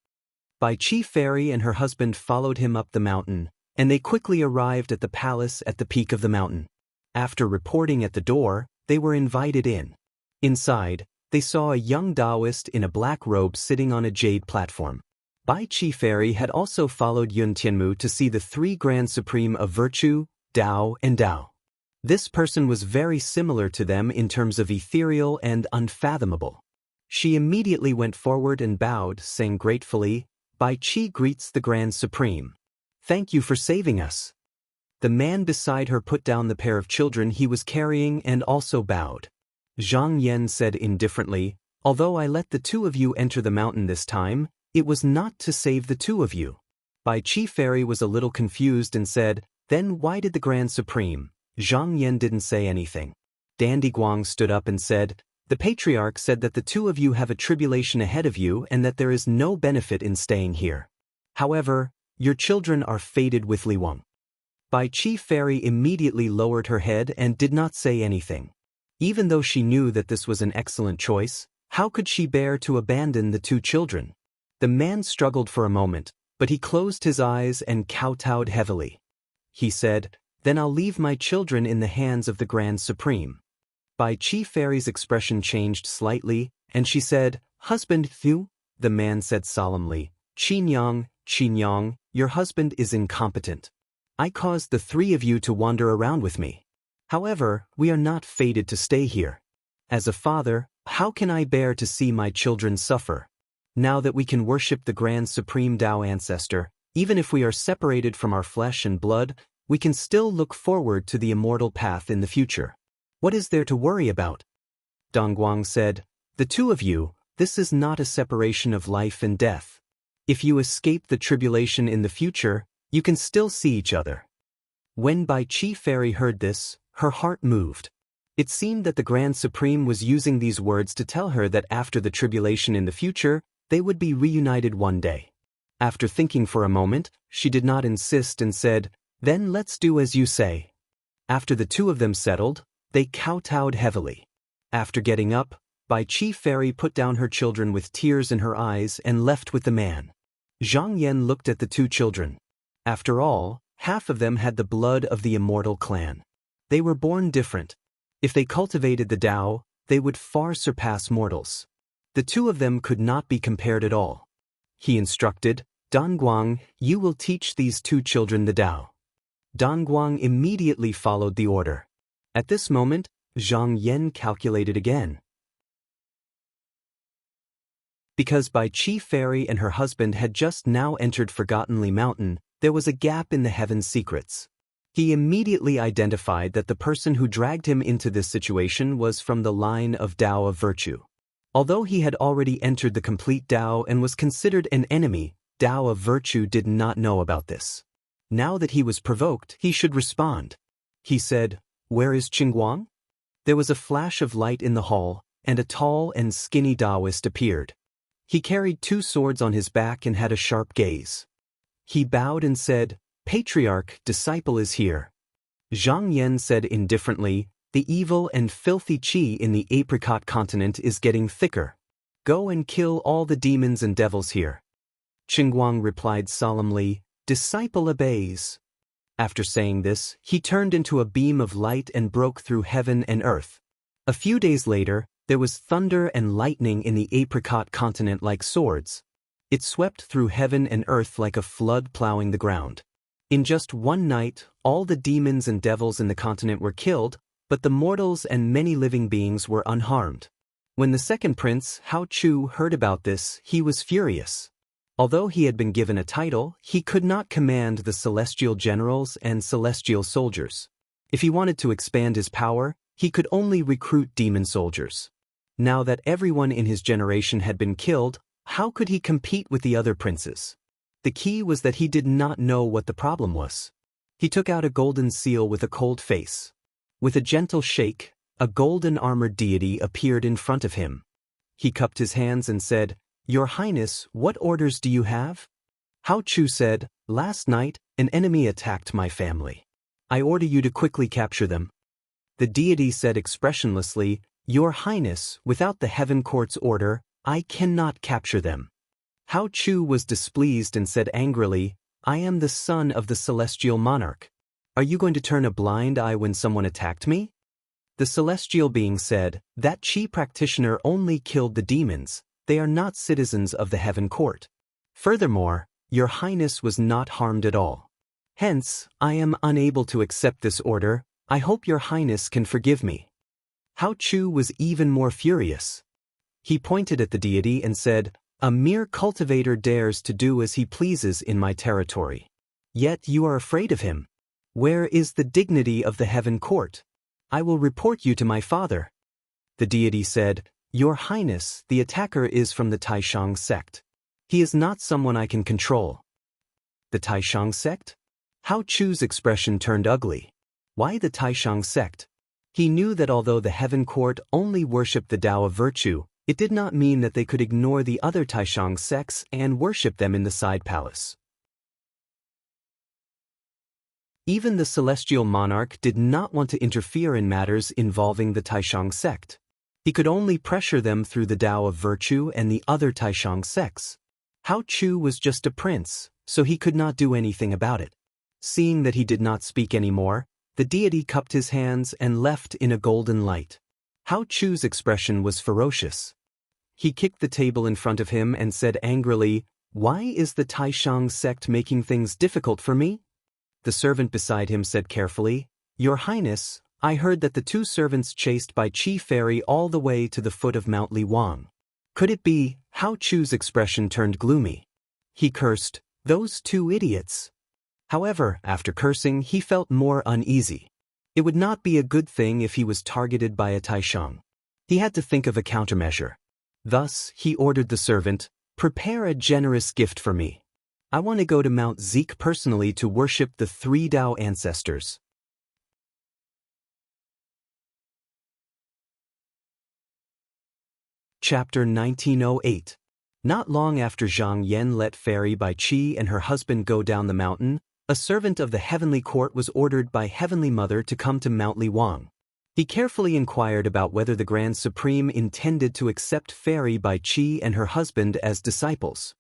Bai Chi Fairy and her husband followed him up the mountain, and they quickly arrived at the palace at the peak of the mountain. After reporting at the door, they were invited in. Inside, they saw a young Taoist in a black robe sitting on a jade platform. Bai Chi Fairy had also followed Yun Tianmu to see the three Grand Supreme of Virtue, Tao, and Tao. This person was very similar to them in terms of ethereal and unfathomable. She immediately went forward and bowed, saying gratefully, "Bai Chi greets the Grand Supreme. Thank you for saving us." The man beside her put down the pair of children he was carrying and also bowed. Zhang Yan said indifferently, "Although I let the two of you enter the mountain this time, it was not to save the two of you." Bai Chi Fairy was a little confused and said, "Then why did the Grand Supreme?" Zhang Yan didn't say anything. Dandy Guang stood up and said, "The Patriarch said that the two of you have a tribulation ahead of you and that there is no benefit in staying here. However, your children are fated with Li Wang." Bai Chi Fairy immediately lowered her head and did not say anything. Even though she knew that this was an excellent choice, how could she bear to abandon the two children? The man struggled for a moment, but he closed his eyes and kowtowed heavily. He said, "Then I'll leave my children in the hands of the Grand Supreme." Bai Chi Fairy's expression changed slightly, and she said, "Husband Thu?" The man said solemnly, Qin your husband is incompetent. I caused the three of you to wander around with me. However, we are not fated to stay here. As a father, how can I bear to see my children suffer? Now that we can worship the Grand Supreme Tao Ancestor, even if we are separated from our flesh and blood, we can still look forward to the immortal path in the future. What is there to worry about?" Dongguang said, "The two of you, this is not a separation of life and death. If you escape the tribulation in the future, you can still see each other." When Bai Chi Fairy heard this, her heart moved. It seemed that the Grand Supreme was using these words to tell her that after the tribulation in the future, they would be reunited one day. After thinking for a moment, she did not insist and said, "Then let's do as you say." After the two of them settled, they kowtowed heavily. After getting up, Bai Chi Fairy put down her children with tears in her eyes and left with the man. Zhang Yan looked at the two children. After all, half of them had the blood of the immortal clan. They were born different. If they cultivated the Tao, they would far surpass mortals. The two of them could not be compared at all. He instructed, "Dan Guang, you will teach these two children the Tao." Dan Guang immediately followed the order. At this moment, Zhang Yan calculated again. Because Bai Qi Fairy and her husband had just now entered Forgottenly Mountain, there was a gap in the heaven's secrets. He immediately identified that the person who dragged him into this situation was from the line of Tao of Virtue. Although he had already entered the complete Tao and was considered an enemy, Tao of Virtue did not know about this. Now that he was provoked, he should respond. He said, "Where is Qingguang?" There was a flash of light in the hall, and a tall and skinny Taoist appeared. He carried two swords on his back and had a sharp gaze. He bowed and said, "Patriarch, disciple is here." Zhang Yan said indifferently, "The evil and filthy qi in the apricot continent is getting thicker. Go and kill all the demons and devils here." Qingguang replied solemnly, "Disciple obeys." After saying this, he turned into a beam of light and broke through heaven and earth. A few days later, there was thunder and lightning in the apricot continent like swords. It swept through heaven and earth like a flood plowing the ground. In just one night, all the demons and devils in the continent were killed, but the mortals and many living beings were unharmed. When the second prince, Hao Chu, heard about this, he was furious. Although he had been given a title, he could not command the celestial generals and celestial soldiers. If he wanted to expand his power, he could only recruit demon soldiers. Now that everyone in his generation had been killed, how could he compete with the other princes? The key was that he did not know what the problem was. He took out a golden seal with a cold face. With a gentle shake, a golden armored deity appeared in front of him. He cupped his hands and said, "Your Highness, what orders do you have?" Hao Chu said, "Last night, an enemy attacked my family. I order you to quickly capture them." The deity said expressionlessly, "Your Highness, without the Heaven Court's order, I cannot capture them." Hao Chu was displeased and said angrily, "I am the son of the celestial monarch. Are you going to turn a blind eye when someone attacked me?" The celestial being said, "That Qi practitioner only killed the demons. They are not citizens of the Heaven Court. Furthermore, Your Highness was not harmed at all. Hence, I am unable to accept this order. I hope Your Highness can forgive me." Hao Chu was even more furious. He pointed at the deity and said, "A mere cultivator dares to do as he pleases in my territory. Yet you are afraid of him. Where is the dignity of the Heaven Court? I will report you to my father." The deity said, "Your Highness, the attacker is from the Taishang sect. He is not someone I can control." The Taishang sect? Hao Chu's expression turned ugly. Why the Taishang sect? He knew that although the Heaven Court only worshipped the Tao of Virtue, it did not mean that they could ignore the other Taishang sects and worship them in the side palace. Even the celestial monarch did not want to interfere in matters involving the Taishang sect. He could only pressure them through the Tao of Virtue and the other Taishang sects. Hao Chu was just a prince, so he could not do anything about it. Seeing that he did not speak anymore, the deity cupped his hands and left in a golden light. Hao Chu's expression was ferocious. He kicked the table in front of him and said angrily, "Why is the Taishang sect making things difficult for me?" The servant beside him said carefully, "Your Highness, I heard that the two servants chased Bai Qi Fairy all the way to the foot of Mount Li Wang. Could it be?" Hao Chu's expression turned gloomy. He cursed, "Those two idiots." However, after cursing, he felt more uneasy. It would not be a good thing if he was targeted by a Taishang. He had to think of a countermeasure. Thus, he ordered the servant, "Prepare a generous gift for me. I want to go to Mount Zeek personally to worship the three Tao ancestors." Chapter 1908. Not long after Zhang Yan let Fairy Bai Qi and her husband go down the mountain, a servant of the Heavenly Court was ordered by Heavenly Mother to come to Mount Li Wang. He carefully inquired about whether the Grand Supreme intended to accept Fairy Bai Qi and her husband as disciples.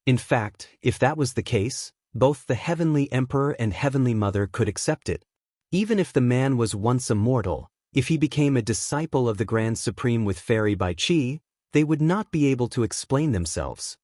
In fact, if that was the case, both the Heavenly Emperor and Heavenly Mother could accept it. Even if the man was once a mortal, if he became a disciple of the Grand Supreme with Fairy Bai Qi, they would not be able to explain themselves.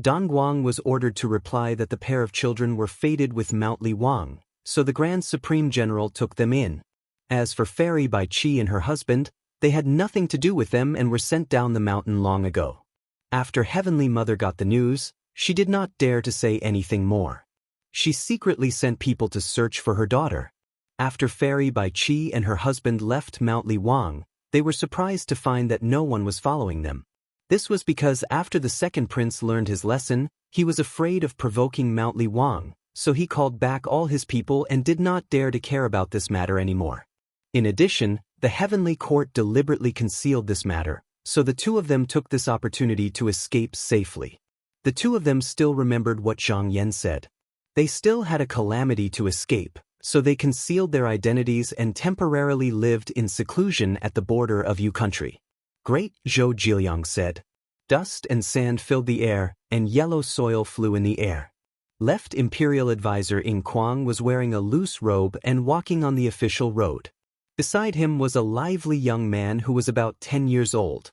Dongguang was ordered to reply that the pair of children were fated with Mount Li Wang, so the Grand Supreme General took them in. As for Fairy Bai Qi and her husband, they had nothing to do with them and were sent down the mountain long ago. After Heavenly Mother got the news, she did not dare to say anything more. She secretly sent people to search for her daughter. After Fairy Bai Qi and her husband left Mount Li Wang, they were surprised to find that no one was following them. This was because after the second prince learned his lesson, he was afraid of provoking Mount Li Wang, so he called back all his people and did not dare to care about this matter anymore. In addition, the heavenly court deliberately concealed this matter, so the two of them took this opportunity to escape safely. The two of them still remembered what Zhang Yan said. They still had a calamity to escape, so they concealed their identities and temporarily lived in seclusion at the border of Yu country. Great Zhou Jiliang said. Dust and sand filled the air, and yellow soil flew in the air. Left Imperial Advisor In Kuang was wearing a loose robe and walking on the official road. Beside him was a lively young man who was about 10 years old.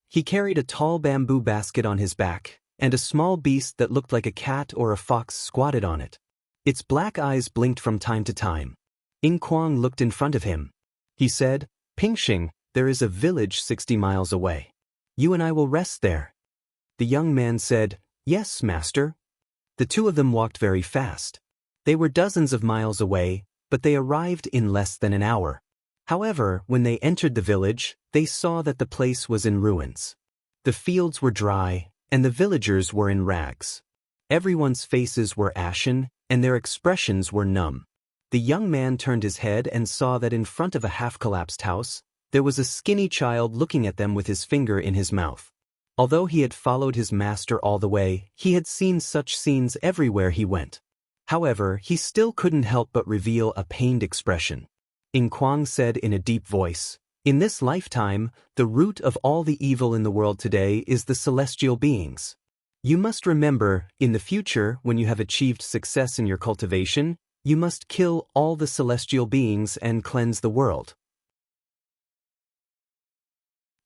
He carried a tall bamboo basket on his back, and a small beast that looked like a cat or a fox squatted on it. Its black eyes blinked from time to time. In Kuang looked in front of him. He said, "Pingxing, there is a village 60 miles away. You and I will rest there." The young man said, "Yes, master." The two of them walked very fast. They were dozens of miles away, but they arrived in less than an hour. However, when they entered the village, they saw that the place was in ruins. The fields were dry, and the villagers were in rags. Everyone's faces were ashen, and their expressions were numb. The young man turned his head and saw that in front of a half-collapsed house, there was a skinny child looking at them with his finger in his mouth. Although he had followed his master all the way, he had seen such scenes everywhere he went. However, he still couldn't help but reveal a pained expression. In Kuang said in a deep voice, "In this lifetime, the root of all the evil in the world today is the celestial beings. You must remember, in the future, when you have achieved success in your cultivation, you must kill all the celestial beings and cleanse the world."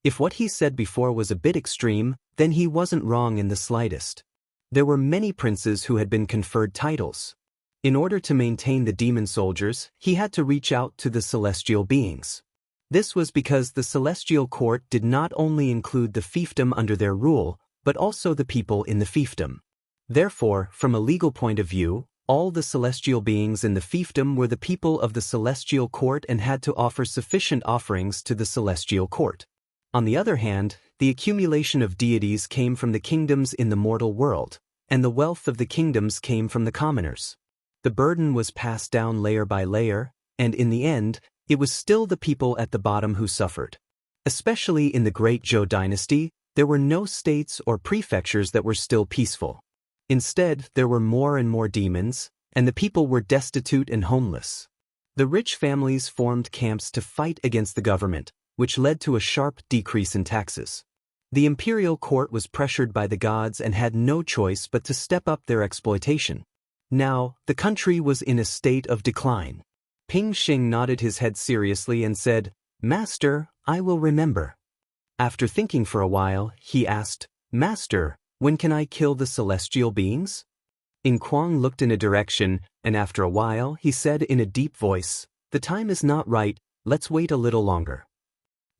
If what he said before was a bit extreme, then he wasn't wrong in the slightest. There were many princes who had been conferred titles. In order to maintain the demon soldiers, he had to reach out to the celestial beings. This was because the celestial court did not only include the fiefdom under their rule, but also the people in the fiefdom. Therefore, from a legal point of view, all the celestial beings in the fiefdom were the people of the celestial court and had to offer sufficient offerings to the celestial court. On the other hand, the accumulation of deities came from the kingdoms in the mortal world, and the wealth of the kingdoms came from the commoners. The burden was passed down layer by layer, and in the end, it was still the people at the bottom who suffered. Especially in the Great Zhou dynasty, there were no states or prefectures that were still peaceful. Instead, there were more and more demons, and the people were destitute and homeless. The rich families formed camps to fight against the government, which led to a sharp decrease in taxes. The imperial court was pressured by the gods and had no choice but to step up their exploitation. Now, the country was in a state of decline. Ping Xing nodded his head seriously and said, "Master, I will remember." After thinking for a while, he asked, "Master, when can I kill the celestial beings?" In Kuang looked in a direction, and after a while he said in a deep voice, "The time is not right, let's wait a little longer."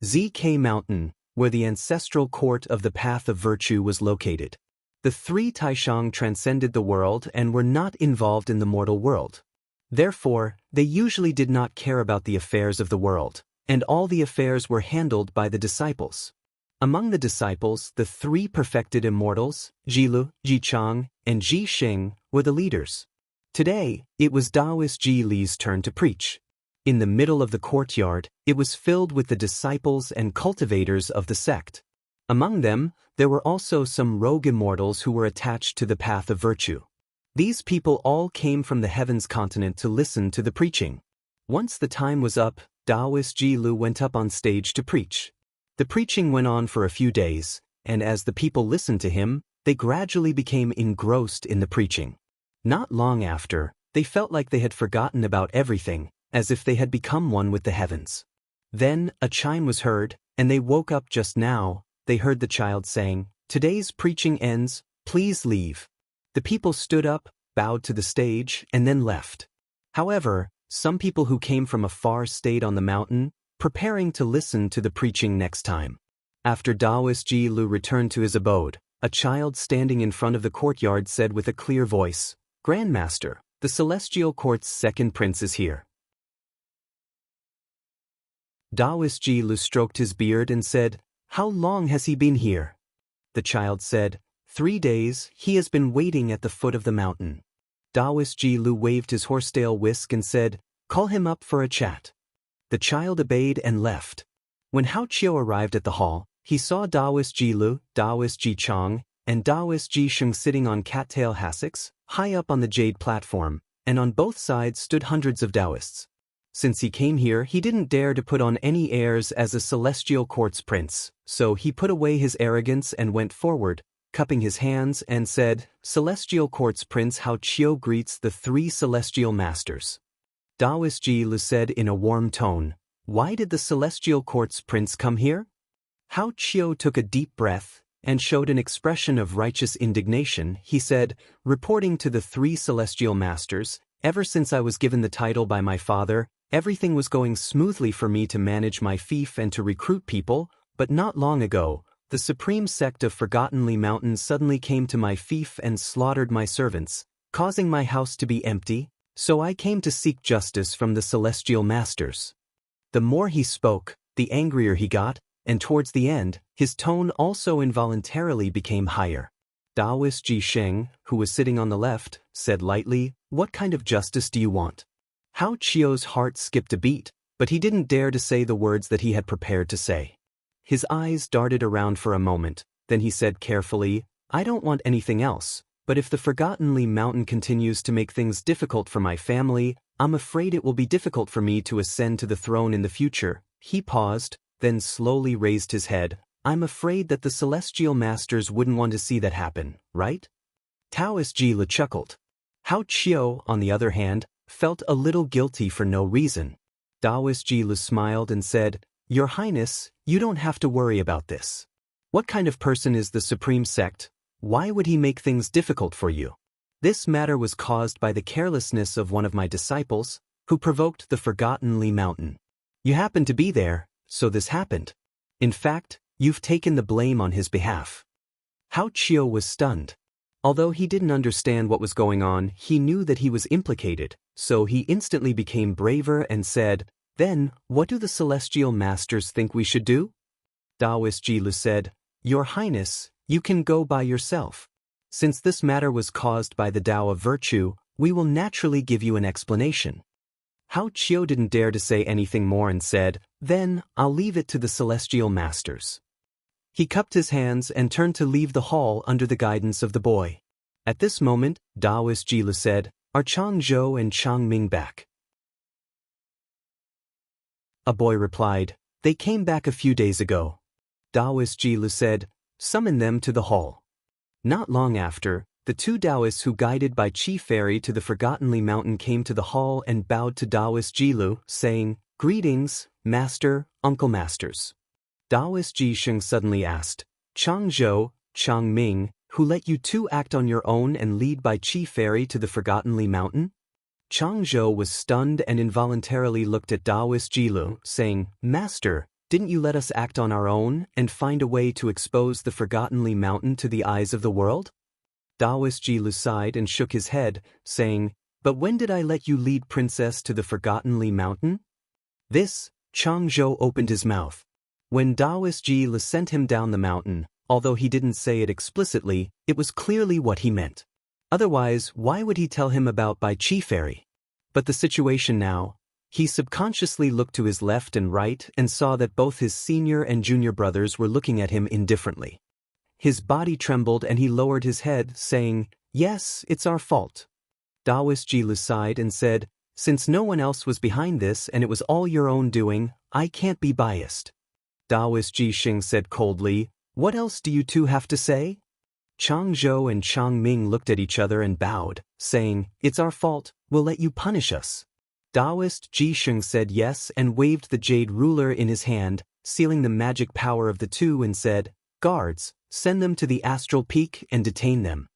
ZK Mountain, where the ancestral court of the Path of Virtue was located. The three Taishang transcended the world and were not involved in the mortal world. Therefore, they usually did not care about the affairs of the world, and all the affairs were handled by the disciples. Among the disciples, the three perfected immortals, Jilu, Jichang, and Jixing, were the leaders. Today, it was Taoist Ji Li's turn to preach. In the middle of the courtyard, it was filled with the disciples and cultivators of the sect. Among them, there were also some rogue immortals who were attached to the Path of Virtue. These people all came from the heavens continent to listen to the preaching. Once the time was up, Taoist Ji Li went up on stage to preach. The preaching went on for a few days, and as the people listened to him, they gradually became engrossed in the preaching. Not long after, they felt like they had forgotten about everything, as if they had become one with the heavens. Then, a chime was heard, and they woke up just now, they heard the child saying, "Today's preaching ends, please leave." The people stood up, bowed to the stage, and then left. However, some people who came from afar stayed on the mountain, preparing to listen to the preaching next time. After Taoist Ji Lu returned to his abode, a child standing in front of the courtyard said with a clear voice, "Grandmaster, the Celestial Court's second prince is here." Taoist Ji Lu stroked his beard and said, "How long has he been here?" The child said, 3 days, he has been waiting at the foot of the mountain. Taoist Ji Lu waved his horsetail whisk and said, "Call him up for a chat." The child obeyed and left. When Hao Qiu arrived at the hall, he saw Taoist Ji Lu, Taoist Ji Chang, and Taoist Ji Sheng sitting on cattail hassocks, high up on the jade platform, and on both sides stood hundreds of Taoists. Since he came here, he didn't dare to put on any airs as a celestial court's prince, so he put away his arrogance and went forward, cupping his hands, and said, "Celestial Court's Prince Hao Qiu greets the 3 celestial masters." Taoist Ji Lu said in a warm tone, "Why did the Celestial Court's prince come here?" Hao Qiu took a deep breath and showed an expression of righteous indignation. He said, "Reporting to the 3 celestial masters, ever since I was given the title by my father, everything was going smoothly for me to manage my fief and to recruit people, but not long ago, the supreme sect of Forgottenly Mountain suddenly came to my fief and slaughtered my servants, causing my house to be empty, so I came to seek justice from the celestial masters." The more he spoke, the angrier he got, and towards the end, his tone also involuntarily became higher. Taoist Ji Sheng, who was sitting on the left, said lightly, "What kind of justice do you want?" Hao Qiu's heart skipped a beat, but he didn't dare to say the words that he had prepared to say. His eyes darted around for a moment, then he said carefully, "I don't want anything else, but if the Forgottenly Mountain continues to make things difficult for my family, I'm afraid it will be difficult for me to ascend to the throne in the future." He paused, then slowly raised his head. "I'm afraid that the celestial masters wouldn't want to see that happen, right?" Taoist Ji Lu chuckled. Hao Qiu, on the other hand, felt a little guilty for no reason. Taoist Ji Lu smiled and said, "Your Highness, you don't have to worry about this. What kind of person is the Supreme Sect? Why would he make things difficult for you? This matter was caused by the carelessness of one of my disciples, who provoked the Forgottenly Mountain. You happened to be there, so this happened. In fact, you've taken the blame on his behalf." Hao Qiu was stunned. Although he didn't understand what was going on, he knew that he was implicated, so he instantly became braver and said, "Then, what do the celestial masters think we should do?" Taoist Ji Lu said, "Your Highness, you can go by yourself. Since this matter was caused by the Tao of Virtue, we will naturally give you an explanation." Hao Qiu didn't dare to say anything more and said, "Then, I'll leave it to the celestial masters." He cupped his hands and turned to leave the hall under the guidance of the boy. At this moment, Taoist Ji Lu said, "Are Chang Zhou and Chang Ming back?" A boy replied, "They came back a few days ago." Taoist Ji Lu said, "Summon them to the hall." Not long after, the 2 Taoists who guided by Chi Fairy to the Forgottenly Mountain came to the hall and bowed to Taoist Ji Lu, saying, "Greetings, Master, Uncle Masters." Taoist Ji Sheng suddenly asked, "Chang Zhou, Chang Ming, who let you 2 act on your own and lead by Chi Fairy to the Forgottenly Mountain?" Chang Zhou was stunned and involuntarily looked at Taoist Ji Lu, saying, "Master, didn't you let us act on our own and find a way to expose the Forgottenly Mountain to the eyes of the world?" Taoist Ji Lu sighed and shook his head, saying, "But when did I let you lead Princess to the Forgottenly Mountain?" This, Chang Zhou opened his mouth. When Taoist Ji Lu sent him down the mountain, although he didn't say it explicitly, it was clearly what he meant. Otherwise, why would he tell him about Bai Chi Fairy? But the situation now, he subconsciously looked to his left and right and saw that both his senior and junior brothers were looking at him indifferently. His body trembled and he lowered his head, saying, "Yes, it's our fault." Taoist Ji Lu sighed and said, "Since no one else was behind this and it was all your own doing, I can't be biased." Taoist Ji Sheng said coldly, "What else do you 2 have to say?" Chang Zhou and Chang Ming looked at each other and bowed, saying, "It's our fault, we'll let you punish us." Taoist Ji Sheng said yes and waved the jade ruler in his hand, sealing the magic power of the 2 and said, Guards, send them to the astral peak and detain them.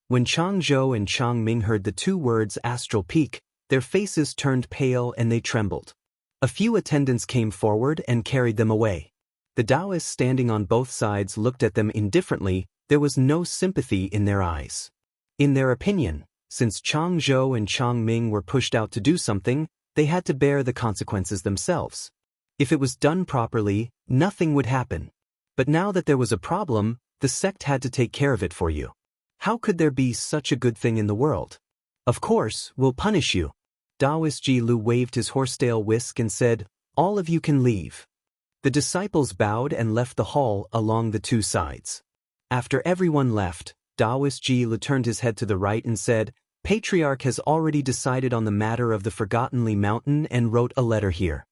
When Chang Zhou and Chang Ming heard the two words astral peak, their faces turned pale and they trembled. A few attendants came forward and carried them away. The Taoists standing on both sides looked at them indifferently. There was no sympathy in their eyes. In their opinion, since Chang Zhou and Chang Ming were pushed out to do something, they had to bear the consequences themselves. If it was done properly, nothing would happen. But now that there was a problem, the sect had to take care of it for you. How could there be such a good thing in the world? Of course, we'll punish you. Taoist Ji Lu waved his horsetail whisk and said, "All of you can leave." The disciples bowed and left the hall along the two sides. After everyone left, Taoist Ji Lu turned his head to the right and said, "Patriarch has already decided on the matter of the Forgotten Li Mountain and wrote a letter here.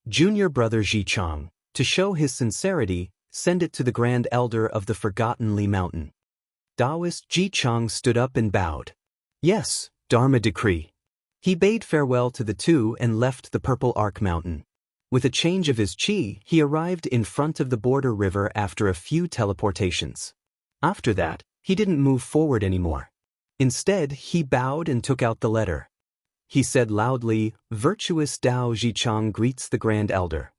Junior brother Ji Chang, to show his sincerity, send it to the Grand Elder of the Forgotten Li Mountain." Taoist Ji Chang stood up and bowed. "Yes, Dharma decree." He bade farewell to the two and left the Purple Arc Mountain. With a change of his chi, he arrived in front of the border river after a few teleportations. After that, he didn't move forward anymore. Instead, he bowed and took out the letter. He said loudly, "Virtuous Dao Jichang greets the Grand Elder.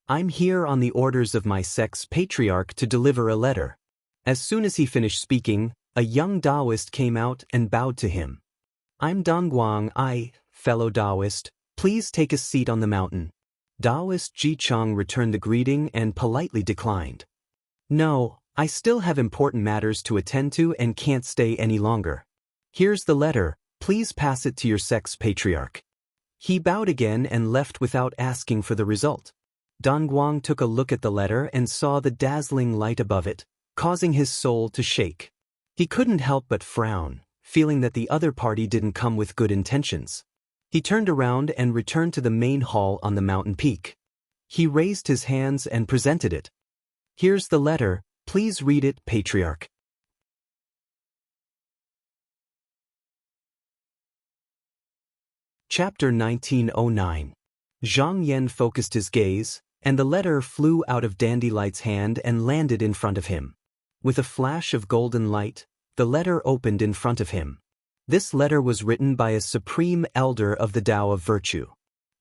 I'm here on the orders of my sect's patriarch to deliver a letter." As soon as he finished speaking, a young Taoist came out and bowed to him. "I'm Dongguang, fellow Taoist. Please take a seat on the mountain." Taoist Ji Chang returned the greeting and politely declined. "No, I still have important matters to attend to and can't stay any longer. Here's the letter, please pass it to your sect's patriarch." He bowed again and left without asking for the result. Dongguang took a look at the letter and saw the dazzling light above it, causing his soul to shake. He couldn't help but frown, feeling that the other party didn't come with good intentions. He turned around and returned to the main hall on the mountain peak. He raised his hands and presented it. "Here's the letter, please read it, Patriarch." Chapter 1909. Zhang Yan focused his gaze, and the letter flew out of Dandylight's hand and landed in front of him. With a flash of golden light, the letter opened in front of him. This letter was written by a supreme elder of the Tao of Virtue.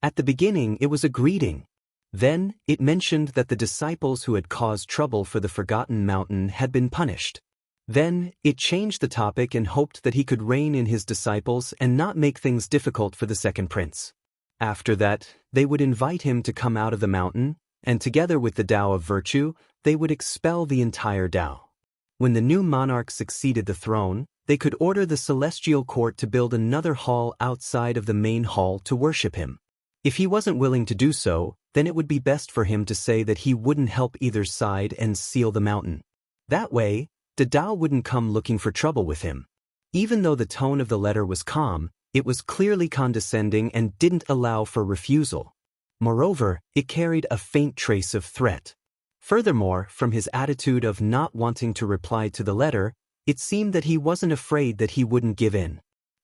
At the beginning, it was a greeting. Then, it mentioned that the disciples who had caused trouble for the Forgotten Mountain had been punished. Then, it changed the topic and hoped that he could rein in his disciples and not make things difficult for the second prince. After that, they would invite him to come out of the mountain, and together with the Tao of Virtue, they would expel the entire Tao. When the new monarch succeeded the throne, they could order the celestial court to build another hall outside of the main hall to worship him. If he wasn't willing to do so, then it would be best for him to say that he wouldn't help either side and seal the mountain. That way, the Tao wouldn't come looking for trouble with him. Even though the tone of the letter was calm, it was clearly condescending and didn't allow for refusal. Moreover, it carried a faint trace of threat. Furthermore, from his attitude of not wanting to reply to the letter, it seemed that he wasn't afraid that he wouldn't give in.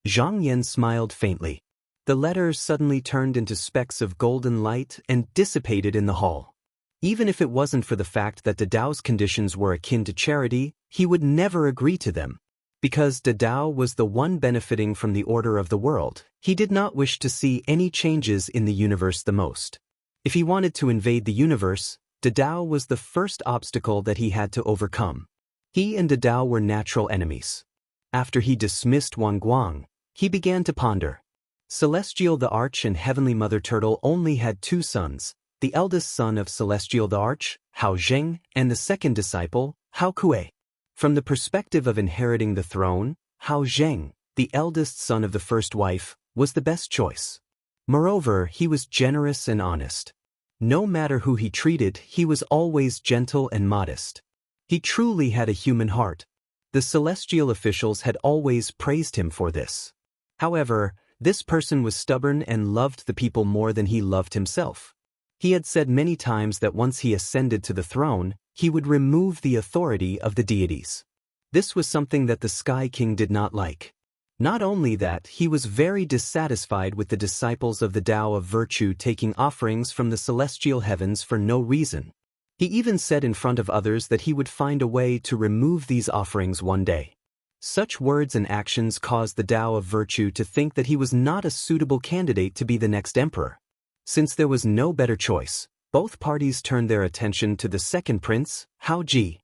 Zhang Yan smiled faintly. The letter suddenly turned into specks of golden light and dissipated in the hall. Even if it wasn't for the fact that the Tao's conditions were akin to charity, he would never agree to them. Because the Tao was the one benefiting from the order of the world, he did not wish to see any changes in the universe the most. If he wanted to invade the universe, the Tao was the first obstacle that he had to overcome. He and the Tao were natural enemies. After he dismissed Wang Guang, he began to ponder. Celestial the Arch and Heavenly Mother Turtle only had two sons, the eldest son of Celestial the Arch, Hao Zheng, and the second disciple, Hao Kuei. From the perspective of inheriting the throne, Hao Zheng, the eldest son of the first wife, was the best choice. Moreover, he was generous and honest. No matter who he treated, he was always gentle and modest. He truly had a human heart. The celestial officials had always praised him for this. However, this person was stubborn and loved the people more than he loved himself. He had said many times that once he ascended to the throne, he would remove the authority of the deities. This was something that the Sky King did not like. Not only that, he was very dissatisfied with the disciples of the Tao of Virtue taking offerings from the celestial heavens for no reason. He even said in front of others that he would find a way to remove these offerings one day. Such words and actions caused the Tao of Virtue to think that he was not a suitable candidate to be the next emperor. Since there was no better choice, both parties turned their attention to the second prince, Hao Ji.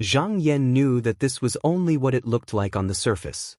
Zhang Yan knew that this was only what it looked like on the surface.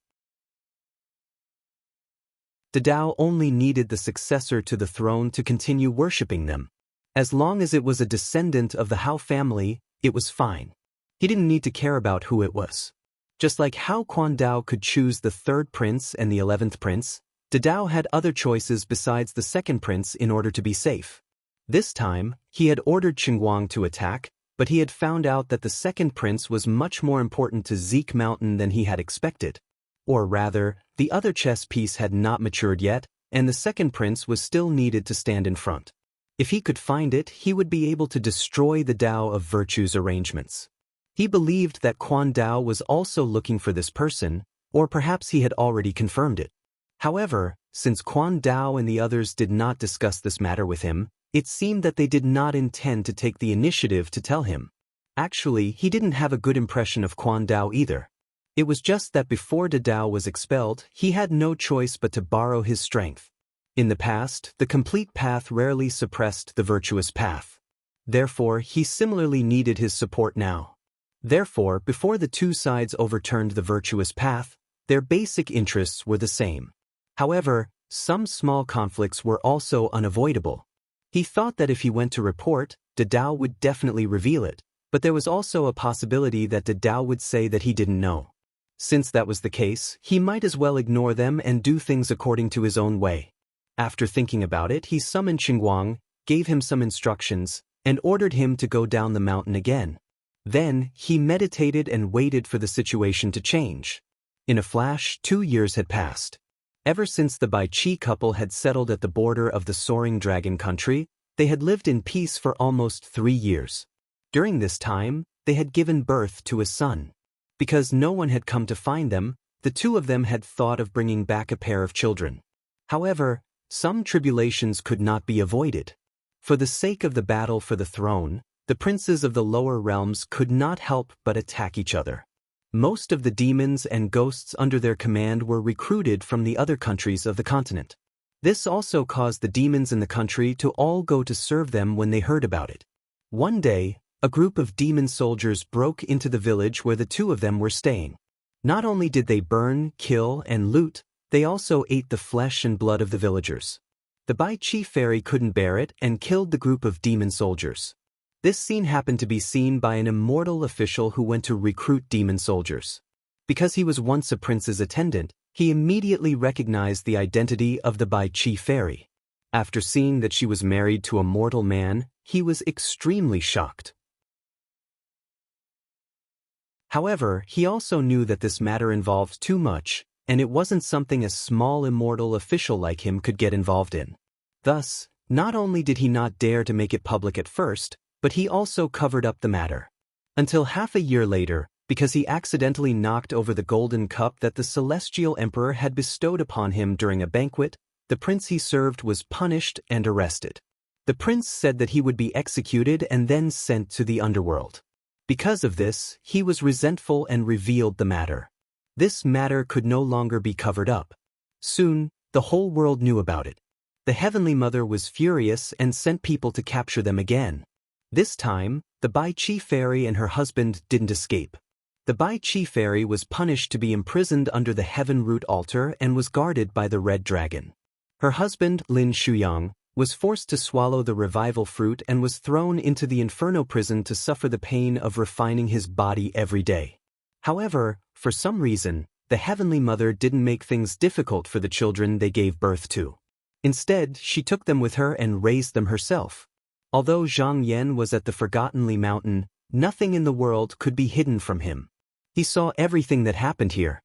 The Tao only needed the successor to the throne to continue worshipping them. As long as it was a descendant of the Hao family, it was fine. He didn't need to care about who it was. Just like Hao Quandao could choose the third prince and the 11th prince, the Tao had other choices besides the second prince in order to be safe. This time, he had ordered Qingguang to attack, but he had found out that the second prince was much more important to Zeke Mountain than he had expected. Or rather, the other chess piece had not matured yet, and the second prince was still needed to stand in front. If he could find it, he would be able to destroy the Tao of Virtue's arrangements. He believed that Quan Dao was also looking for this person, or perhaps he had already confirmed it. However, since Quan Dao and the others did not discuss this matter with him, it seemed that they did not intend to take the initiative to tell him. Actually, he didn't have a good impression of Quan Dao either. It was just that before De Dao was expelled, he had no choice but to borrow his strength. In the past, the complete path rarely suppressed the virtuous path. Therefore, he similarly needed his support now. Therefore, before the two sides overturned the virtuous path, their basic interests were the same. However, some small conflicts were also unavoidable. He thought that if he went to report, De Dao would definitely reveal it, but there was also a possibility that De Dao would say that he didn't know. Since that was the case, he might as well ignore them and do things according to his own way. After thinking about it, he summoned Qingguang, gave him some instructions, and ordered him to go down the mountain again. Then, he meditated and waited for the situation to change. In a flash, 2 years had passed. Ever since the Bai Qi couple had settled at the border of the Soaring Dragon country, they had lived in peace for almost 3 years. During this time, they had given birth to a son. Because no one had come to find them, the two of them had thought of bringing back a pair of children. However, some tribulations could not be avoided. For the sake of the battle for the throne, the princes of the lower realms could not help but attack each other. Most of the demons and ghosts under their command were recruited from the other countries of the continent. This also caused the demons in the country to all go to serve them when they heard about it. One day, a group of demon soldiers broke into the village where the two of them were staying. Not only did they burn, kill, and loot, they also ate the flesh and blood of the villagers. The Bai Qi fairy couldn't bear it and killed the group of demon soldiers. This scene happened to be seen by an immortal official who went to recruit demon soldiers. Because he was once a prince's attendant, he immediately recognized the identity of the Bai Qi fairy. After seeing that she was married to a mortal man, he was extremely shocked. However, he also knew that this matter involved too much, and it wasn't something a small immortal official like him could get involved in. Thus, not only did he not dare to make it public at first, but he also covered up the matter. Until half a year later, because he accidentally knocked over the golden cup that the celestial emperor had bestowed upon him during a banquet, the prince he served was punished and arrested. The prince said that he would be executed and then sent to the underworld. Because of this, he was resentful and revealed the matter. This matter could no longer be covered up. Soon, the whole world knew about it. The Heavenly Mother was furious and sent people to capture them again. This time, the Bai Qi fairy and her husband didn't escape. The Bai Qi fairy was punished to be imprisoned under the Heaven Root altar and was guarded by the Red Dragon. Her husband, Lin Shuyang, was forced to swallow the revival fruit and was thrown into the Inferno prison to suffer the pain of refining his body every day. However, for some reason, the Heavenly Mother didn't make things difficult for the children they gave birth to. Instead, she took them with her and raised them herself. Although Zhang Yan was at the Forgotten Li Mountain, nothing in the world could be hidden from him. He saw everything that happened here.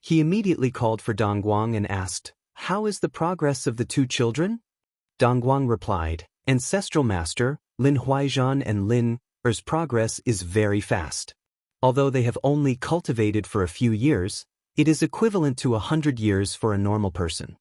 He immediately called for Dongguang and asked, "How is the progress of the two children?" Dongguang replied, "Ancestral Master, Lin Huaizhan and Lin Er's progress is very fast. Although they have only cultivated for a few years, it is equivalent to 100 years for a normal person."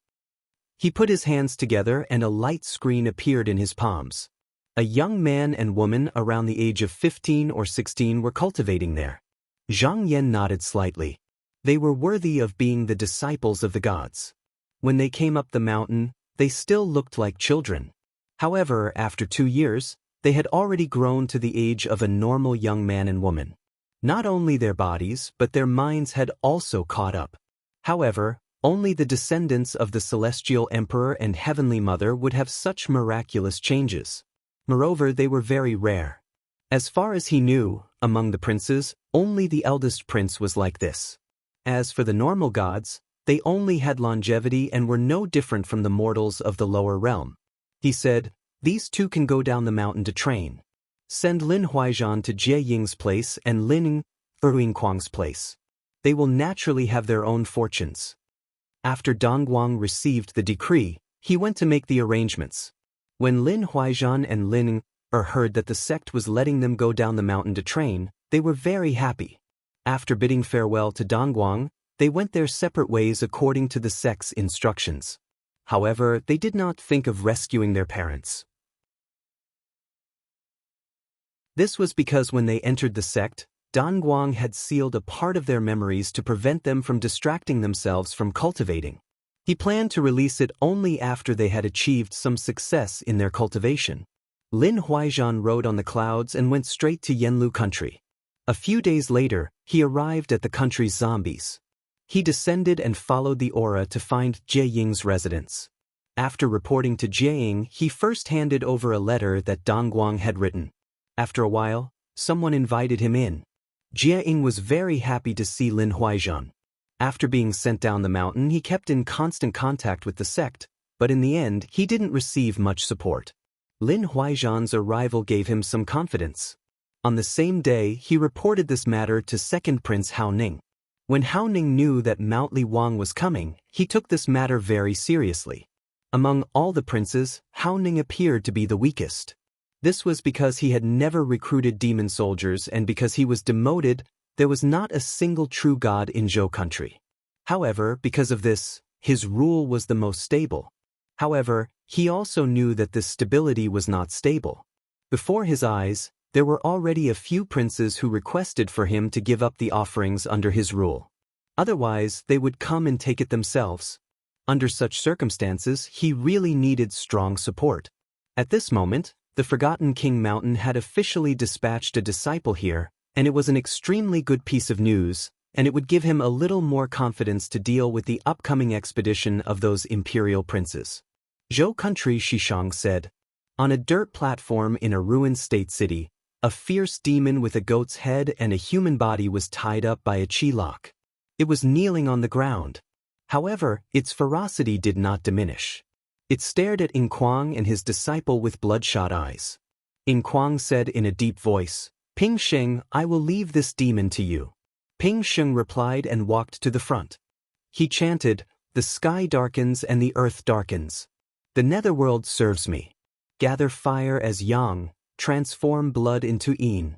He put his hands together and a light screen appeared in his palms. A young man and woman around the age of 15 or 16 were cultivating there. Zhang Yan nodded slightly. They were worthy of being the disciples of the gods. When they came up the mountain, they still looked like children. However, after 2 years, they had already grown to the age of a normal young man and woman. Not only their bodies, but their minds had also caught up. However, only the descendants of the celestial emperor and heavenly mother would have such miraculous changes. Moreover, they were very rare. As far as he knew, among the princes, only the eldest prince was like this. As for the normal gods, they only had longevity and were no different from the mortals of the lower realm. He said, "These two can go down the mountain to train. Send Lin Huaizhan to Jie Ying's place and Lin Huingquang's place. They will naturally have their own fortunes." After Dongguang received the decree, he went to make the arrangements. When Lin Huaizhan and Lin heard that the sect was letting them go down the mountain to train, they were very happy. After bidding farewell to Dongguang, they went their separate ways according to the sect's instructions. However, they did not think of rescuing their parents. This was because when they entered the sect, Dongguang had sealed a part of their memories to prevent them from distracting themselves from cultivating. He planned to release it only after they had achieved some success in their cultivation. Lin Huaizhan rode on the clouds and went straight to Yanlu country. A few days later, he arrived at the country's zombies. He descended and followed the aura to find Jie Ying's residence. After reporting to Jie Ying, he first handed over a letter that Dongguang had written. After a while, someone invited him in. Jie Ying was very happy to see Lin Huaizhan. After being sent down the mountain, he kept in constant contact with the sect, but in the end, he didn't receive much support. Lin Huaizhan's arrival gave him some confidence. On the same day, he reported this matter to second Prince Hao Ning. When Hao Ning knew that Mount Li Wang was coming, he took this matter very seriously. Among all the princes, Hao Ning appeared to be the weakest. This was because he had never recruited demon soldiers, and because he was demoted, there was not a single true god in Zhou country. However, because of this, his rule was the most stable. However, he also knew that this stability was not stable. Before his eyes, there were already a few princes who requested for him to give up the offerings under his rule. Otherwise, they would come and take it themselves. Under such circumstances, he really needed strong support. At this moment, the Forgotten King Mountain had officially dispatched a disciple here, and it was an extremely good piece of news, and it would give him a little more confidence to deal with the upcoming expedition of those imperial princes. Zhou country, Shishang said. On a dirt platform in a ruined state city, a fierce demon with a goat's head and a human body was tied up by a qi lock. It was kneeling on the ground. However, its ferocity did not diminish. It stared at Yingquang and his disciple with bloodshot eyes. Yingquang said in a deep voice, "Ping Sheng, I will leave this demon to you." Ping Sheng replied and walked to the front. He chanted, "The sky darkens and the earth darkens. The netherworld serves me. Gather fire as yang, transform blood into yin."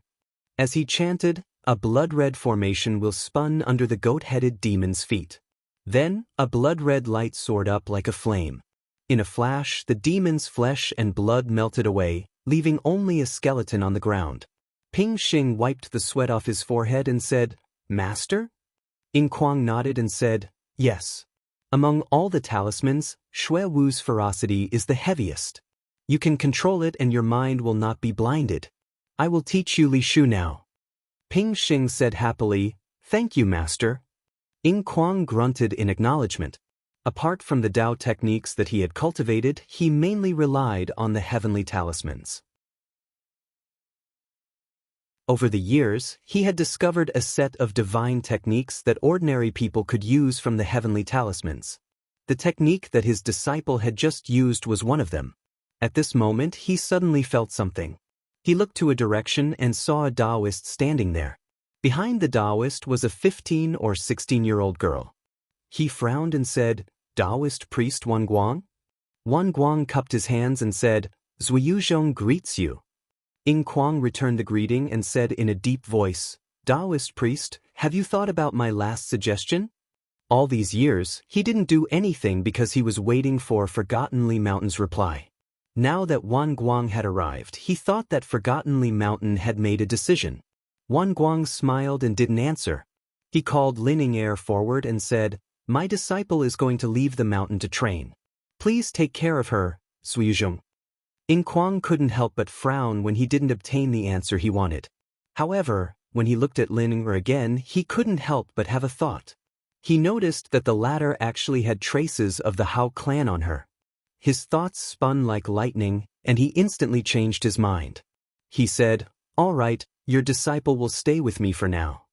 As he chanted, a blood-red formation will spun under the goat-headed demon's feet. Then, a blood-red light soared up like a flame. In a flash, the demon's flesh and blood melted away, leaving only a skeleton on the ground. Ping Xing wiped the sweat off his forehead and said, "Master?" Yingquang nodded and said, "Yes. Among all the talismans, Shui Wu's ferocity is the heaviest. You can control it and your mind will not be blinded. I will teach you Li Shu now." Ping Xing said happily, "Thank you, Master." Yingquang grunted in acknowledgement. Apart from the Tao techniques that he had cultivated, he mainly relied on the heavenly talismans. Over the years, he had discovered a set of divine techniques that ordinary people could use from the heavenly talismans. The technique that his disciple had just used was one of them. At this moment, he suddenly felt something. He looked to a direction and saw a Taoist standing there. Behind the Taoist was a 15 or 16-year-old girl. He frowned and said, "Taoist priest Wan Guang?" Wan Guang cupped his hands and said, "Zuyuzhong greets you." Yingquang returned the greeting and said in a deep voice, "Taoist priest, have you thought about my last suggestion?" All these years, he didn't do anything because he was waiting for Forgotten Li Mountain's reply. Now that Wan Guang had arrived, he thought that Forgotten Li Mountain had made a decision. Wan Guang smiled and didn't answer. He called Lin Ying'er forward and said, "My disciple is going to leave the mountain to train. Please take care of her, Suizhong." Ying Kuang couldn't help but frown when he didn't obtain the answer he wanted. However, when he looked at Lin Ying'er again, he couldn't help but have a thought. He noticed that the latter actually had traces of the Hao clan on her. His thoughts spun like lightning, and he instantly changed his mind. He said, "All right, your disciple will stay with me for now."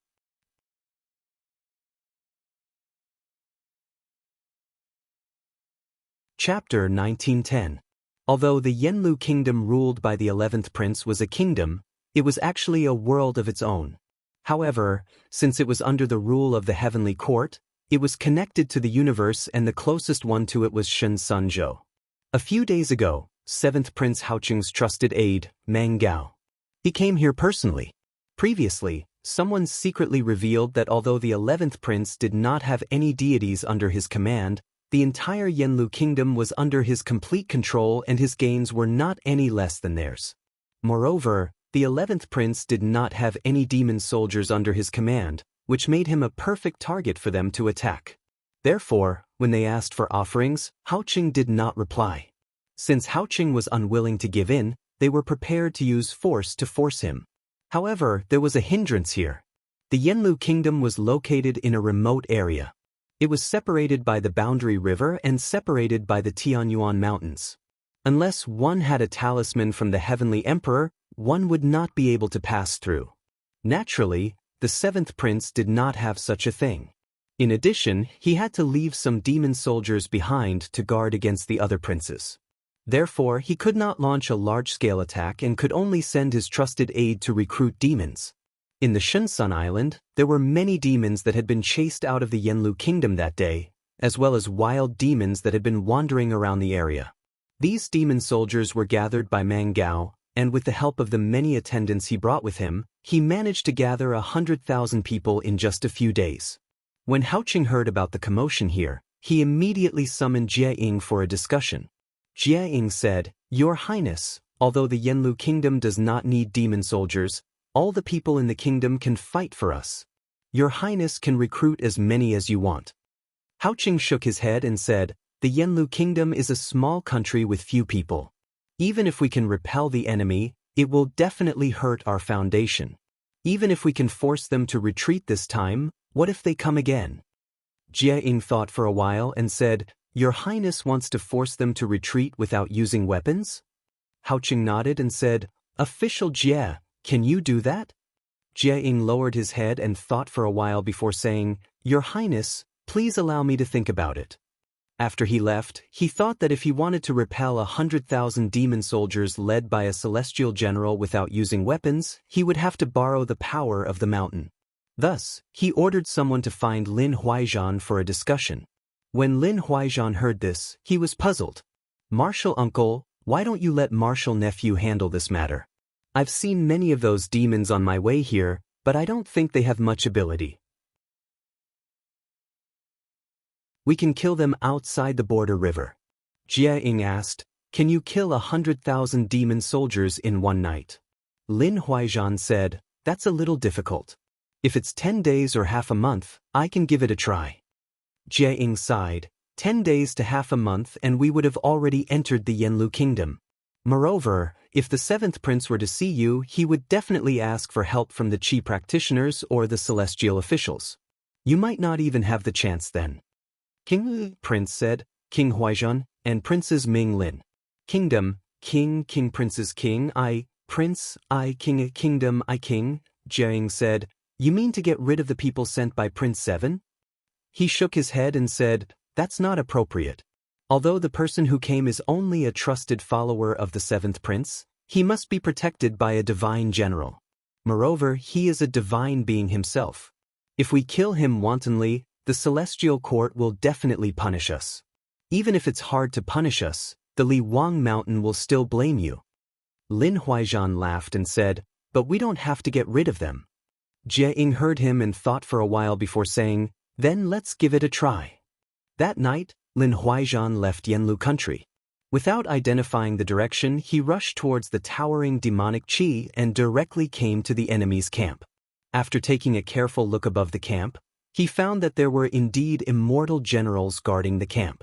Chapter 1910. Although the Yanlu kingdom ruled by the 11th prince was a kingdom, it was actually a world of its own. However, since it was under the rule of the heavenly court, it was connected to the universe, and the closest one to it was Shen Sunzhou. A few days ago, 7th Prince Haoqing's trusted aide, Meng Gao. He came here personally. Previously, someone secretly revealed that although the 11th prince did not have any deities under his command, the entire Yanlu kingdom was under his complete control and his gains were not any less than theirs. Moreover, the 11th prince did not have any demon soldiers under his command, which made him a perfect target for them to attack. Therefore, when they asked for offerings, Haoqing did not reply. Since Haoqing was unwilling to give in, they were prepared to use force to force him. However, there was a hindrance here. The Yanlu kingdom was located in a remote area. It was separated by the Boundary River and separated by the Tianyuan Mountains. Unless one had a talisman from the Heavenly Emperor, one would not be able to pass through. Naturally, the 7th prince did not have such a thing. In addition, he had to leave some demon soldiers behind to guard against the other princes. Therefore, he could not launch a large-scale attack and could only send his trusted aide to recruit demons. In the Shunsun Island, there were many demons that had been chased out of the Yanlu kingdom that day, as well as wild demons that had been wandering around the area. These demon soldiers were gathered by Meng Gao, and with the help of the many attendants he brought with him, he managed to gather 100,000 people in just a few days. When Haoqing heard about the commotion here, he immediately summoned Jie Ying for a discussion. Jie Ying said, "Your Highness, although the Yanlu kingdom does not need demon soldiers, all the people in the kingdom can fight for us. Your Highness can recruit as many as you want." Haoqing shook his head and said, "The Yanlu kingdom is a small country with few people. Even if we can repel the enemy, it will definitely hurt our foundation. Even if we can force them to retreat this time, what if they come again?" Jie Ying thought for a while and said, "Your Highness wants to force them to retreat without using weapons?" Haoqing nodded and said, "Official Jie, can you do that?" Jie Ying lowered his head and thought for a while before saying, "Your Highness, please allow me to think about it." After he left, he thought that if he wanted to repel 100,000 demon soldiers led by a celestial general without using weapons, he would have to borrow the power of the mountain. Thus, he ordered someone to find Lin Huaizhan for a discussion. When Lin Huaizhan heard this, he was puzzled. "Martial uncle, why don't you let martial nephew handle this matter? I've seen many of those demons on my way here, but I don't think they have much ability. We can kill them outside the border river." Jie Ying asked, "Can you kill 100,000 demon soldiers in one night?" Lin Huaizhan said, "That's a little difficult. If it's 10 days or half a month, I can give it a try." Jie Ying sighed, 10 days to half a month and we would have already entered the Yanlu kingdom. Moreover, if the 7th prince were to see you, he would definitely ask for help from the Qi practitioners or the celestial officials. You might not even have the chance then. "King," Prince said, "King Huaizhan, and Princes Ming Lin. Kingdom, King, King Princes King, I, Prince, I, King, Kingdom, I, King." Jie Ying said, "You mean to get rid of the people sent by Prince 7? He shook his head and said, "That's not appropriate. Although the person who came is only a trusted follower of the 7th prince, he must be protected by a divine general. Moreover, he is a divine being himself. If we kill him wantonly, the celestial court will definitely punish us. Even if it's hard to punish us, the Li Wang mountain will still blame you." Lin Huaizhan laughed and said, "But we don't have to get rid of them." Jie Ying heard him and thought for a while before saying, "Then let's give it a try." That night, Lin Huaizhan left Yanlu country. Without identifying the direction, he rushed towards the towering demonic chi and directly came to the enemy's camp. After taking a careful look above the camp, he found that there were indeed immortal generals guarding the camp.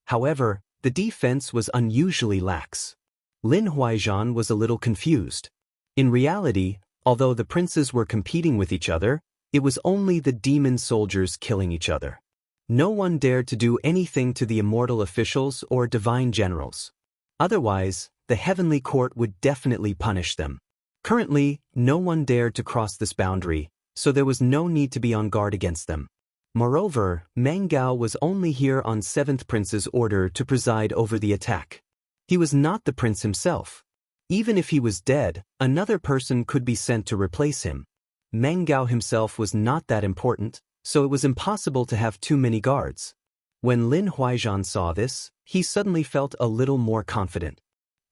However, the defense was unusually lax. Lin Huaizhan was a little confused. In reality, although the princes were competing with each other, it was only the demon soldiers killing each other. No one dared to do anything to the immortal officials or divine generals. Otherwise, the heavenly court would definitely punish them. Currently, no one dared to cross this boundary, so there was no need to be on guard against them. Moreover, Meng Gao was only here on 7th Prince's order to preside over the attack. He was not the prince himself. Even if he was dead, another person could be sent to replace him. Meng Gao himself was not that important, so it was impossible to have too many guards. When Lin Huaizhan saw this, he suddenly felt a little more confident.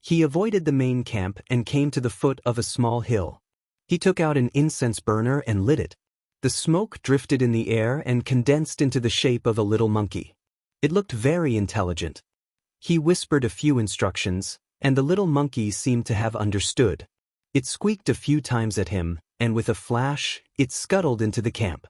He avoided the main camp and came to the foot of a small hill. He took out an incense burner and lit it. The smoke drifted in the air and condensed into the shape of a little monkey. It looked very intelligent. He whispered a few instructions, and the little monkey seemed to have understood. It squeaked a few times at him, and with a flash, it scuttled into the camp.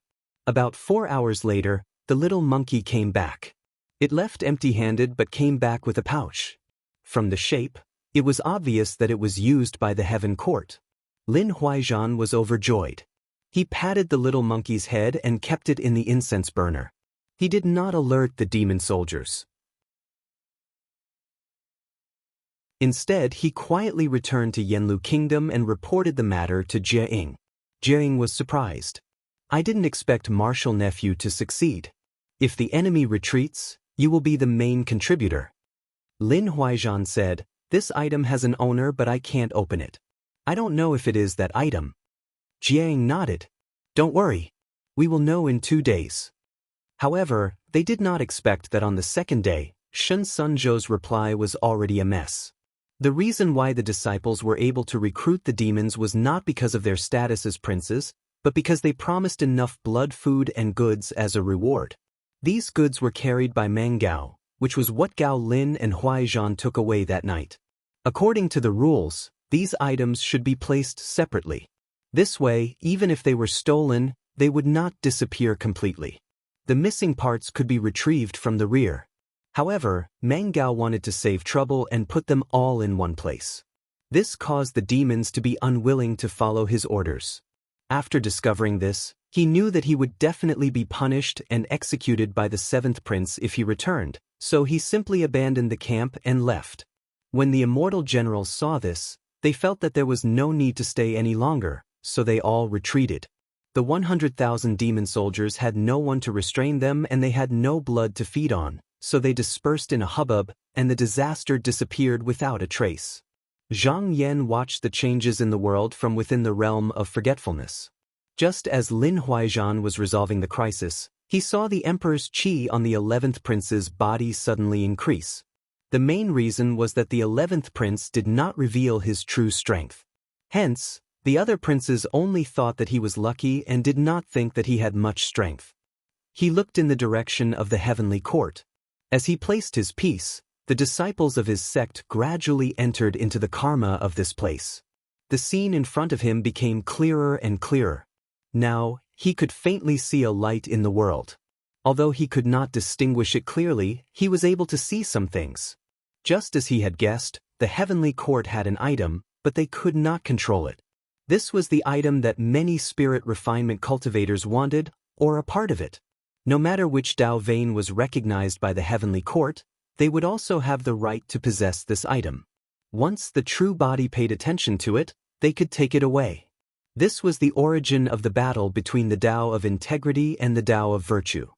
About 4 hours later, the little monkey came back. It left empty-handed but came back with a pouch. From the shape, it was obvious that it was used by the Heaven Court. Lin Huaizhan was overjoyed. He patted the little monkey's head and kept it in the incense burner. He did not alert the demon soldiers. Instead, he quietly returned to Yanlu Kingdom and reported the matter to Jie. Jie was surprised. I didn't expect Martial Nephew to succeed. If the enemy retreats, you will be the main contributor. Lin Huaizhan said, this item has an owner but I can't open it. I don't know if it is that item. Jiang nodded. Don't worry. We will know in 2 days. However, they did not expect that on the second day, Shen Sunzhou's reply was already a mess. The reason why the disciples were able to recruit the demons was not because of their status as princes, but because they promised enough blood food and goods as a reward. These goods were carried by Meng Gao, which was what Gao Lin and Huaizhan took away that night. According to the rules, these items should be placed separately. This way, even if they were stolen, they would not disappear completely. The missing parts could be retrieved from the rear. However, Meng Gao wanted to save trouble and put them all in one place. This caused the demons to be unwilling to follow his orders. After discovering this, he knew that he would definitely be punished and executed by the 7th Prince if he returned, so he simply abandoned the camp and left. When the immortal generals saw this, they felt that there was no need to stay any longer, so they all retreated. The 100,000 demon soldiers had no one to restrain them and they had no blood to feed on, so they dispersed in a hubbub and the disaster disappeared without a trace. Zhang Yan watched the changes in the world from within the realm of forgetfulness. Just as Lin Huaizhan was resolving the crisis, he saw the Emperor's qi on the 11th Prince's body suddenly increase. The main reason was that the 11th Prince did not reveal his true strength. Hence, the other princes only thought that he was lucky and did not think that he had much strength. He looked in the direction of the heavenly court. As he placed his piece, the disciples of his sect gradually entered into the karma of this place. The scene in front of him became clearer and clearer. Now, he could faintly see a light in the world. Although he could not distinguish it clearly, he was able to see some things. Just as he had guessed, the heavenly court had an item, but they could not control it. This was the item that many spirit refinement cultivators wanted, or a part of it. No matter which Dao vein was recognized by the heavenly court, they would also have the right to possess this item. Once the true body paid attention to it, they could take it away. This was the origin of the battle between the Dao of integrity and the Dao of virtue.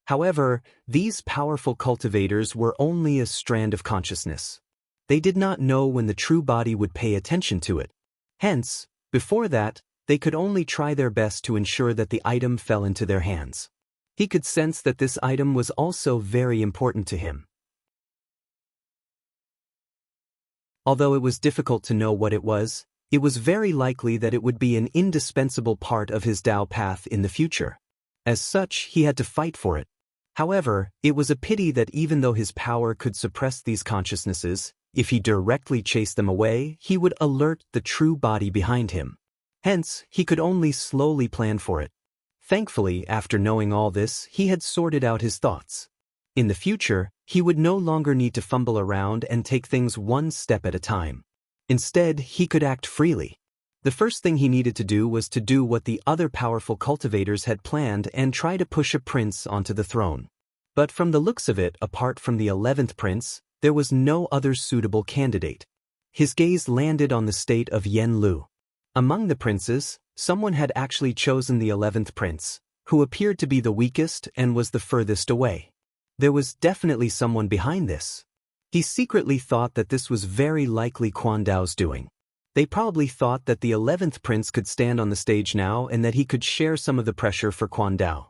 However, these powerful cultivators were only a strand of consciousness. They did not know when the true body would pay attention to it. Hence, before that, they could only try their best to ensure that the item fell into their hands. He could sense that this item was also very important to him. Although it was difficult to know what it was very likely that it would be an indispensable part of his Dao path in the future. As such, he had to fight for it. However, it was a pity that even though his power could suppress these consciousnesses, if he directly chased them away, he would alert the true body behind him. Hence, he could only slowly plan for it. Thankfully, after knowing all this, he had sorted out his thoughts. In the future, he would no longer need to fumble around and take things one step at a time. Instead, he could act freely. The first thing he needed to do was to do what the other powerful cultivators had planned and try to push a prince onto the throne. But from the looks of it, apart from the 11th prince, there was no other suitable candidate. His gaze landed on the state of Yen Lu. Among the princes, someone had actually chosen the 11th prince, who appeared to be the weakest and was the furthest away. There was definitely someone behind this. He secretly thought that this was very likely Quan Dao's doing. They probably thought that the 11th prince could stand on the stage now and that he could share some of the pressure for Quan Dao.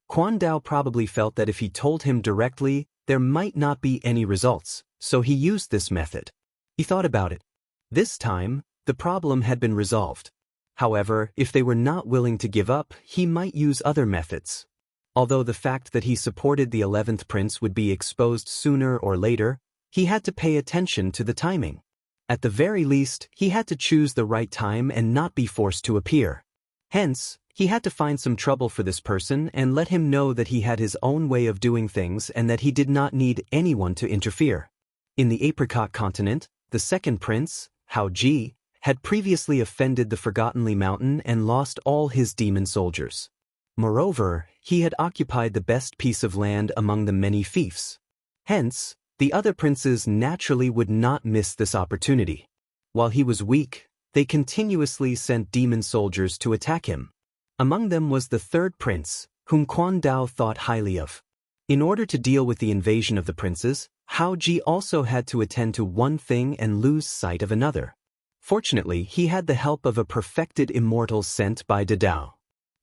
Quan Dao probably felt that if he told him directly, there might not be any results, so he used this method. He thought about it. This time, the problem had been resolved. However, if they were not willing to give up, he might use other methods. Although the fact that he supported the 11th prince would be exposed sooner or later, he had to pay attention to the timing. At the very least, he had to choose the right time and not be forced to appear. Hence, he had to find some trouble for this person and let him know that he had his own way of doing things and that he did not need anyone to interfere. In the Apricot continent, the second prince, Hao Ji, had previously offended the Forgottenly Mountain and lost all his demon soldiers. Moreover, he had occupied the best piece of land among the many fiefs. Hence, the other princes naturally would not miss this opportunity. While he was weak, they continuously sent demon soldiers to attack him. Among them was the third prince, whom Quan Dao thought highly of. In order to deal with the invasion of the princes, Hao Ji also had to attend to one thing and lose sight of another. Fortunately, he had the help of a perfected immortal sent by Dao.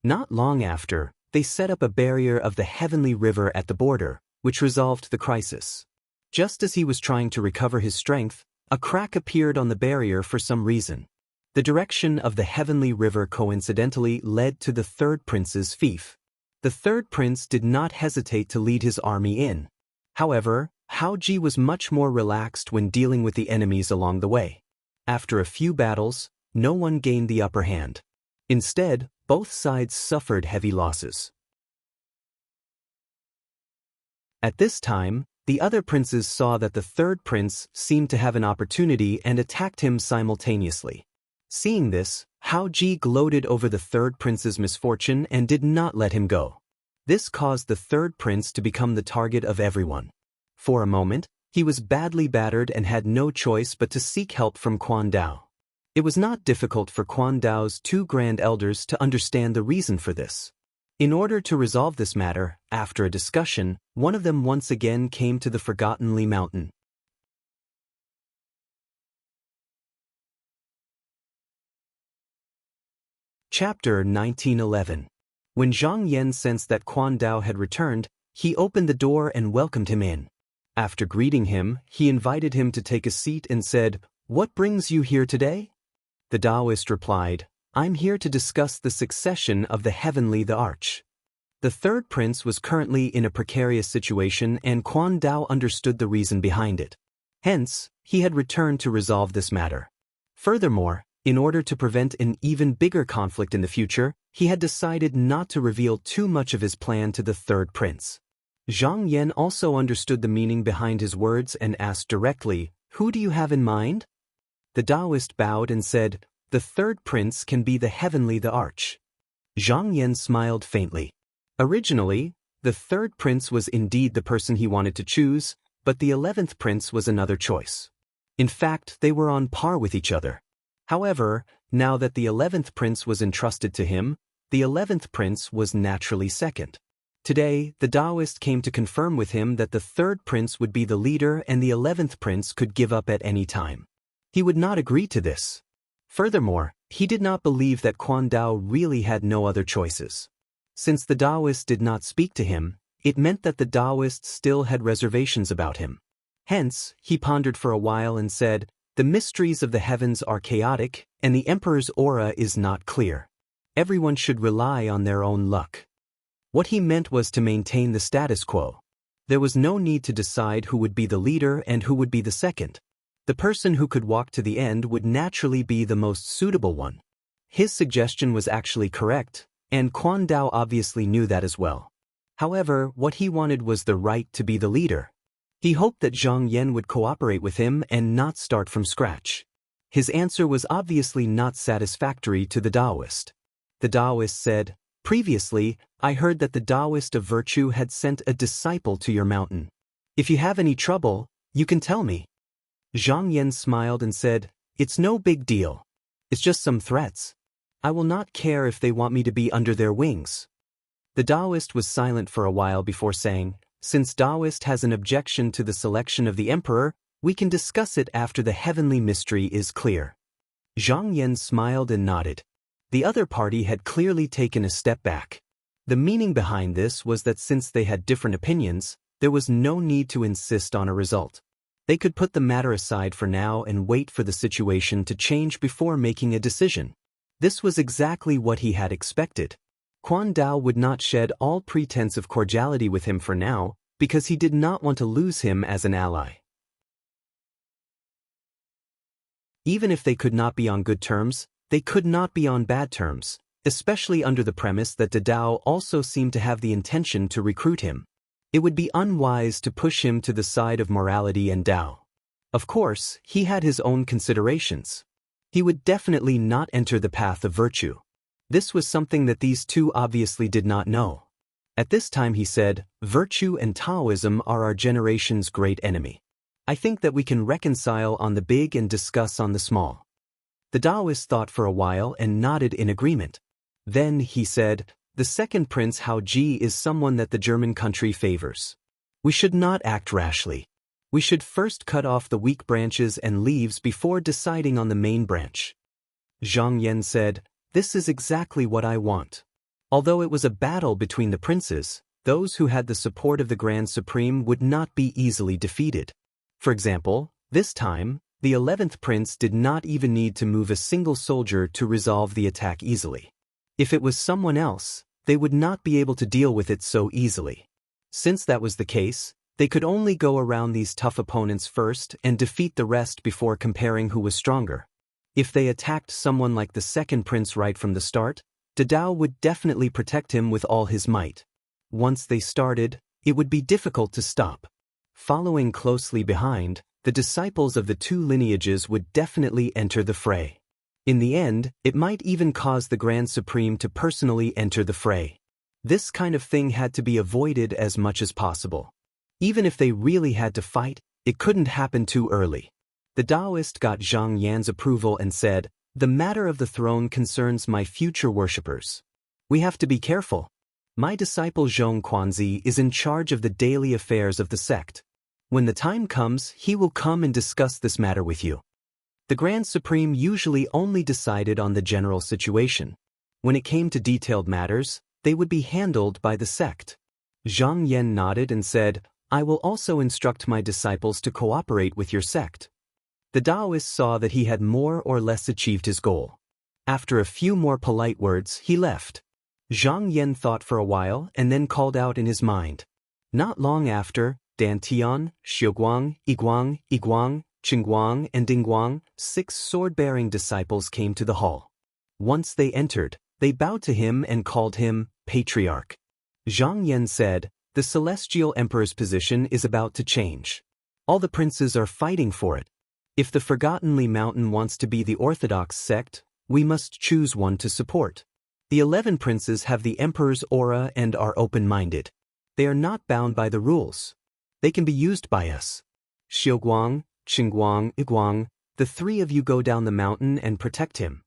Not long after, they set up a barrier of the heavenly river at the border, which resolved the crisis. Just as he was trying to recover his strength, a crack appeared on the barrier for some reason. The direction of the heavenly river coincidentally led to the third prince's fief. The third prince did not hesitate to lead his army in. However, Hao Ji was much more relaxed when dealing with the enemies along the way. After a few battles, no one gained the upper hand. Instead, both sides suffered heavy losses. At this time, the other princes saw that the third prince seemed to have an opportunity and attacked him simultaneously. Seeing this, Hao Ji gloated over the third prince's misfortune and did not let him go. This caused the third prince to become the target of everyone. For a moment, he was badly battered and had no choice but to seek help from Quan Dao. It was not difficult for Quan Dao's two grand elders to understand the reason for this. In order to resolve this matter, after a discussion, one of them once again came to the Forgottenly Mountain. Chapter 1911. When Zhang Yan sensed that Quan Dao had returned, he opened the door and welcomed him in. After greeting him, he invited him to take a seat and said, "What brings you here today?" The Taoist replied, "I'm here to discuss the succession of the heavenly the Arch." The third prince was currently in a precarious situation and Quan Dao understood the reason behind it. Hence, he had returned to resolve this matter. Furthermore, in order to prevent an even bigger conflict in the future, he had decided not to reveal too much of his plan to the third prince. Zhang Yan also understood the meaning behind his words and asked directly, "Who do you have in mind?" The Taoist bowed and said, "The third prince can be the heavenly the Arch." Zhang Yan smiled faintly. Originally, the third prince was indeed the person he wanted to choose, but the 11th prince was another choice. In fact, they were on par with each other. However, now that the 11th prince was entrusted to him, the 11th prince was naturally second. Today, the Taoist came to confirm with him that the third prince would be the leader and the 11th prince could give up at any time. He would not agree to this. Furthermore, he did not believe that Quan Dao really had no other choices. Since the Taoist did not speak to him, it meant that the Taoist still had reservations about him. Hence, he pondered for a while and said, "The mysteries of the heavens are chaotic, and the emperor's aura is not clear. Everyone should rely on their own luck." What he meant was to maintain the status quo. There was no need to decide who would be the leader and who would be the second. The person who could walk to the end would naturally be the most suitable one. His suggestion was actually correct, and Quan Dao obviously knew that as well. However, what he wanted was the right to be the leader. He hoped that Zhang Yan would cooperate with him and not start from scratch. His answer was obviously not satisfactory to the Taoist. The Taoist said, "Previously, I heard that the Taoist of virtue had sent a disciple to your mountain. If you have any trouble, you can tell me." Zhang Yan smiled and said, "It's no big deal. It's just some threats. I will not care if they want me to be under their wings." The Taoist was silent for a while before saying, "Since Taoist has an objection to the selection of the emperor, we can discuss it after the heavenly mystery is clear." Zhang Yan smiled and nodded. The other party had clearly taken a step back. The meaning behind this was that since they had different opinions, there was no need to insist on a result. They could put the matter aside for now and wait for the situation to change before making a decision. This was exactly what he had expected. Quan Dao would not shed all pretense of cordiality with him for now, because he did not want to lose him as an ally. Even if they could not be on good terms, they could not be on bad terms, especially under the premise that Dao also seemed to have the intention to recruit him. It would be unwise to push him to the side of morality and Dao. Of course, he had his own considerations. He would definitely not enter the path of virtue. This was something that these two obviously did not know. At this time he said, "Virtue and Taoism are our generation's great enemy. I think that we can reconcile on the big and discuss on the small." The Taoist thought for a while and nodded in agreement. Then he said, "The second Prince Hao Ji is someone that the German country favors. We should not act rashly. We should first cut off the weak branches and leaves before deciding on the main branch." Zhang Yan said, "This is exactly what I want." Although it was a battle between the princes, those who had the support of the Grand Supreme would not be easily defeated. For example, this time, the 11th prince did not even need to move a single soldier to resolve the attack easily. If it was someone else, they would not be able to deal with it so easily. Since that was the case, they could only go around these tough opponents first and defeat the rest before comparing who was stronger. If they attacked someone like the second prince right from the start, Dao would definitely protect him with all his might. Once they started, it would be difficult to stop. Following closely behind, the disciples of the two lineages would definitely enter the fray. In the end, it might even cause the Grand Supreme to personally enter the fray. This kind of thing had to be avoided as much as possible. Even if they really had to fight, it couldn't happen too early. The Taoist got Zhang Yan's approval and said, "The matter of the throne concerns my future worshippers. We have to be careful. My disciple Zhong Quanzi is in charge of the daily affairs of the sect. When the time comes, he will come and discuss this matter with you." The Grand Supreme usually only decided on the general situation. When it came to detailed matters, they would be handled by the sect. Zhang Yan nodded and said, "I will also instruct my disciples to cooperate with your sect." The Taoist saw that he had more or less achieved his goal. After a few more polite words, he left. Zhang Yan thought for a while and then called out in his mind. Not long after, Dan Tian, Xiuguang, Yiguang, Qingguang and Dingguang, 6 sword-bearing disciples came to the hall. Once they entered, they bowed to him and called him Patriarch. Zhang Yan said, "The celestial emperor's position is about to change. All the princes are fighting for it. If the Forgottenly Mountain wants to be the orthodox sect, we must choose one to support. The 11 princes have the emperor's aura and are open-minded. They are not bound by the rules. They can be used by us. Xiuguang, Qingguang, Yiguang, the 3 of you go down the mountain and protect him."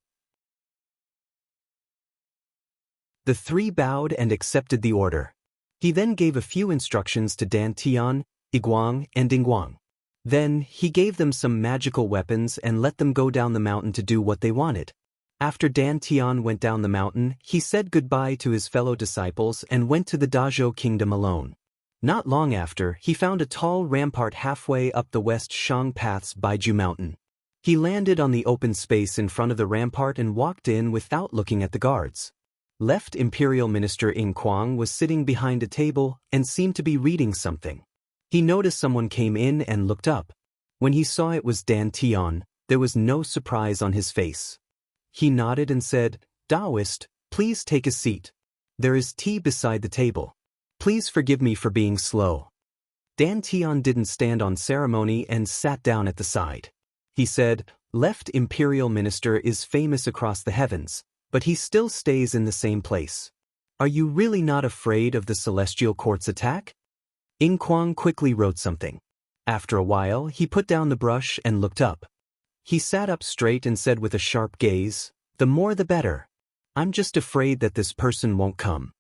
The 3 bowed and accepted the order. He then gave a few instructions to Dan Tian, Yiguang, and Dingguang. Then, he gave them some magical weapons and let them go down the mountain to do what they wanted. After Dan Tian went down the mountain, he said goodbye to his fellow disciples and went to the Dazhou kingdom alone. Not long after, he found a tall rampart halfway up the West Shang Path's Baiju Mountain. He landed on the open space in front of the rampart and walked in without looking at the guards. Left Imperial Minister Ing Kwang was sitting behind a table and seemed to be reading something. He noticed someone came in and looked up. When he saw it was Dan Tion, there was no surprise on his face. He nodded and said, "Taoist, please take a seat. There is tea beside the table. Please forgive me for being slow." Dan Tion didn't stand on ceremony and sat down at the side. He said, "Left Imperial Minister is famous across the heavens, but he still stays in the same place. Are you really not afraid of the Celestial Court's attack?" Ing Kwang quickly wrote something. After a while, he put down the brush and looked up. He sat up straight and said with a sharp gaze, "The more the better. I'm just afraid that this person won't come."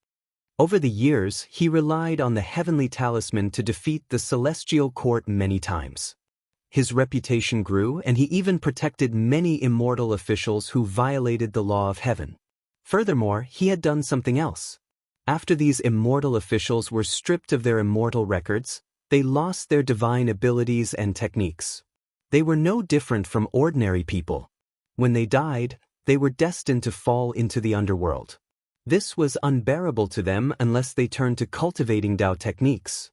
Over the years, he relied on the heavenly talisman to defeat the Celestial Court many times. His reputation grew, and he even protected many immortal officials who violated the law of heaven. Furthermore, he had done something else. After these immortal officials were stripped of their immortal records, they lost their divine abilities and techniques. They were no different from ordinary people. When they died, they were destined to fall into the underworld. This was unbearable to them unless they turned to cultivating Tao techniques.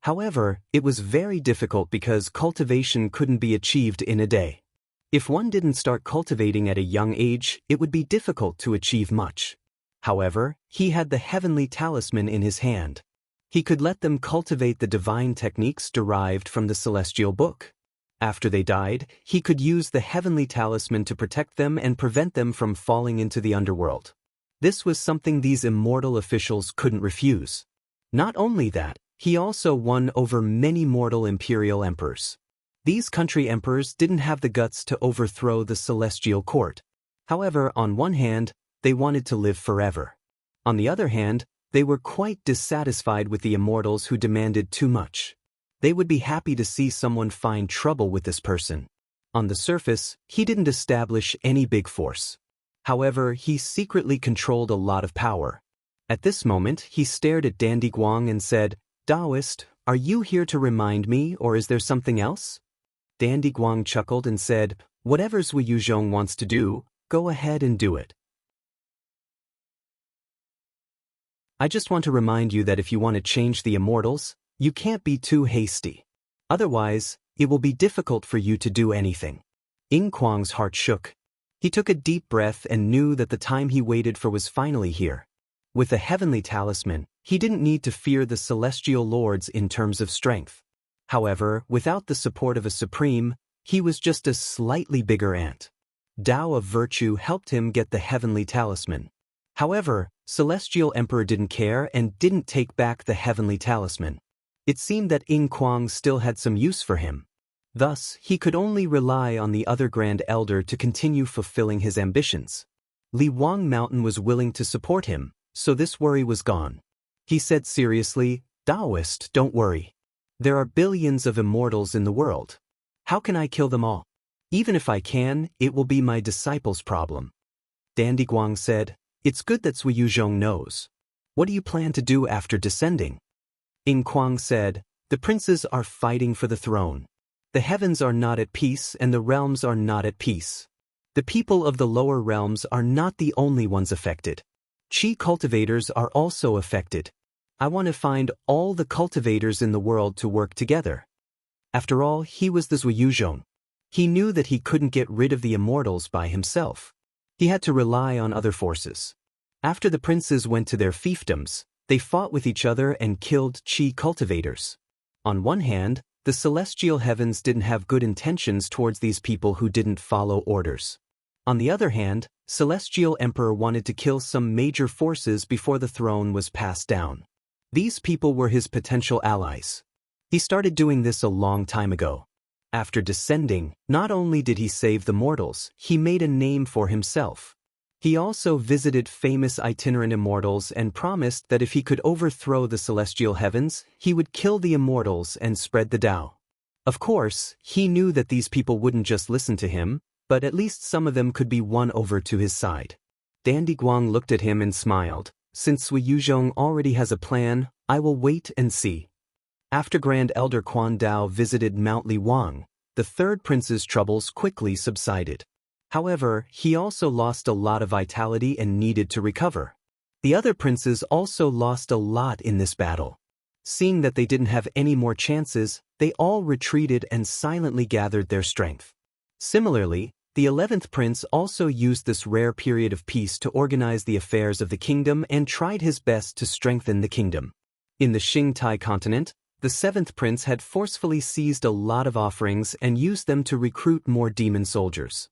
However, it was very difficult because cultivation couldn't be achieved in a day. If one didn't start cultivating at a young age, it would be difficult to achieve much. However, he had the heavenly talisman in his hand. He could let them cultivate the divine techniques derived from the celestial book. After they died, he could use the heavenly talisman to protect them and prevent them from falling into the underworld. This was something these immortal officials couldn't refuse. Not only that, he also won over many mortal imperial emperors. These country emperors didn't have the guts to overthrow the celestial court. However, on one hand, they wanted to live forever. On the other hand, they were quite dissatisfied with the immortals who demanded too much. They would be happy to see someone find trouble with this person. On the surface, he didn't establish any big force. However, he secretly controlled a lot of power. At this moment, he stared at Dandy Guang and said, "Taoist, are you here to remind me, or is there something else?" Dandy Guang chuckled and said, "Whatever Zhu Yuzhong wants to do, go ahead and do it. I just want to remind you that if you want to change the immortals, you can't be too hasty. Otherwise, it will be difficult for you to do anything." Ing Kwang's heart shook. He took a deep breath and knew that the time he waited for was finally here. With the heavenly talisman, he didn't need to fear the celestial lords in terms of strength. However, without the support of a supreme, he was just a slightly bigger ant. Tao of virtue helped him get the heavenly talisman. However, Celestial Emperor didn't care and didn't take back the heavenly talisman. It seemed that Ing Kwang still had some use for him. Thus, he could only rely on the other Grand Elder to continue fulfilling his ambitions. Li Wang Mountain was willing to support him, so this worry was gone. He said seriously, "Taoist, don't worry. There are billions of immortals in the world. How can I kill them all? Even if I can, it will be my disciples' problem." Dandy Guang said, "It's good that Zhu Yuzhong knows. What do you plan to do after descending?" Ing Kwang said, "The princes are fighting for the throne. The heavens are not at peace and the realms are not at peace. The people of the lower realms are not the only ones affected. Qi cultivators are also affected. I want to find all the cultivators in the world to work together." After all, he was the Zhu Yuzhong. He knew that he couldn't get rid of the immortals by himself. He had to rely on other forces. After the princes went to their fiefdoms, they fought with each other and killed Qi cultivators. On one hand, the celestial heavens didn't have good intentions towards these people who didn't follow orders. On the other hand, Celestial Emperor wanted to kill some major forces before the throne was passed down. These people were his potential allies. He started doing this a long time ago. After descending, not only did he save the mortals, he made a name for himself. He also visited famous itinerant immortals and promised that if he could overthrow the celestial heavens, he would kill the immortals and spread the Tao. Of course, he knew that these people wouldn't just listen to him, but at least some of them could be won over to his side. Dandy Guang looked at him and smiled. "Since Zhu Yuzhong already has a plan, I will wait and see." After Grand Elder Quan Dao visited Mount Li Wang, the third prince's troubles quickly subsided. However, he also lost a lot of vitality and needed to recover. The other princes also lost a lot in this battle. Seeing that they didn't have any more chances, they all retreated and silently gathered their strength. Similarly, the 11th prince also used this rare period of peace to organize the affairs of the kingdom and tried his best to strengthen the kingdom. In the Qingtai continent, the 7th prince had forcefully seized a lot of offerings and used them to recruit more demon soldiers.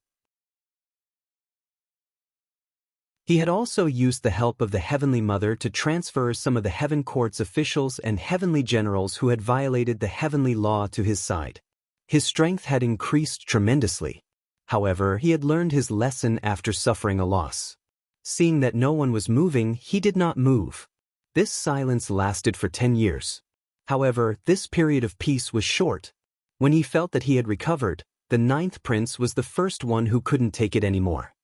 He had also used the help of the Heavenly Mother to transfer some of the Heaven Court's officials and heavenly generals who had violated the heavenly law to his side. His strength had increased tremendously. However, he had learned his lesson after suffering a loss. Seeing that no one was moving, he did not move. This silence lasted for 10 years. However, this period of peace was short. When he felt that he had recovered, the 9th prince was the first one who couldn't take it anymore.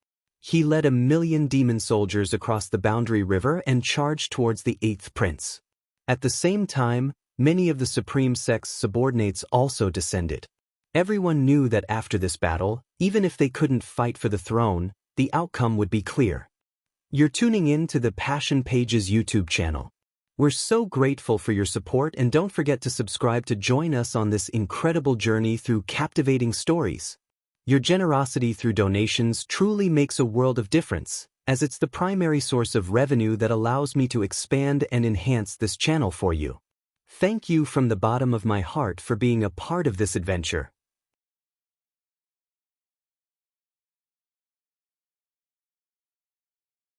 He led 1,000,000 demon soldiers across the Boundary River and charged towards the 8th prince. At the same time, many of the Supreme Sect's subordinates also descended. Everyone knew that after this battle, even if they couldn't fight for the throne, the outcome would be clear. You're tuning in to the Passion Pages YouTube channel. We're so grateful for your support, and don't forget to subscribe to join us on this incredible journey through captivating stories. Your generosity through donations truly makes a world of difference, as it's the primary source of revenue that allows me to expand and enhance this channel for you. Thank you from the bottom of my heart for being a part of this adventure.